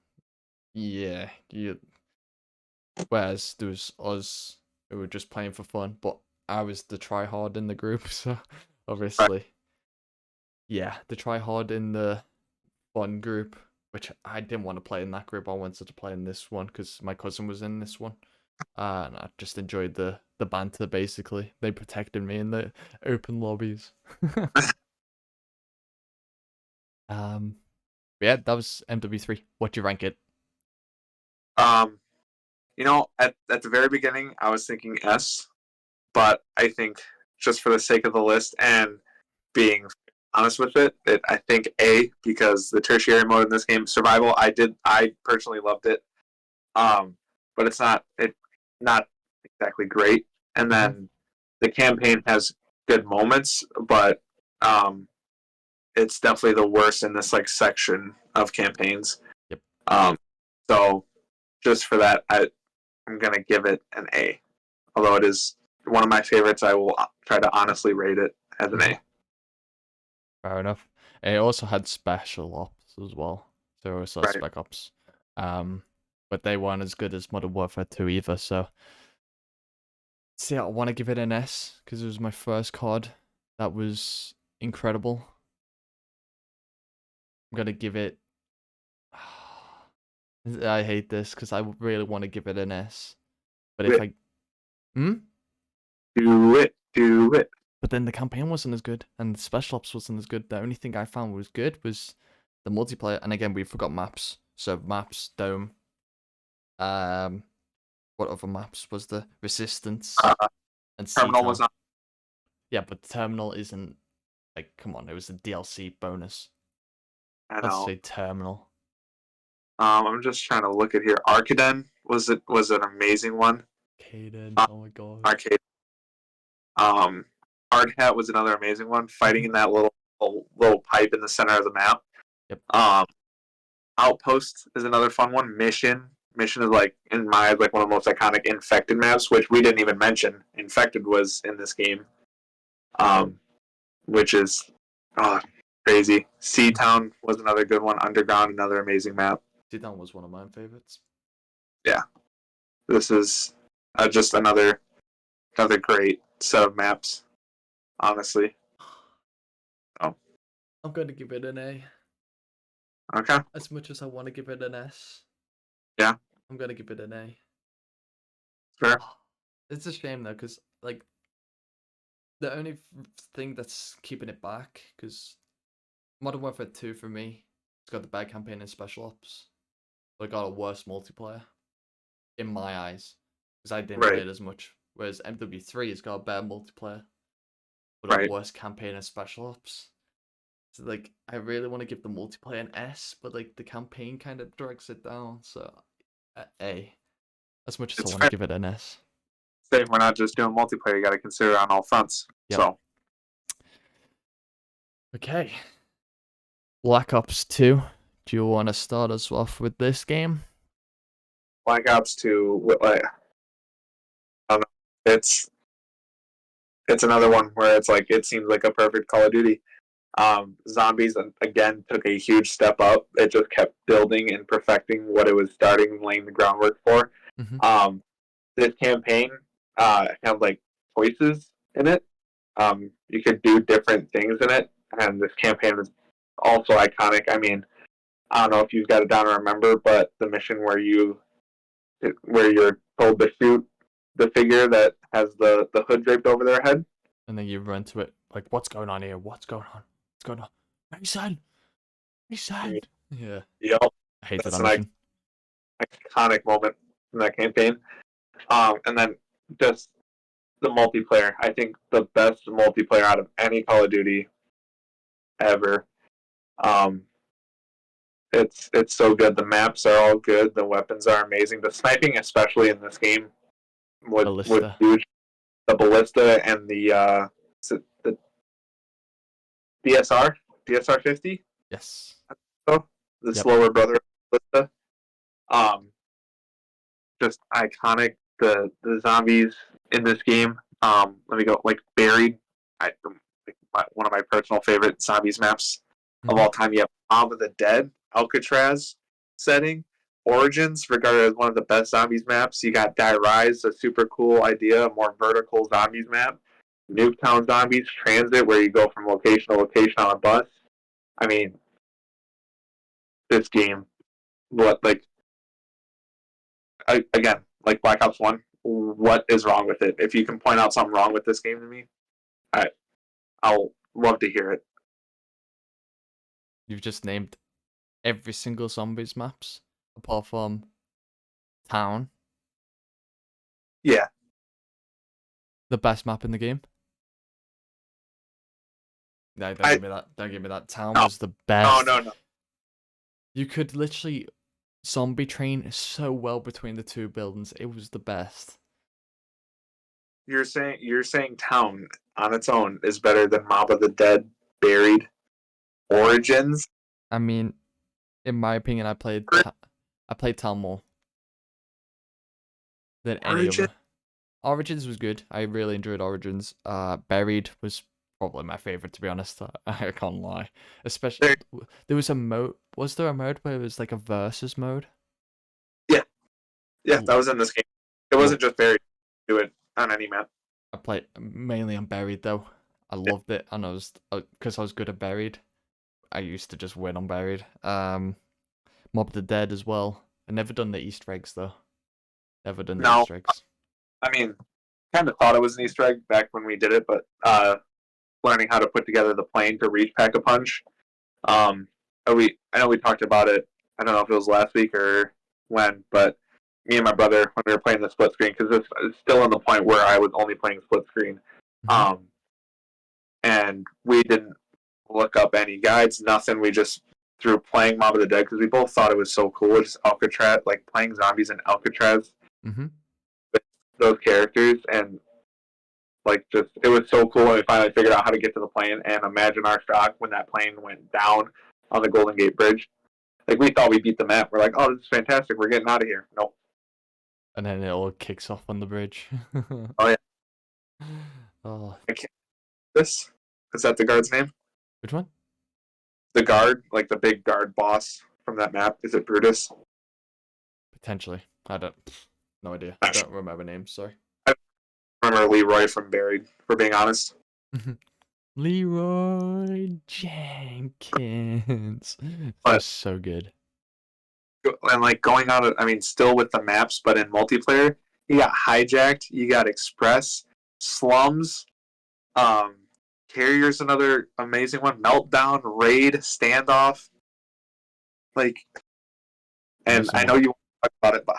yeah, you. Whereas there was us who were just playing for fun, but I was the tryhard in the group, so obviously, yeah, the tryhard in the fun group, which I didn't want to play in that group. I wanted to play in this one because my cousin was in this one, and I just enjoyed the banter. Basically, they protected me in the open lobbies. Yeah, that was MW3. What do you rank it? You know, at the very beginning, I was thinking S, but I think just for the sake of the list and being honest with it, I think A, because the tertiary mode in this game, survival, I personally loved it. But it's not exactly great. And then the campaign has good moments, but it's definitely the worst in this like section of campaigns. Yep. So just for that, I'm gonna give it an A. Although it is one of my favorites, I will try to honestly rate it as an A. Fair enough. It also had special ops as well. So it was spec ops. But they weren't as good as Modern Warfare 2 either, so see, I want to give it an S because it was my first COD. That was incredible. I'm gonna give it. I hate this because I really want to give it an S, but if I, do it. But then the campaign wasn't as good, and the special ops wasn't as good. The only thing I found was good was the multiplayer, and again we forgot maps. So maps, Dome. What other maps was the Resistance and Terminal was on. Yeah, but Terminal isn't like. Come on, it was a DLC bonus. Let's say Terminal. I'm just trying to look at here. Arcaden was an amazing one. Arcaden, oh my god. Arcade. Hard Hat was another amazing one. Fighting in that little pipe in the center of the map. Yep. Outpost is another fun one. Mission is like in my like one of the most iconic infected maps, which we didn't even mention. Infected was in this game. Which is crazy. Sea Town was another good one. Underground, another amazing map. Sea Town was one of my favorites. Yeah, this is just another great set of maps. Honestly, I'm going to give it an A. Okay. As much as I want to give it an S. Yeah. I'm going to give it an A. Fair. It's a shame though, because like the only thing that's keeping it back, because Modern Warfare 2 for me, it's got the bad campaign and special ops, but it got a worse multiplayer in my eyes, because I didn't play it as much. Whereas MW3 has got a better multiplayer, but a worse campaign and special ops. So like, I really want to give the multiplayer an S, but like the campaign kind of drags it down. So A, as much as I want to give it an S. Say we're not just doing multiplayer; you got to consider on all fronts. Yep. So, okay, Black Ops 2. Do you want to start us off with this game? Black Ops 2, like, I don't know, it's another one where it's like it seems like a perfect Call of Duty. Zombies again took a huge step up. It just kept building and perfecting what it was starting, laying the groundwork for. Mm-hmm. This campaign had like choices in it. You could do different things in it, and this campaign is also iconic. I mean, I don't know if you've got it down to remember, but the mission where you're told to shoot the figure that has the hood draped over their head. And then you run to it like, what's going on here? What's going on? What's going on? Mason! Mason! Yeah. Yep, I hated that's that an mission. iconic moment in that campaign. And then just the multiplayer. I think the best multiplayer out of any Call of Duty ever. Um, it's so good. The maps are all good. The weapons are amazing. The sniping, especially in this game, was Ballista. huge. The ballista and the DSR 50. Yes. So the Yep. slower brother ballista. Um, just iconic. The zombies in this game. Let me go like buried. One of my personal favorite zombies maps of Mm-hmm. all time. You have Mob of the Dead, Alcatraz setting, Origins, regarded as one of the best zombies maps. You got Die Rise, a super cool idea, a more vertical zombies map. Nuketown Zombies, Transit, where you go from location to location on a bus. I mean, this game, again, like Black Ops 1, what is wrong with it? If you can point out something wrong with this game to me, I'll love to hear it. You've just named every single zombies maps apart from Town, Yeah. the best map in the game. No, don't I, give me that. Don't give me that. Town no, was the best. no. You could literally zombie train so well between the two buildings. It was the best. You're saying Town on its own is better than Mob of the Dead, Buried, Origins. I mean, in my opinion, I played Town more than any Origin. other. Origins was good. I really enjoyed Origins. Buried was probably my favorite, to be honest. I can't lie. Especially there was a mode. Was there a mode where it was like a versus mode? Yeah, that was in this game. It Love. wasn't just Buried. Do it on any map. I played mainly on Buried though. I loved it, and I was because I was good at Buried. I used to just win on Buried. Mob of the Dead as well. I never done the Easter eggs though. Never done the No, Easter eggs. I mean, kind of thought it was an Easter egg back when we did it, but learning how to put together the plane to reach Pack a Punch. I know we talked about it. I don't know if it was last week or when, but me and my brother when we were playing the split screen because it's still in the point where I was only playing split screen, Mm-hmm. and we didn't look up any guides, nothing. We just through playing Mob of the Dead because we both thought it was so cool. Just Alcatraz, like playing zombies in Alcatraz Mm-hmm. with those characters, and like just it was so cool when we finally figured out how to get to the plane. And imagine our shock when that plane went down on the Golden Gate Bridge. Like we thought we beat the map. We're like, oh, this is fantastic. We're getting out of here. Nope. And then it all kicks off on the bridge. Oh yeah. Oh, I can't. This is that the guard's name? which one? The guard, like the big guard boss from that map. Is it Brutus? Potentially. I don't. No idea. I don't remember names. Sorry. I remember Leroy from Buried. For being honest. Leroy Jenkins. That But was so good. and like going on, I mean, still with the maps, but in multiplayer, you got Hijacked, you got Express, Slums, um, Carrier's another amazing one. Meltdown, Raid, Standoff, like, and There's I some know more. you want to talk about it, but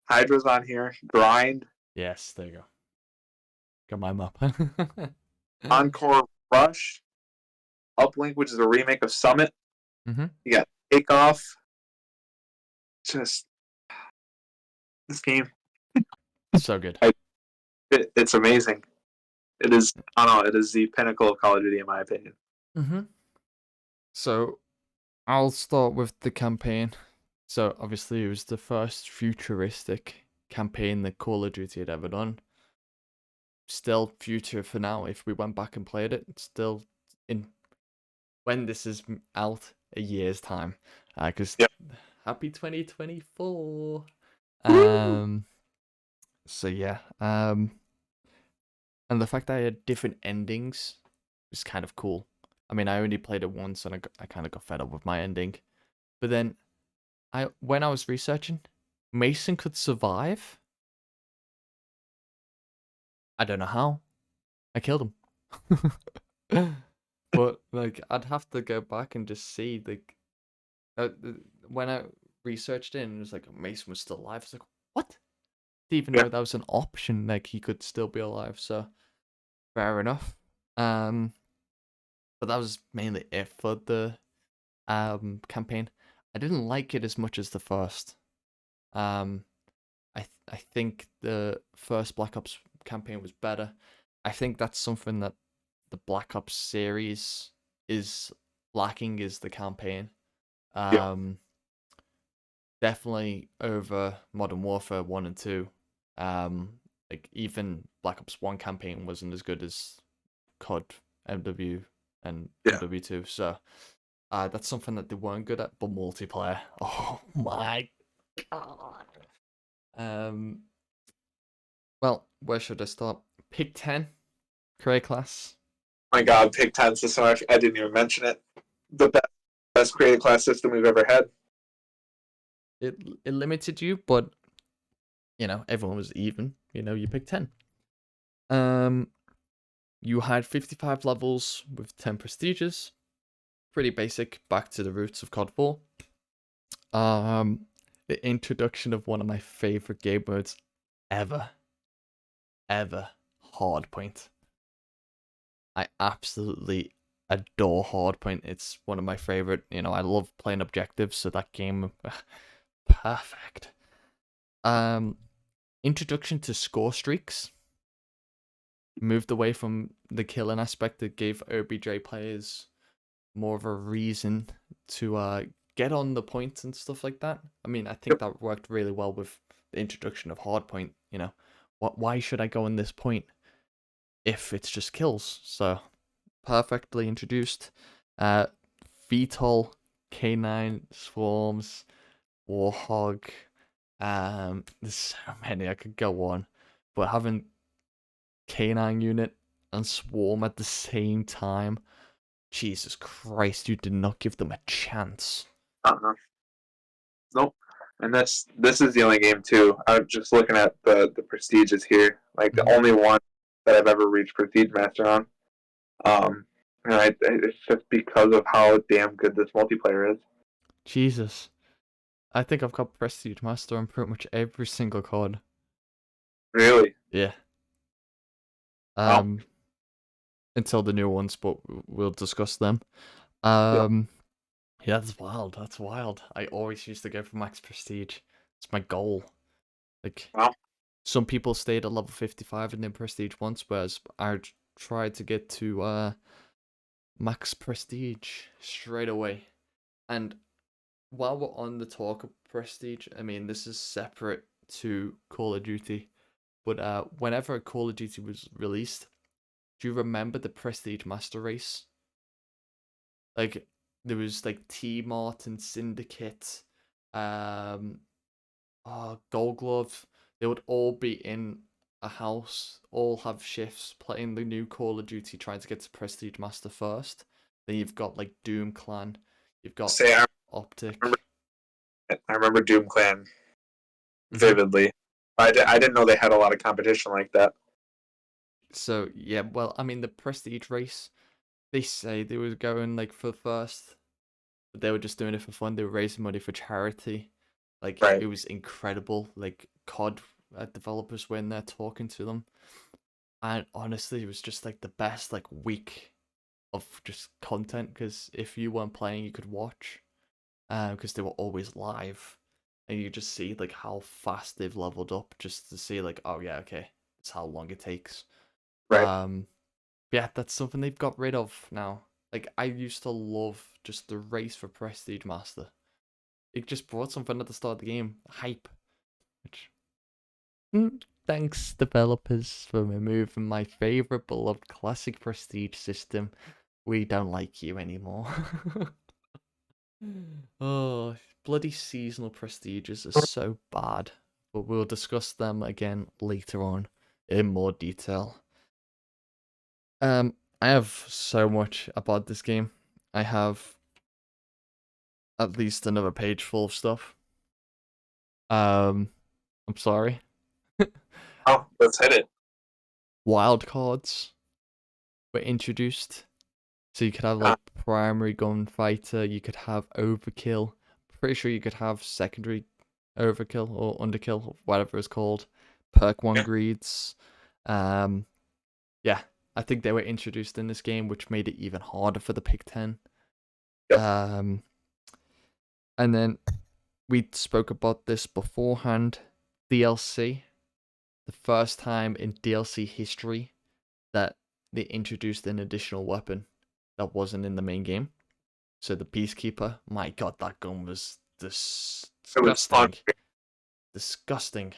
Hydra's on here. Grind, Yes, there you go. Got my map. Encore, Rush, Uplink, which is a remake of Summit. Mm-hmm. You got Takeoff. Just this game, So good. it's amazing. It is. I don't know. It is the pinnacle of Call of Duty, in my opinion. Mm-hmm. So I'll start with the campaign. So obviously it was the first futuristic campaign that Call of Duty had ever done. Still future for now. If we went back and played it, it's still in when this is out a year's time, because Yep. happy 2024. Woo! So yeah, and the fact that I had different endings is kind of cool. I mean, I only played it once, and I kind of got fed up with my ending. But then, when I was researching, Mason could survive. I don't know how. I killed him. But like, I'd have to go back and just see when I researched it, and it was like Mason was still alive. I was like, what? Didn't even Yeah. know that was an option. Like he could still be alive. So fair enough. Um, but that was mainly it for the campaign. I didn't like it as much as the first. Um, I think the first Black Ops campaign was better. I think that's something that the Black Ops series is lacking, is the campaign. Yeah. Um, Definitely over Modern Warfare 1 and 2. Like even Black Ops 1 campaign wasn't as good as COD, MW, and Yeah. MW2. So that's something that they weren't good at. But multiplayer, oh my god. Um, well, where should I start? Pick 10, career class. My God, Pick 10 system. I didn't even mention it. The best creative class system we've ever had. It limited you, but everyone was even. You picked 10. Um, you had 55 levels with 10 prestiges. Pretty basic, back to the roots of COD 4. The introduction of one of my favorite game modes ever, Hardpoint. I absolutely adore Hardpoint. It's one of my favorite. I love playing objectives, so that game, perfect. Um, Introduction to score streaks. Moved away from the killing aspect that gave OBJ players more of a reason to get on the points and stuff like that. I mean, I think Yep. that worked really well with the introduction of Hardpoint. Why should I go on this point if it's just kills? So perfectly introduced. Uh, VTOL, K9 swarms, Warhog. There's so many I could go on, but having K9 unit and swarm at the same time, Jesus Christ, you did not give them a chance. Uh-huh. Nope. And this is the only game too. I'm just looking at the prestiges here. Like the only one that I've ever reached prestige master on. And it's just because of how damn good this multiplayer is. Jesus. I think I've got Prestige Master on pretty much every single card. Really. Yeah. Wow. Um, until the new ones, but we'll discuss them. Yep. Yeah, that's wild. That's wild. I always used to go for max prestige. It's my goal. Like, Wow. some people stayed at level 55 and then prestige once, whereas I tried to get to max prestige straight away. And while we're on the talk of prestige, I mean, this is separate to Call of Duty, but whenever Call of Duty was released, do you remember the Prestige Master Race? Like, there was like T-Mart and Syndicate, um, Gold Glove. They would all be in a house, all have shifts playing the new Call of Duty, trying to get to Prestige Master first. Then you've got like Doom Clan, you've got Say remember, Optic. I remember Doom Clan Mhm. vividly. I didn't know they had a lot of competition like that. So yeah, well, I mean the Prestige race, they say they were going like for first, but they were just doing it for fun. They were raising money for charity. Like Right. it was incredible. Like COD developers were in there talking to them, and honestly, it was just like the best like week of just content. Because if you weren't playing, you could watch, because they were always live, and you just see like how fast they've leveled up. Just to see like, oh yeah, okay, it's how long it takes. Right. Um, yeah, that's something they've got rid of now. Like I used to love just the race for Prestige Master. It just brought something at the start of the game, hype. Which, thanks developers for removing my favorite beloved classic Prestige system We don't like you anymore. Oh, bloody seasonal prestiges are so bad. But we'll discuss them again later on in more detail. I have so much about this game. I have at least another page full of stuff. I'm sorry. Oh, let's hit it. Wildcards were introduced. So you could have like primary gunfighter, you could have overkill. Pretty sure you could have secondary overkill or underkill, whatever it's called. Perk one greeds. Yeah, I think they were introduced in this game, which made it even harder for the pick 10. Yep. And then we spoke about this beforehand. DLC, the first time in DLC history that they introduced an additional weapon that wasn't in the main game. So the Peacekeeper, my god, that gun was disgusting. Disgusting.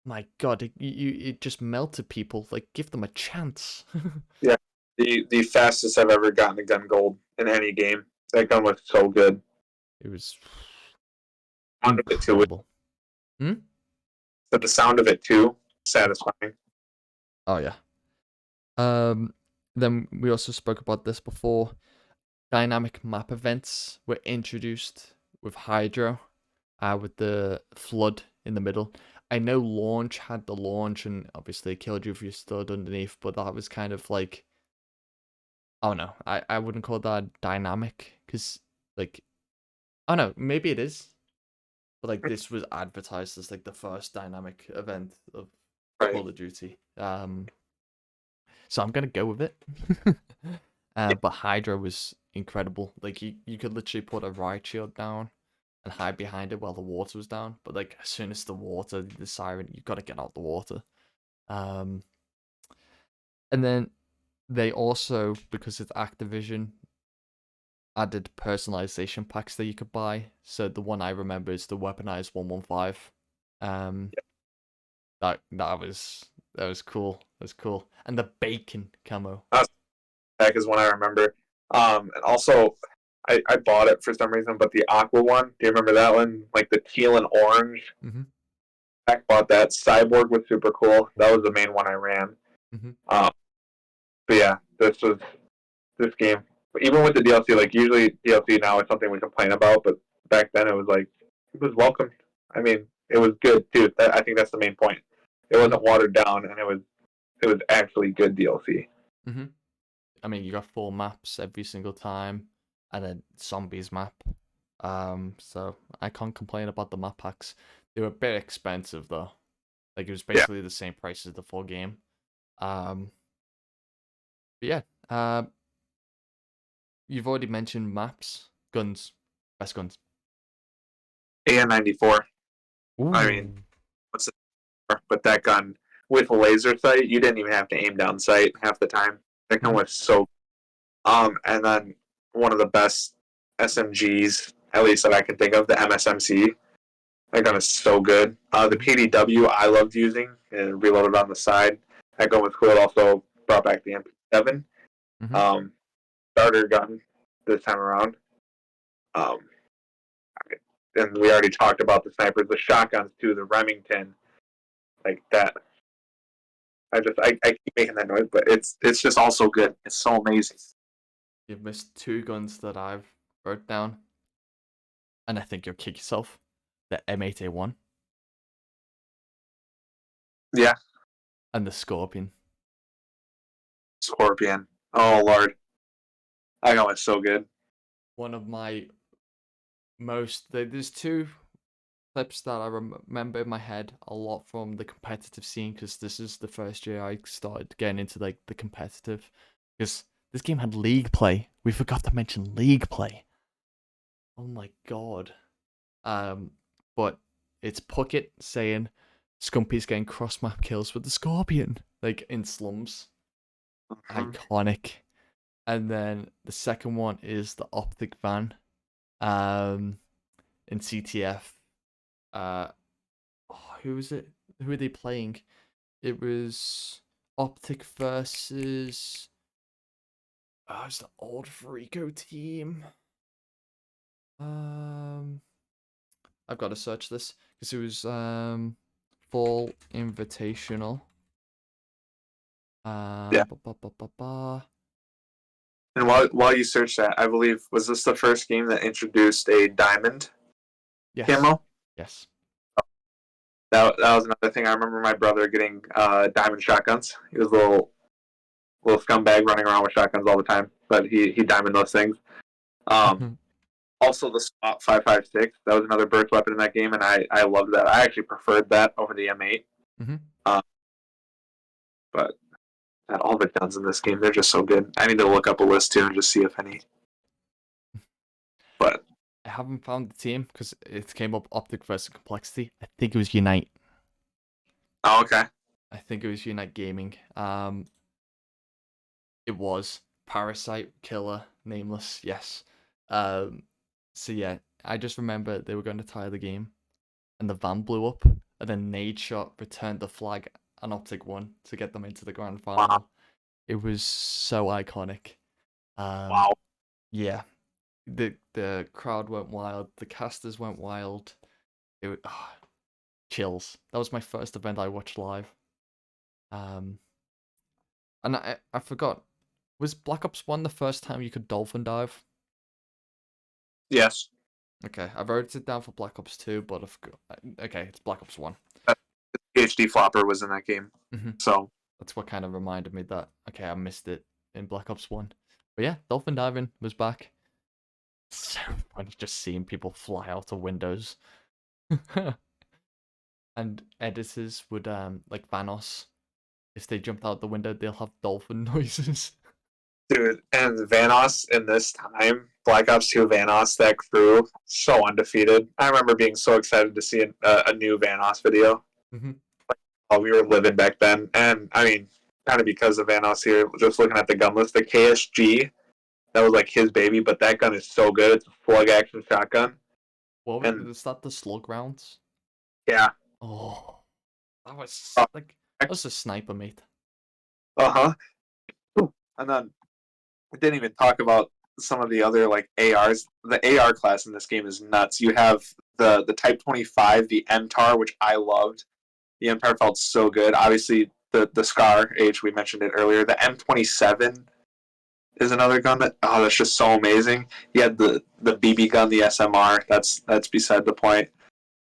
My god, it just melted people. Like, give them a chance. Yeah, the fastest I've ever gotten a gun gold in any game. That gun was so good. It was Sound of it too. incredible. But the sound of it too, satisfying. Oh yeah. Then we also spoke about this before. Dynamic map events were introduced with Hydro, with the flood in the middle. I know launch had the launch, and obviously it killed you if you stood underneath, but that was kind of like, oh no, I wouldn't call that dynamic, because like, oh no, maybe it is, but like this was advertised as like the first dynamic event of Call of Duty. So I'm gonna go with it. But Hydra was incredible. Like you could literally put a riot shield down and hide behind it while the water was down. But like as soon as the siren, you've got to get out the water. And then they also, because it's Activision, added personalization packs that you could buy. So the one I remember is the weaponized 115. That was cool. That was cool. And the bacon camo. Pack is one I remember. And also, I bought it for some reason, but the aqua one, do you remember that one? Like the teal and orange. Mm-hmm. I bought that. Cyborg was super cool. That was the main one I ran. Mm-hmm. But yeah, this game. Even with the DLC, like usually DLC now is something we complain about, but back then it was like it was welcomed. I mean, it was good too. I think that's the main point. It wasn't watered down, and it was actually good DLC. Mm-hmm. I mean, you got 4 maps every single time, and a zombies map. So I can't complain about the map packs. They were a bit expensive though. Like it was basically the same price as the full game. But yeah. You've already mentioned maps, guns, best guns. AN-94. Ooh. I mean, what's it? But that gun with a laser sight, you didn't even have to aim down sight half the time. That gun was so. And then one of the best SMGs, at least that I can think of, the MSMC. That gun is so good. The PDW I loved using and reloaded on the side. That gun was cool. It also brought back the MP7. Starter gun this time around. And we already talked about the snipers, the shotguns too, the Remington, like that. I keep making that noise, but it's just also good. It's so amazing. You've missed 2 guns that I've wrote down, and I think you'll kick yourself. The M8A1. Yeah. And the Scorpion. Scorpion. Oh Lord, I know it's so good. One of my there's 2 clips that I remember in my head a lot from the competitive scene, because this is the first year I started getting into like the competitive, because this game had league play. We forgot to mention league play. Oh my god. But it's Puckett saying Scumpy's getting cross map kills with the Scorpion, like in slums. Iconic. And then the second one is the Optic Van, in CTF. Who was it? Who are they playing? It was Optic versus. Oh, it's the old Frico team. I've got to search this because it was Fall Invitational. Yeah. Ba, ba, ba, ba, ba. And while you search that, I believe, was this the first game that introduced a diamond Yes. camo? Yes. That was another thing. I remember my brother getting diamond shotguns. He was a little scumbag running around with shotguns all the time, but he diamond those things. Also, the Spot 5.56, that was another burst weapon in that game, and I loved that. I actually preferred that over the M8. Mm-hmm. But all the guns in this game, they're just so good. I need to look up a list too and just see if any. But I haven't found the team because it came up Optic versus Complexity. I think it was Unite. oh, okay. I think it was Unite Gaming. It was Parasite, Killer, Nameless. Yes. So yeah, I just remember they were going to tie the game, and the van blew up, and then Nade Shot returned the flag and Optic won to get them into the grand final. Wow. It was so iconic. Wow. Yeah, the crowd went wild. The casters went wild. It was, chills. That was my first event I watched live. And I forgot. Was Black Ops 1 the first time you could dolphin dive? Yes. Okay, I wrote it down for Black Ops 2, but I forgot. Okay, it's Black Ops 1. PhD Flopper was in that game. Mm-hmm. So That's what kind of reminded me that, okay, I missed it in Black Ops 1. But yeah, dolphin diving was back. So funny just seeing people fly out of windows. And editors would, like Vanos, if they jumped out the window, they'll have dolphin noises. dude, and Vanos in this time, Black Ops 2 Vanos, that crew, so undefeated. I remember being so excited to see a new Vanos video. Mm-hmm. While we were living back then. And I mean, kind of because of Vanos here, just looking at the gun list, the KSG, that was like his baby, but that gun is so good. It's a plug action shotgun. What And was that, the slug rounds? yeah. Oh, that was Uh like, that was a sniper, mate. huh. And then I didn't even talk about some of the other like ARs. The AR class in this game is nuts. You have the Type 25, the MTAR, which I loved. The MTAR felt so good. Obviously, the Scar H, we mentioned it earlier. The M27 is another gun that's just so amazing. You had the BB gun, the SMR. That's beside the point.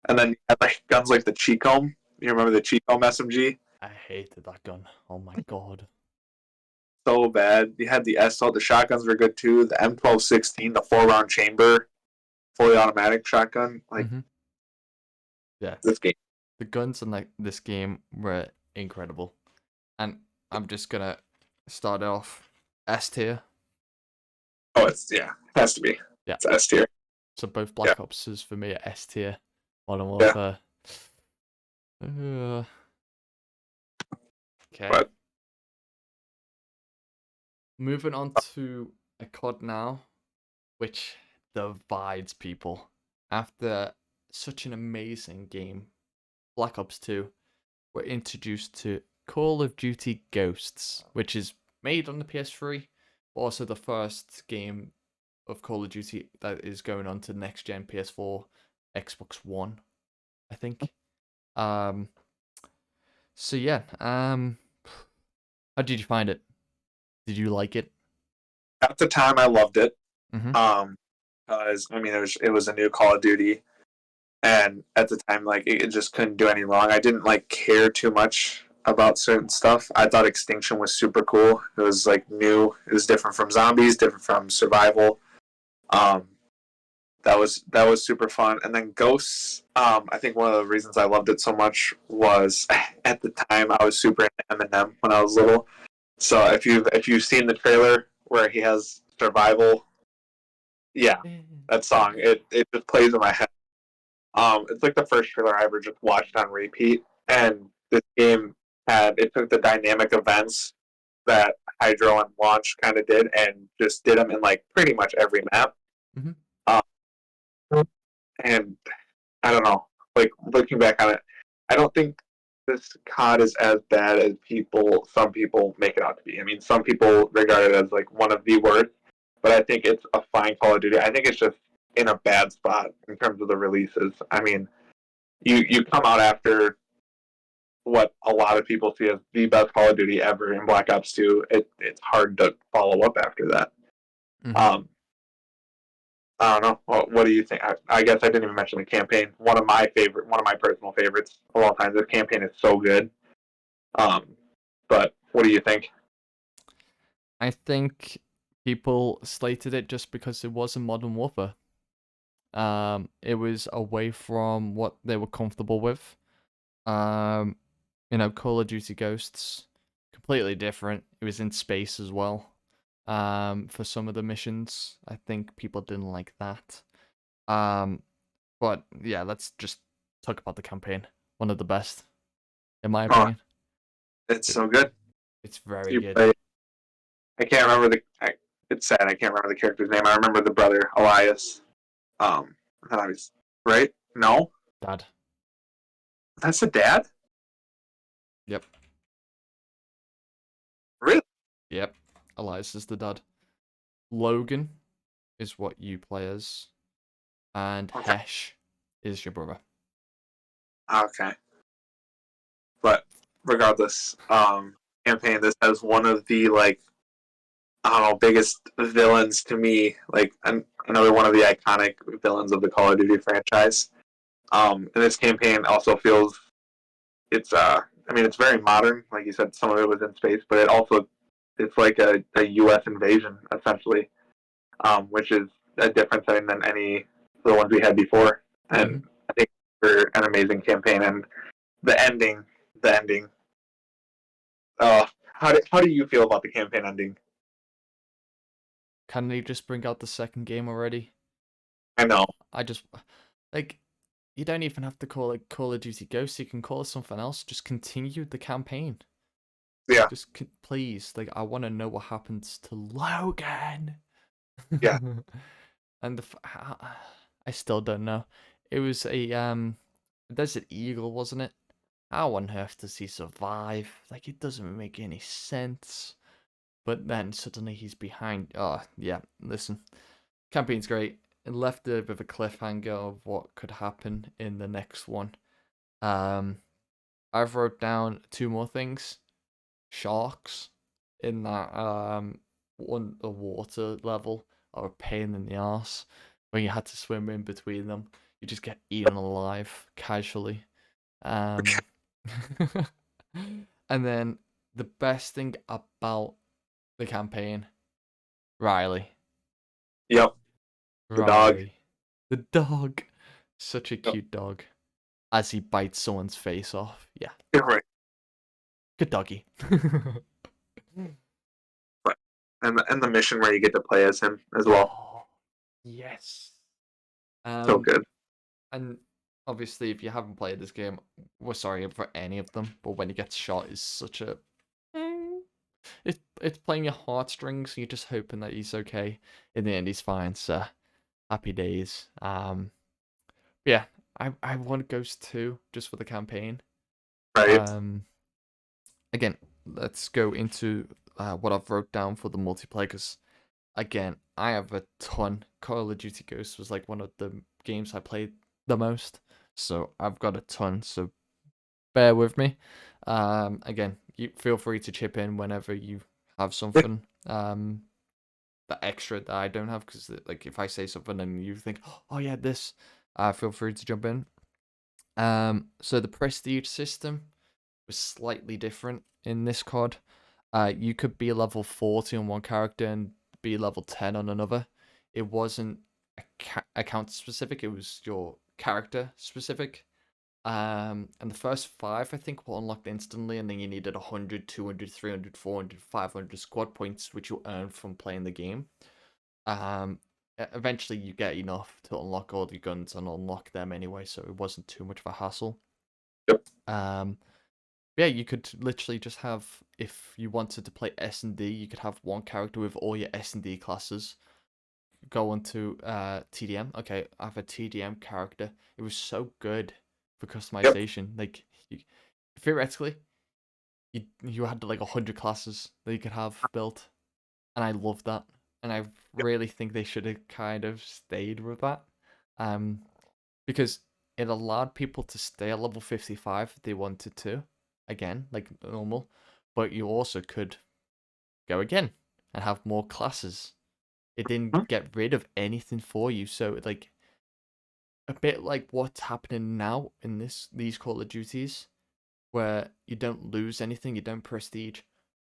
And then you had like guns like the Chicom. You remember the Chicom SMG? I hated that gun. Oh my god. So bad. You had the SL. The shotguns were good too. The M1216, the 4 round chamber, fully automatic shotgun. Like Mm-hmm. Yeah, this game. the guns in like this game were incredible, and I'm just gonna start off S tier. Oh, it has to be. Yeah. It's S tier. So both Yeah. Black Opses for me are S tier. Modern Yeah. Warfare. Okay. But Moving on to a COD now, which divides people. After such an amazing game, Black Ops 2, we're introduced to Call of Duty Ghosts, which is made on the PS3, but also the first game of Call of Duty that is going on to next gen PS4, Xbox One, I think. So yeah, how did you find it? Did you like it? at the time, I loved it. Mm-hmm. Because I mean, it was a new Call of Duty, and at the time, like it just couldn't do any wrong. I didn't like care too much about certain stuff. I thought Extinction was super cool. It was like new. It was different from zombies, different from survival. Um, that was super fun. And then Ghosts. I think one of the reasons I loved it so much was at the time I was super into Eminem when I was little. So if you've seen the trailer where he has survival, yeah, that song it just plays in my head. It's like the first trailer I ever just watched on repeat, and this game it took the dynamic events that Hydro and Launch kind of did, and just did them in like pretty much every map. Mm-hmm. Um, and I don't know, like looking back on it, I don't think this COD is as bad as some people make it out to be. I mean, some people regard it as like one of the worst, but I think it's a fine Call of Duty. I think it's just in a bad spot in terms of the releases. I mean, you come out after what a lot of people see as the best Call of Duty ever in Black Ops 2. It's hard to follow up after that. Mm-hmm. I don't know. What do you think? I guess I didn't even mention the campaign. One of my personal favorites of all time. This campaign is so good. Um, but what do you think? I think people slated it just because it was a Modern Warfare. It was away from what they were comfortable with. Call of Duty Ghosts, completely different. It was in space as well. For some of the missions, I think people didn't like that. But yeah, let's just talk about the campaign. One of the best, in my Oh, opinion. it's It, so good. it's very You good. play. I can't remember it's sad. I can't remember the character's name. I remember the brother Elias. I thought I was right. No, Dad. that's the dad. Yep. Really? Yep. Elias is the dad. Logan is what you play as, and Okay. Hesh is your brother. Okay. But regardless, campaign. This has one of the I don't know biggest villains to me. Like another one of the iconic villains of the Call of Duty franchise. And this campaign also feels I mean it's very modern. Like you said, some of it was in space, but it's like a U.S. invasion essentially, which is a different thing than any of the ones we had before. Mm-hmm. And I think for an amazing campaign and the ending, the ending. How do you feel about the campaign ending? Can they just bring out the second game already? I know. I just like you don't even have to call it Call of Duty Ghosts. You can call it something else. Just continue the campaign. Yeah, Please. Like I want to know what happens to Logan. yeah. And I still don't know. It was a Desert Eagle, wasn't it? How on earth does he survive? Like it doesn't make any sense. But then suddenly he's behind. Oh yeah, listen. Campaign's great. It left a bit of a cliffhanger of what could happen in the next one. Um, I've wrote down two more things. Sharks in that one the water level are a pain in the ass. When you had to swim in between them, you just get eaten alive casually. Um, and then the best thing about the campaign, Riley. Yep. The dog. Riley. The dog. Such a Yep. cute dog. As he bites someone's face off. Yeah. You're right. Good doggy. But and the mission where you get to play as him as well. Oh, yes. So Um, good. and obviously, if you haven't played this game, we're sorry for any of them. But when he gets shot, is such a it's playing your heartstrings. You're just hoping that he's okay. In the end, he's fine. So happy days. Yeah, I want Ghost 2 just for the campaign. Right. Again, let's go into what I've wrote down for the multiplayer. Because again, I have a ton. Call of Duty Ghosts was like one of the games I played the most, so I've got a ton. So bear with me. Again, you feel free to chip in whenever you have something. The extra that I don't have, because like if I say something and you think, oh yeah, this, feel free to jump in. So the prestige system was slightly different in this COD. You could be level 40 on one character and be level 10 on another. It wasn't account specific, it was your character specific. And the first five, I think, were unlocked instantly, and then you needed 100, 200, 300, 400, 500 squad points, which you earn from playing the game. Eventually, you get enough to unlock all the guns and unlock them anyway, so it wasn't too much of a hassle. Yep. Yeah, you could literally just have, if you wanted to play S&D, you could have one character with all your S&D classes. Go on to TDM. Okay, I have a TDM character. It was so good for Yep. customization. Like theoretically, you had like 100 classes that you could have built, and I love that, and I Yep. really think they should have kind of stayed with that, um, because it allowed people to stay at level 55 if they wanted to, again like normal, but you also could go again and have more classes. It didn't Mhm. get rid of anything for you, so like a bit like what's happening now in these Call of Duties, where you don't lose anything, you don't prestige.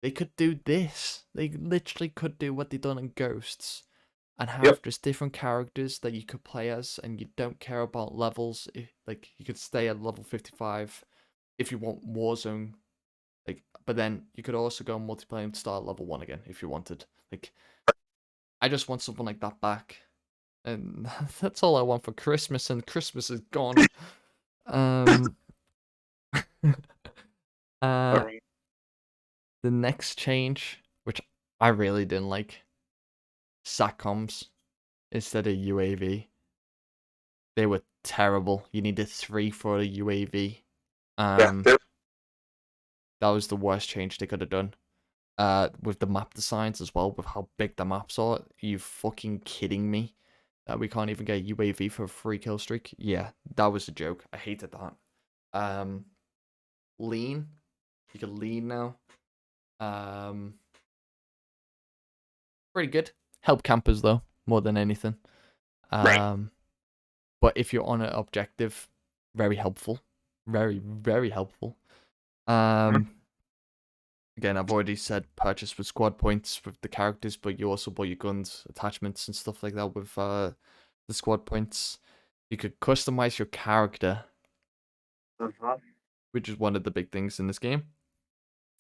They could do this. They literally could do what they done in Ghosts and have Yep. just different characters that you could play as, and you don't care about levels. Like you could stay at level 55 if you want Warzone. Like, but then you could also go multiplayer and start at level 1 again if you wanted. Like, I just want something like that back. And that's all I want for Christmas, and Christmas is gone. Um, uh, Alright. the next change, which I really didn't like, SATCOMs instead of UAV. They were terrible. You needed 3 for a UAV. Yeah. That was the worst change they could have done. With the map designs as well, with how big the maps are. Are you fucking kidding me? That we can't even get a UAV for a free kill streak? Yeah, that was a joke. I hated that. Lean. You can lean now. Um, Pretty good. Help campers though, more than anything. Right. Um, but if you're on an objective, very helpful. Very, very helpful. Mhm. Um, Again, I've already said purchase with squad points with the characters, but you also buy your guns, attachments, and stuff like that with the squad points. You could customize your character, Mhm. which is one of the big things in this game.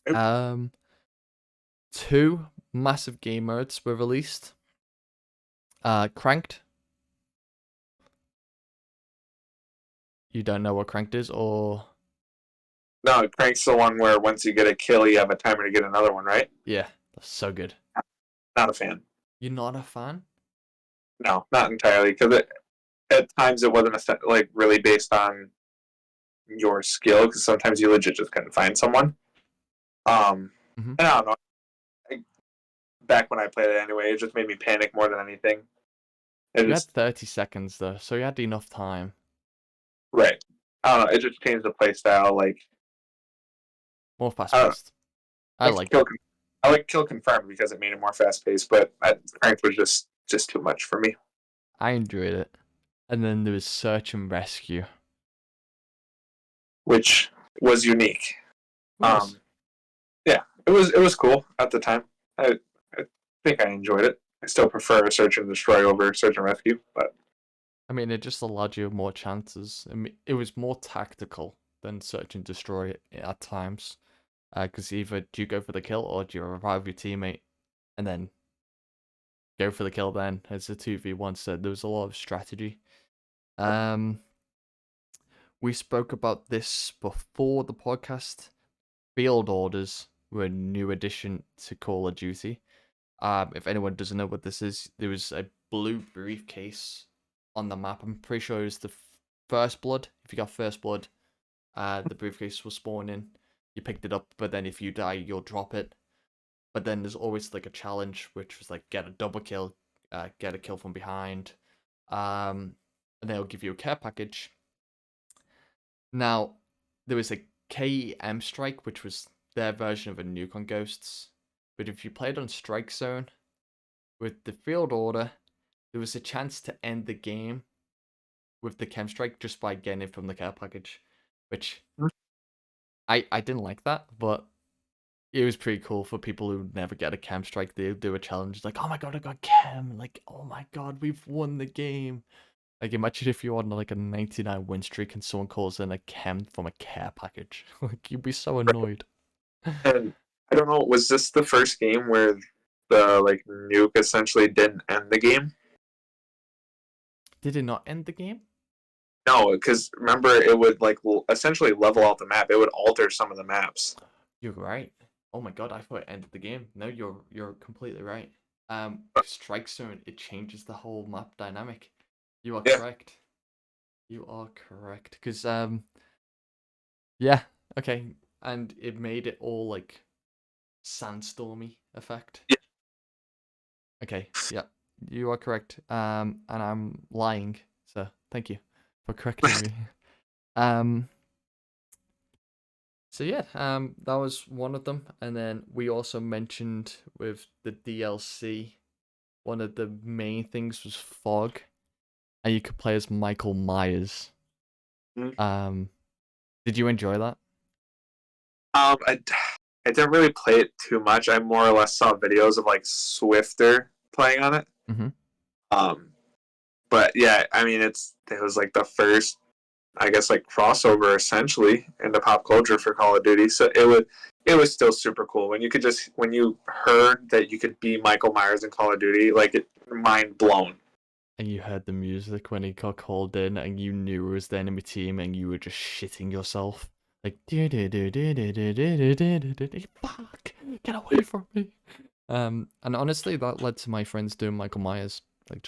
Yep. 2 massive game modes were released. Cranked. You don't know what cranked is, or No, Crank's the one where once you get a kill, you have a timer to get another one, right? yeah, that's so good. Not a fan. You're not a fan? No, not entirely, because at times it wasn't like really based on your skill, because sometimes you legit just couldn't find someone. Mm-hmm. And I don't know. I, back when I played it anyway, it just made me panic more than anything. It You had just 30 seconds though, so you had enough time. right. I don't know. It just changed the play style. Like More fast I don't know. paced. I Like liked kill. it. I like kill confirmed because it made it more fast paced, but Crank was just too much for me. I enjoyed it. And then there was search and rescue. Which was unique. It was. Yeah, it was cool at the time. I think I enjoyed it. I still prefer search and destroy over search and rescue, but I mean, it just allowed you more chances. I mean, it was more tactical than search and destroy at times. Because either do you go for the kill or do you revive your teammate and then go for the kill then as a 2v1. So there was a lot of strategy. Um, we spoke about this before the podcast. Field orders were a new addition to Call of Duty. If anyone doesn't know what this is, there was a blue briefcase on the map. I'm pretty sure it was the first blood. If you got first blood, the briefcase will spawn in. You picked it up, but then if you die, you'll drop it. But then there's always like a challenge, which was like get a double kill, get a kill from behind, and they'll give you a care package. Now, there was a KEM strike, which was their version of a nuke on Ghosts. But if you played on Strike Zone with the field order, there was a chance to end the game with the chem strike just by getting it from the care package, which I didn't like that, but it was pretty cool for people who never get a chem strike. They do a challenge like, oh my god, I got chem! Like, oh my god, we've won the game! Like, imagine if you're on like a 99 win streak and someone calls in a chem from a care package. Like, you'd be so annoyed. and I don't know. Was this the first game where the like nuke essentially didn't end the game? Did it not end the game? No, because remember it would like essentially level out the map. It would alter some of the maps. You're right. Oh my god, I thought it ended the game. No, you're completely right. Strike Zone, it changes the whole map dynamic. You are Yeah, correct. You are correct. Because yeah, Okay, and it made it all like sandstormy effect. Yeah. Okay, yeah, you are correct. And I'm lying, so thank you for correcting me. Um, so yeah, that was one of them, and then we also mentioned with the DLC, one of the main things was fog, and you could play as Michael Myers. Mhm. Did you enjoy that? I didn't really play it too much. I more or less saw videos of like Swifter playing on it. Mm-hmm. Um, but yeah, I mean, it was like the first, I guess, like crossover essentially in the pop culture for Call of Duty. So it was still super cool when you could just when you heard that you could be Michael Myers in Call of Duty, like it mind blown. And you heard the music when he got called in, and you knew it was the enemy team, and you were just shitting yourself. Like, fuck, get away from me. And honestly, that led to my friends doing Michael Myers, like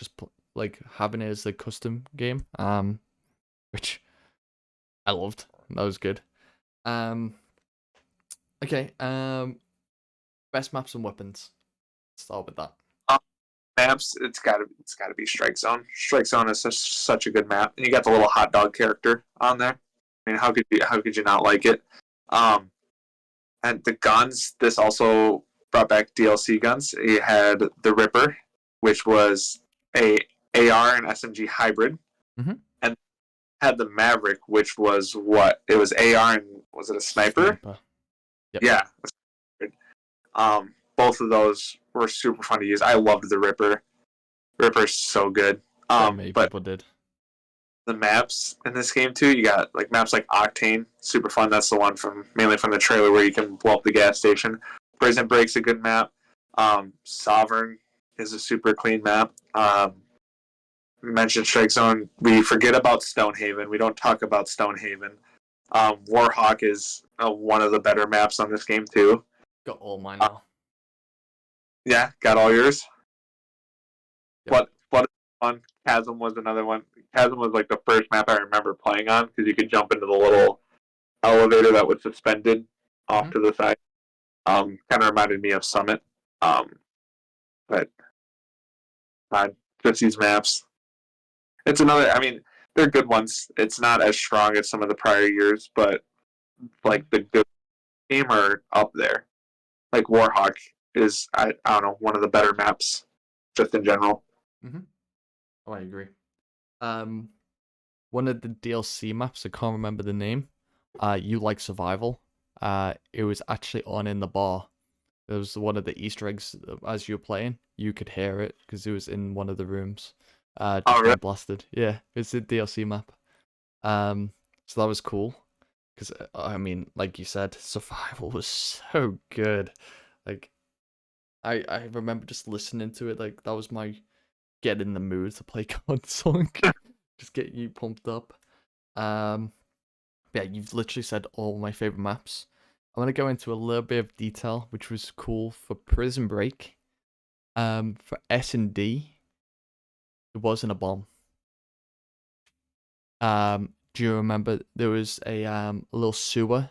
like having it as a custom game, which I loved. That was good. Um, okay, best maps and weapons. Start with that. Um, Maps, it's gotta be Strike Zone. Strike Zone is such a good map, and you got the little hot dog character on there. I mean, how could you not like it? Um, and the guns, this also brought back DLC guns. You had the Ripper, which was a AR and SMG hybrid, Mm-hmm. and had the Maverick, which was what? It was AR and was it a sniper? Sniper. Yep. Yeah. Both of those were super fun to use. I loved the Ripper. Ripper's so good. So many But people did. the maps in this game too, you got like maps like Octane, super fun. That's the one from mainly from the trailer where you can blow up the gas station. Prison Break's a good map. Sovereign is a super clean map. Mentioned Strike Zone. We forget about Stonehaven. We don't talk about Stonehaven. Warhawk is one of the better maps on this game too. Got all mine Uh, now. yeah, got all yours. Yep. What fun. Chasm was another one. Chasm was like the first map I remember playing on because you could jump into the little elevator that was suspended Mm-hmm. off to the side. Kind of reminded me of Summit. But just these maps. It's another. I mean, they're good ones. It's not as strong as some of the prior years, but like the good game are up there. Like Warhawk is, I don't know, one of the better maps just in general. Mm-hmm. Oh, I agree. Um, One of the DLC maps, I can't remember the name. You Like Survival. It was actually on in the bar. It was one of the Easter eggs as you were playing. You could hear it because it was in one of the rooms. Oh, Just really? getting blasted. Yeah, it's a DLC map. So that was cool. Because I mean, like you said, survival was so good. Like I remember just listening to it. Like that was my get in the mood to play COD song. Just get you pumped up. Um, yeah, you've literally said all my favorite maps. I'm gonna go into a little bit of detail, which was cool for Prison Break. For S&D, it wasn't a bomb. Do you remember there was a little sewer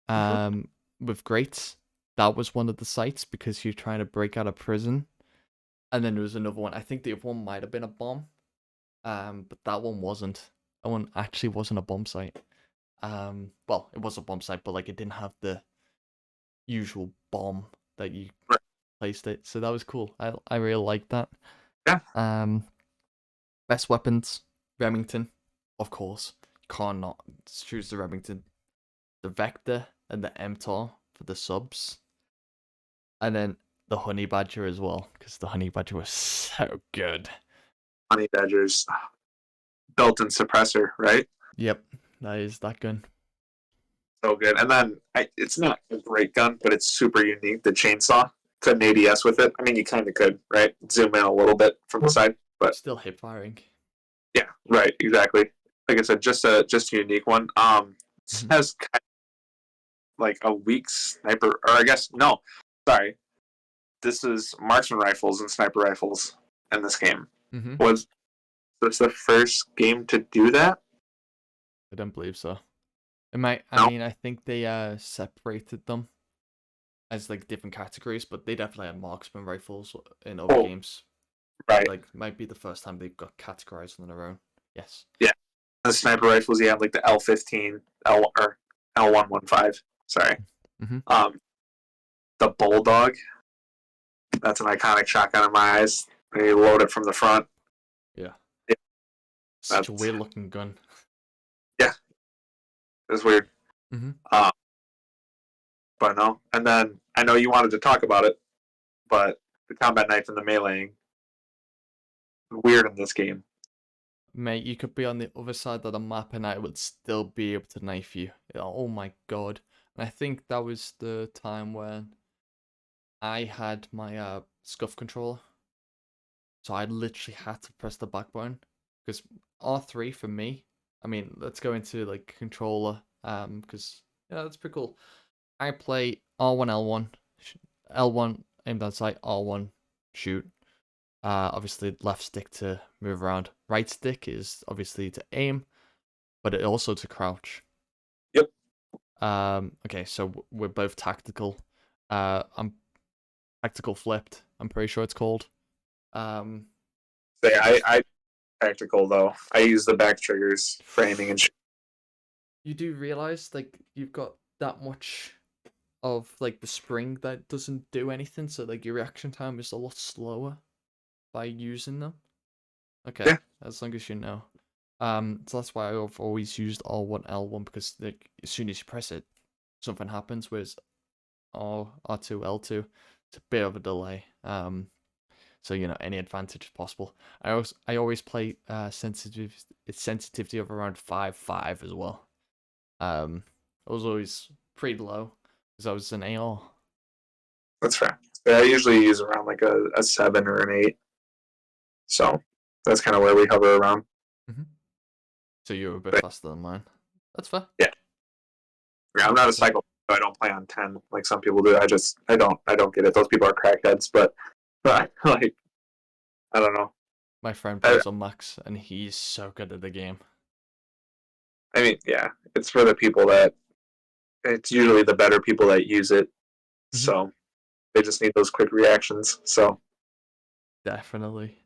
with grates? That was one of the sites because you're trying to break out of prison. And then there was another one. I think the other one might have been a bomb. But that one wasn't. That one actually wasn't a bomb site. Well, it was a bomb site, but like it didn't have the usual bomb that you placed it. So that was cool. I really liked that. Yeah. Best weapons, Remington, of course. Can't not choose the Remington. The Vector and the MTOR for the subs. And then the Honey Badger as well, because the Honey Badger was so good. Honey Badger's built-in suppressor, right? Yep, that is that gun. So good. And then it's not a great gun, but it's super unique. The chainsaw. Couldn't ADS with it. I mean, you kind of could, right? Zoom in a little bit from the side, but Still hip firing. yeah, right, exactly. Like I said, just a unique one. Mm-hmm. Has kind of like a weak sniper, or I guess no, sorry. This is marksman rifles and sniper rifles in this game. Mm-hmm. Was this the first game to do that? I don't believe so. It might. I No. mean, I think they separated them as like different categories, but they definitely had marksman rifles in other Oh, games. right. Like, might be the first time they've got categorized on their own. Yes. Yeah. The sniper rifles, you have like the L15, or L115. Sorry. Mm-hmm. Um, the Bulldog. That's an iconic shotgun in my eyes. They load it from the front. Yeah. Yeah, Such a that's weird looking gun. yeah, it's weird. Mm-hmm. Um, but no. And then I know you wanted to talk about it, but the combat knife and the meleeing weird in this game. Mate, you could be on the other side of the map and I would still be able to knife you. Oh my god. And I think that was the time when I had my scuff controller. So I literally had to press the back button. Because R3 for me, I mean, let's go into like controller. Because that's pretty cool. I play R1 L1. L1 aim down sight, R1 shoot. Obviously left stick to move around. Right stick is obviously to aim, but it also to crouch. Yep. Okay, so we're both tactical. I'm tactical flipped. I'm pretty sure it's called. Um, Say I tactical though. I use the back triggers for aiming and shit. you do realize like you've got that much of like the spring that doesn't do anything, so like your reaction time is a lot slower by using them. Okay, Yeah, as long as you know. So that's why I've always used R1 L1 because like as soon as you press it, something happens. Whereas R2 L2, it's a bit of a delay. So any advantage is possible. I always play sensitivity of around 5.5 as well. I was always pretty low because I was an AR. that's fair. I usually use around like a 7 or an 8. So that's kind of where we hover around. Mm-hmm. So you're a bit But faster than mine. That's fair. yeah, I'm not a Fair. cycle. So I don't play on 10 like some people do. I don't get it. Those people are crackheads. But like I don't know. My friend I, plays on max and he's so good at the game. I mean, yeah, it's for the people that it's usually the better people that use it. Mm-hmm. So they just need those quick reactions. So Definitely.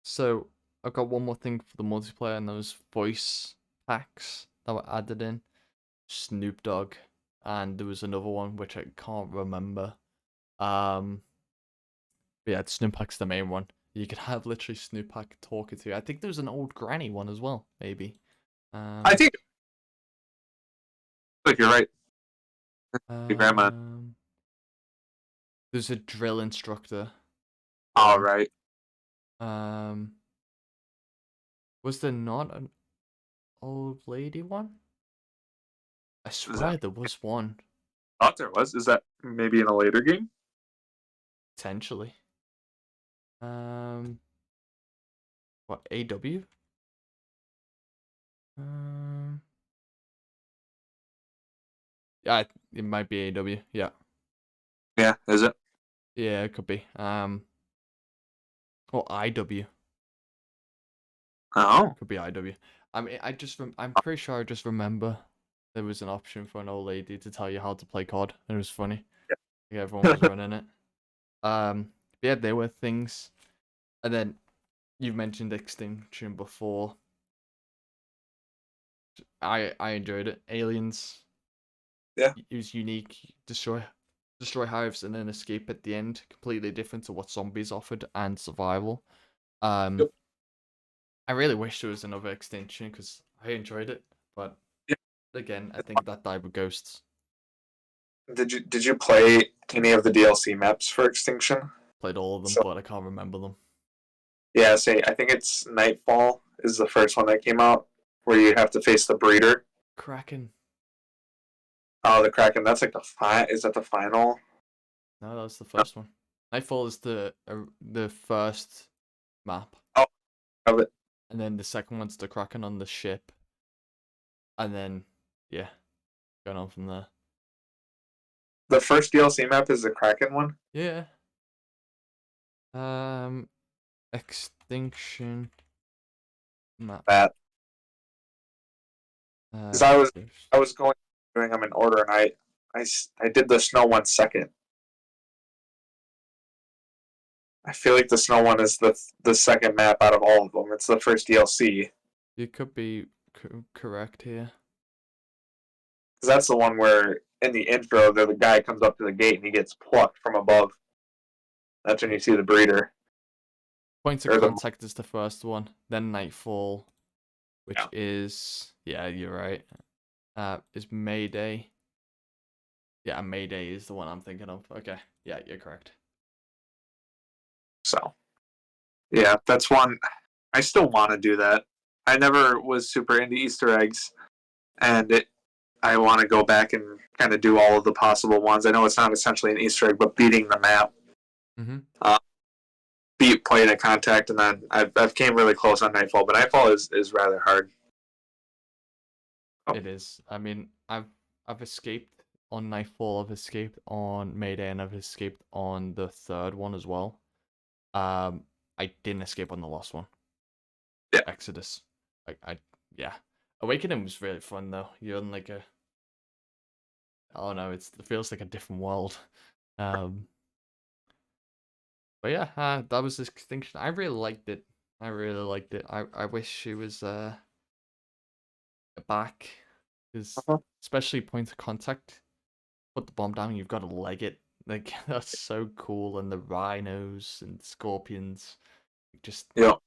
So I've got one more thing for the multiplayer and those voice packs that were added in. Snoop Dogg, and there was another one which I can't remember. Um, but yeah, Snoop Pack's the main one. You could have literally Snoop Pack talking to you. I think there was an old granny one as well, maybe. I Um, think like you're right. Your grandma. um, there's a drill instructor All one. right. Um, was there not an old lady one? I Is that? swear there was one, I thought there was. Is that maybe in a later game? potentially. Um, what, AW? Um, yeah, it might be AW. Yeah, Yeah. Is it? yeah, it could be. Or IW. Oh. Could be IW. I mean, I'm pretty sure I just remember there was an option for an old lady to tell you how to play COD, and it was funny. Like, everyone was running it. Yeah, there were things, and then you've mentioned Extinction before. I enjoyed it. Aliens. Yeah. It was unique. Destroy hives and then escape at the end. Completely different to what zombies offered and survival. Um, Yep. I really wish there was another Extinction because I enjoyed it, but Yeah. again, I think that died with ghosts. Did you play any of the DLC maps for Extinction? Played all of them, So but I can't remember them. yeah, say I think it's Nightfall is the first one that came out where you have to face the breeder. Kraken. Oh, the Kraken. That's like the Is that the final? No, that was the first one. Nightfall is the first map, Oh, of it. and then the second one's the Kraken on the ship, and then yeah, going on from there. The first DLC map is the Kraken one. Yeah. Um, Extinction map. That Because I was doing them in order, and I did the snow one second. I feel like the snow one is the second map out of all of them. It's the first DLC. You could be correct here. Because that's the one where in the intro, the guy comes up to the gate and he gets plucked from above. That's when you see the breeder. Point of Contact is the first one, then Nightfall, which is, yeah, you're right, is Mayday. Yeah, Mayday is the one I'm thinking of. Okay, yeah, you're correct. So, yeah, that's one. I still want to do that. I never was super into Easter eggs, and I want to go back and kind of do all of the possible ones. I know it's not essentially an Easter egg, but beating the map. Mm-hmm. Beat Point of Contact, and then I've came really close on Nightfall, but Nightfall is rather hard. Oh. It is. I mean, I've escaped on Nightfall, I've escaped on Mayday, and I've escaped on the third one as well. I didn't escape on the last one. Yeah. Exodus. Yeah. Awakening was really fun though. You're in like oh no, it feels like a different world. But yeah, that was Extinction. I really liked it. I wish she was back, because especially Point of Contact. Put the bomb down, you've got to leg it. Like, that's so cool. And the rhinos and scorpions, just the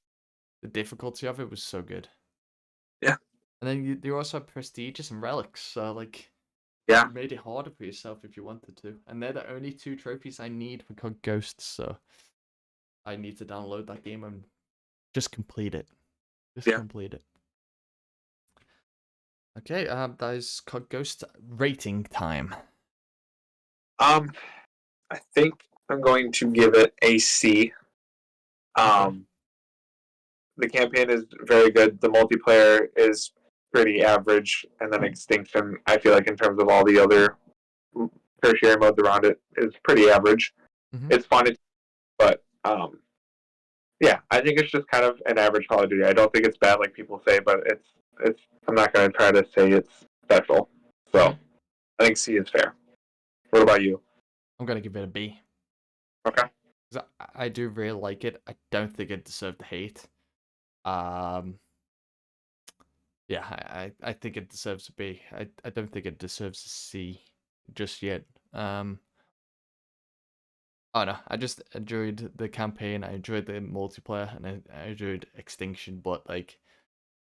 difficulty of it was so good. Yeah. And then you also have prestigious and relics, so like, yeah, you made it harder for yourself if you wanted to. And they're the only 2 trophies I need for Cog Ghosts, so I need to download that game and just complete it. Complete it. Okay, that is Cog Ghost rating time. I think I'm going to give it a C. The campaign is very good. The multiplayer is pretty average, and then Extinction, I feel like in terms of all the other tertiary modes around it, is pretty average. Mm-hmm. It's fun, but yeah, I think it's just kind of an average Call of Duty. I don't think it's bad like people say, but it's. I'm not going to try to say it's special. So I think C is fair. What about you? I'm going to give it a B. Okay. I do really like it. I don't think it deserved the hate. Yeah, I think it deserves a B. I don't think it deserves a C just yet. Oh no, I just enjoyed the campaign. I enjoyed the multiplayer, and I enjoyed Extinction. But like,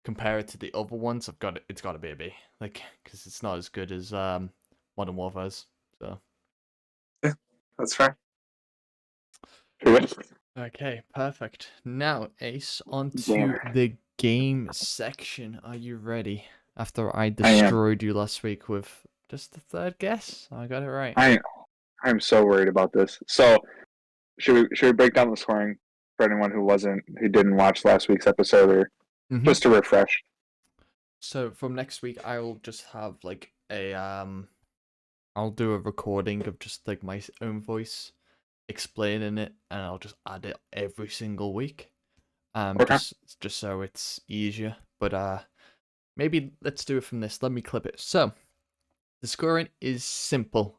compare it to the other ones, it's got to be a B. Like, because it's not as good as Modern Warfare's. So yeah, that's fair. Okay, perfect. Now, Ace, on to the game section. Are you ready? After I destroyed you last week with just the third guess, I got it right. I'm so worried about this. So, should we break down the scoring for anyone who didn't watch last week's episode, or just to refresh? So from next week, I'll just have like I'll do a recording of just like my own voice explaining it, and I'll just add it every single week. Just so it's easier. But maybe let's do it from this. Let me clip it. So the scoring is simple.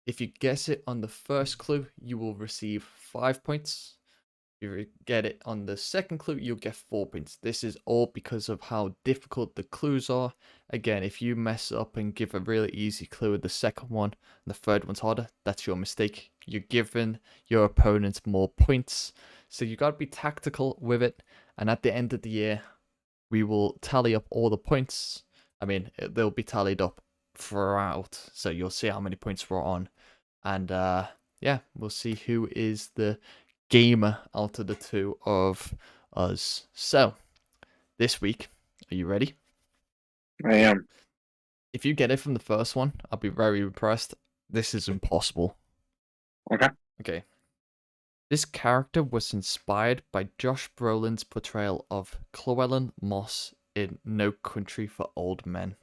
If you guess it on the first clue, you will receive 5 points. If you get it on the second clue, you'll get 4 points. This is all because of how difficult the clues are. Again, if you mess up and give a really easy clue with the second one, and the third one's harder, that's your mistake. You're giving your opponents more points. So you got to be tactical with it. And at the end of the year, we will tally up all the points. I mean, they'll be tallied up throughout. So you'll see how many points we're on. And yeah, we'll see who is the gamer out of the 2 of us. So, this week, are you ready? I am. If you get it from the first one, I'll be very impressed. This is impossible. Okay. This character was inspired by Josh Brolin's portrayal of Llewellyn Moss in No Country for Old Men.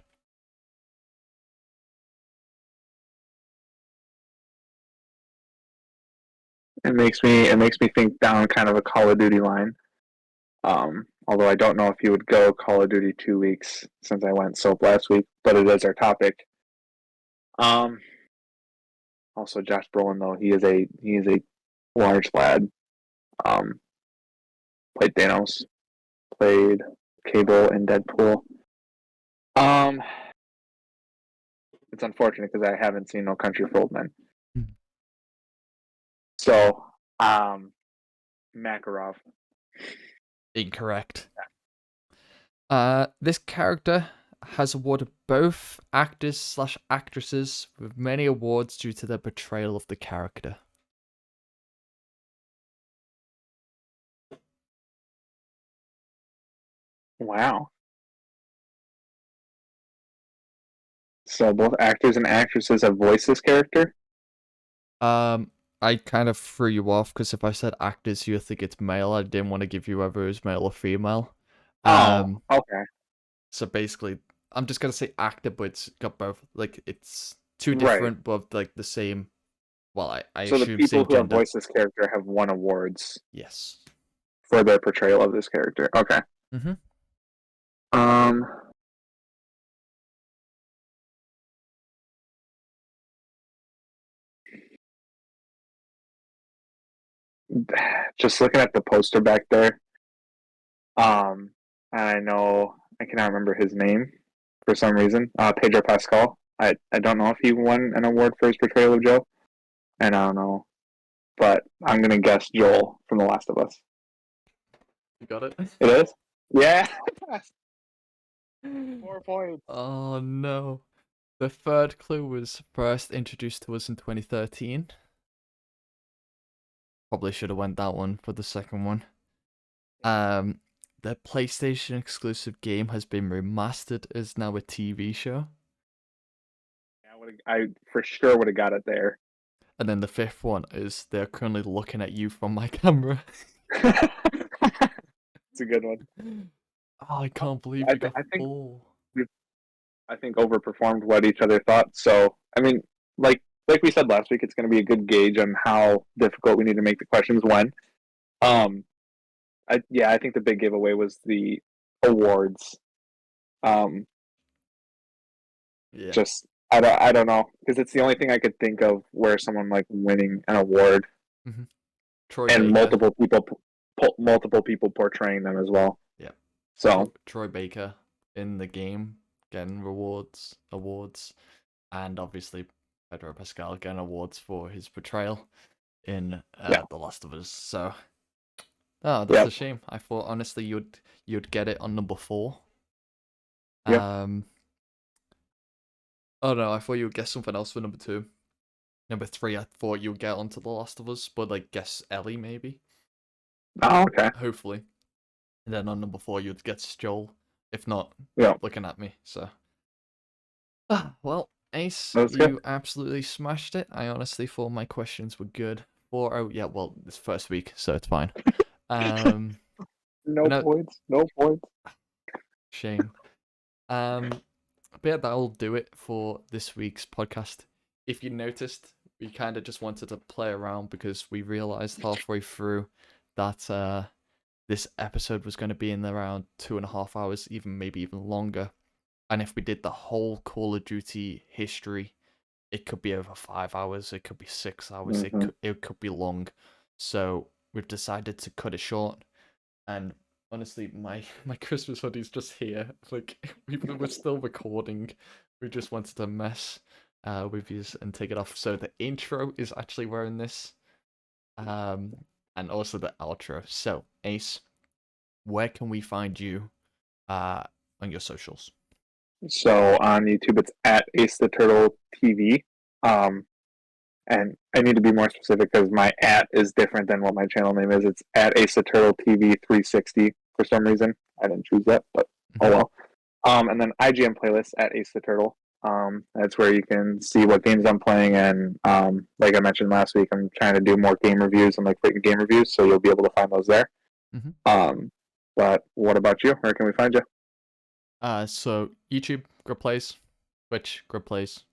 It makes me think down kind of a Call of Duty line. Although I don't know if you would go Call of Duty 2 weeks since I went soap last week, but it is our topic. Also Josh Brolin though he is a large lad. Played Thanos, played Cable in Deadpool. It's unfortunate because I haven't seen No Country for Old Men. So, Makarov. Incorrect. This character has awarded both actors/actresses with many awards due to their portrayal of the character. Wow. So both actors and actresses have voiced this character? I kind of threw you off because if I said actors, you think it's male. I didn't want to give you whether it was male or female. Oh, okay. So basically, I'm just gonna say actor, but it's got both. Like it's two Right. different, but like the same. Well, I So the assume people same who have gender. voiced this character have won awards Yes. for their portrayal of this character. Okay. Mm-hmm. Um, just looking at the poster back there, and I know I cannot remember his name for some reason. Pedro Pascal. I don't know if he won an award for his portrayal of Joe, and I don't know, but I'm gonna guess Joel from The Last of Us. You got it. It is. Yeah. 4 points. Oh no. The third clue was first introduced to us in 2013. Probably should have went that one for the second one. The PlayStation exclusive game has been remastered as now a TV show. Yeah, I for sure would have got it there. And then the fifth one is they're currently looking at you from my camera. It's a good one. Oh, I can't believe I, you got I think full. I think overperformed what each other thought. So I mean, like we said last week, it's going to be a good gauge on how difficult we need to make the questions when. I think the big giveaway was the awards. Yeah. Just I don't know because it's the only thing I could think of where someone like winning an award Mm-hmm. Troy and Baker. multiple people portraying them as well. Yeah. So Troy Baker in the game getting awards, and obviously Pedro Pascal getting awards for his portrayal in yeah, The Last of Us. So, that's yep, a shame. I thought honestly you'd get it on number 4. yep. Oh no, I thought you would guess something else for number 2. Number 3, I thought you would get onto The Last of Us, but like guess Ellie maybe. Oh, okay. Hopefully. And then on number 4 you'd guess Joel. If not, Yeah, looking at me. So. Well, Ace, that's good. you absolutely smashed it. I honestly thought my questions were good. 4-0, yeah, well, it's first week, so it's fine. No no, points. No points. shame. But yeah, that'll do it for this week's podcast. If you noticed, we kind of just wanted to play around because we realized halfway through that this episode was going to be in around 2.5 hours, maybe even longer. And if we did the whole Call of Duty history, it could be over 5 hours, it could be 6 hours, Mm-hmm. it could be long. So we've decided to cut it short. And honestly, my Christmas hoodie's just here. Like we're still recording. We just wanted to mess with you and take it off. So the intro is actually wearing this, and also the outro. So Ace, where can we find you on your socials? So on YouTube, it's at AceTheTurtle TV. And I need to be more specific because my at is different than what my channel name is. It's at AceTheTurtle TV 360 for some reason. I didn't choose that, but oh well. And then IGN playlist at AceTheTurtle. That's where you can see what games I'm playing, and like I mentioned last week, I'm trying to do more game reviews and like written game reviews, so you'll be able to find those there. But what about you? Where can we find you? So YouTube, GrubbPlays, Twitch, GrubbPlays,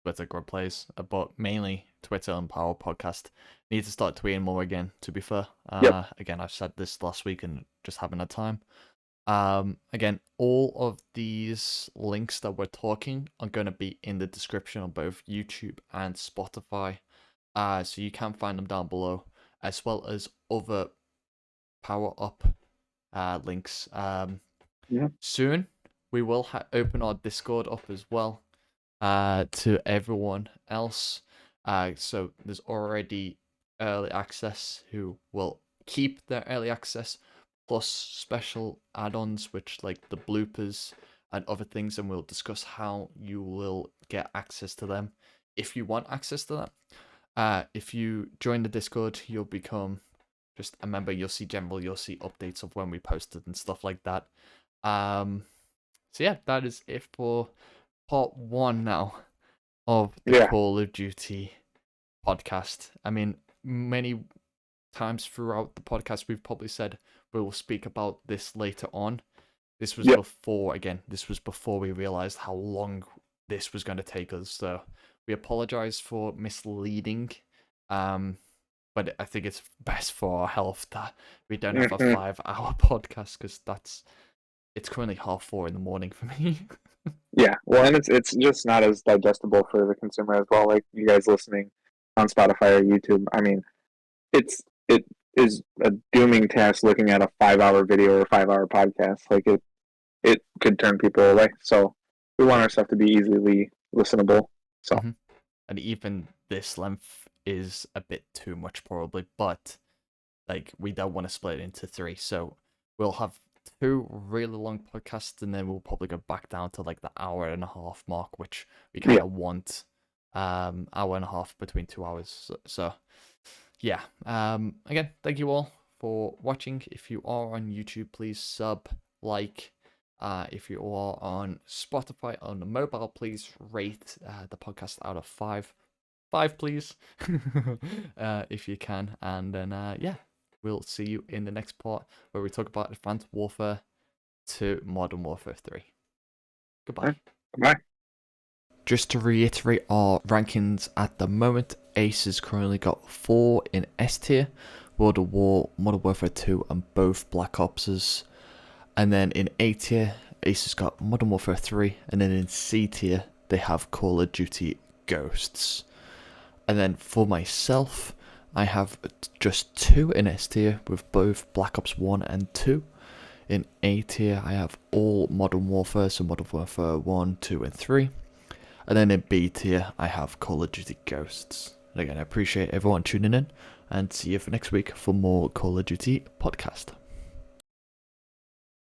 Twitter, GrubbPlays, but mainly Twitter and Power Podcast. Need to start tweeting more again, to be fair. Yep. Again, I've said this last week and just haven't had time. Again, all of these links that we're talking are going to be in the description on both YouTube and Spotify. So you can find them down below, as well as other PowerUp links. Soon we will open our Discord up as well to everyone else. So there's already early access who will keep their early access, plus special add-ons, which like the bloopers and other things, and we'll discuss how you will get access to them if you want access to them. If you join the Discord, you'll become just a member. You'll see updates of when we posted and stuff like that. So yeah, that is it for part 1 now of the Call of Duty podcast. I mean, many times throughout the podcast we've probably said we will speak about this later on. This was before we realized how long this was going to take us, so we apologize for misleading, but I think it's best for our health that we don't have a 5-hour podcast, because it's currently 3:30 in the morning for me. Yeah, well, and it's just not as digestible for the consumer as well. Like you guys listening on Spotify or YouTube, I mean, it is a dooming task looking at a 5-hour video or 5-hour podcast. Like it could turn people away. So we want our stuff to be easily listenable. So and even this length is a bit too much probably, but like we don't want to split it into 3, so we'll have 2 really long podcasts, and then we'll probably go back down to like the 1.5-hour mark, which we kind of want. 1.5 between 2 hours. So yeah. Again, thank you all for watching. If you are on YouTube, please sub, like. If you are on Spotify on the mobile, please rate the podcast out of 5. 5, please, if you can. And then yeah, we'll see you in the next part where we talk about Advanced Warfare 2, Modern Warfare 3. Goodbye. Bye. Just to reiterate our rankings at the moment, Ace has currently got 4 in S tier, World of War, Modern Warfare 2, and both Black Opses. And then in A tier, Ace has got Modern Warfare 3, and then in C tier, they have Call of Duty Ghosts. And then for myself, I have just 2 in S tier with both Black Ops 1 and 2. In A tier, I have all Modern Warfare, so Modern Warfare 1, 2, and 3. And then in B tier, I have Call of Duty Ghosts. And again, I appreciate everyone tuning in, and see you for next week for more Call of Duty podcast.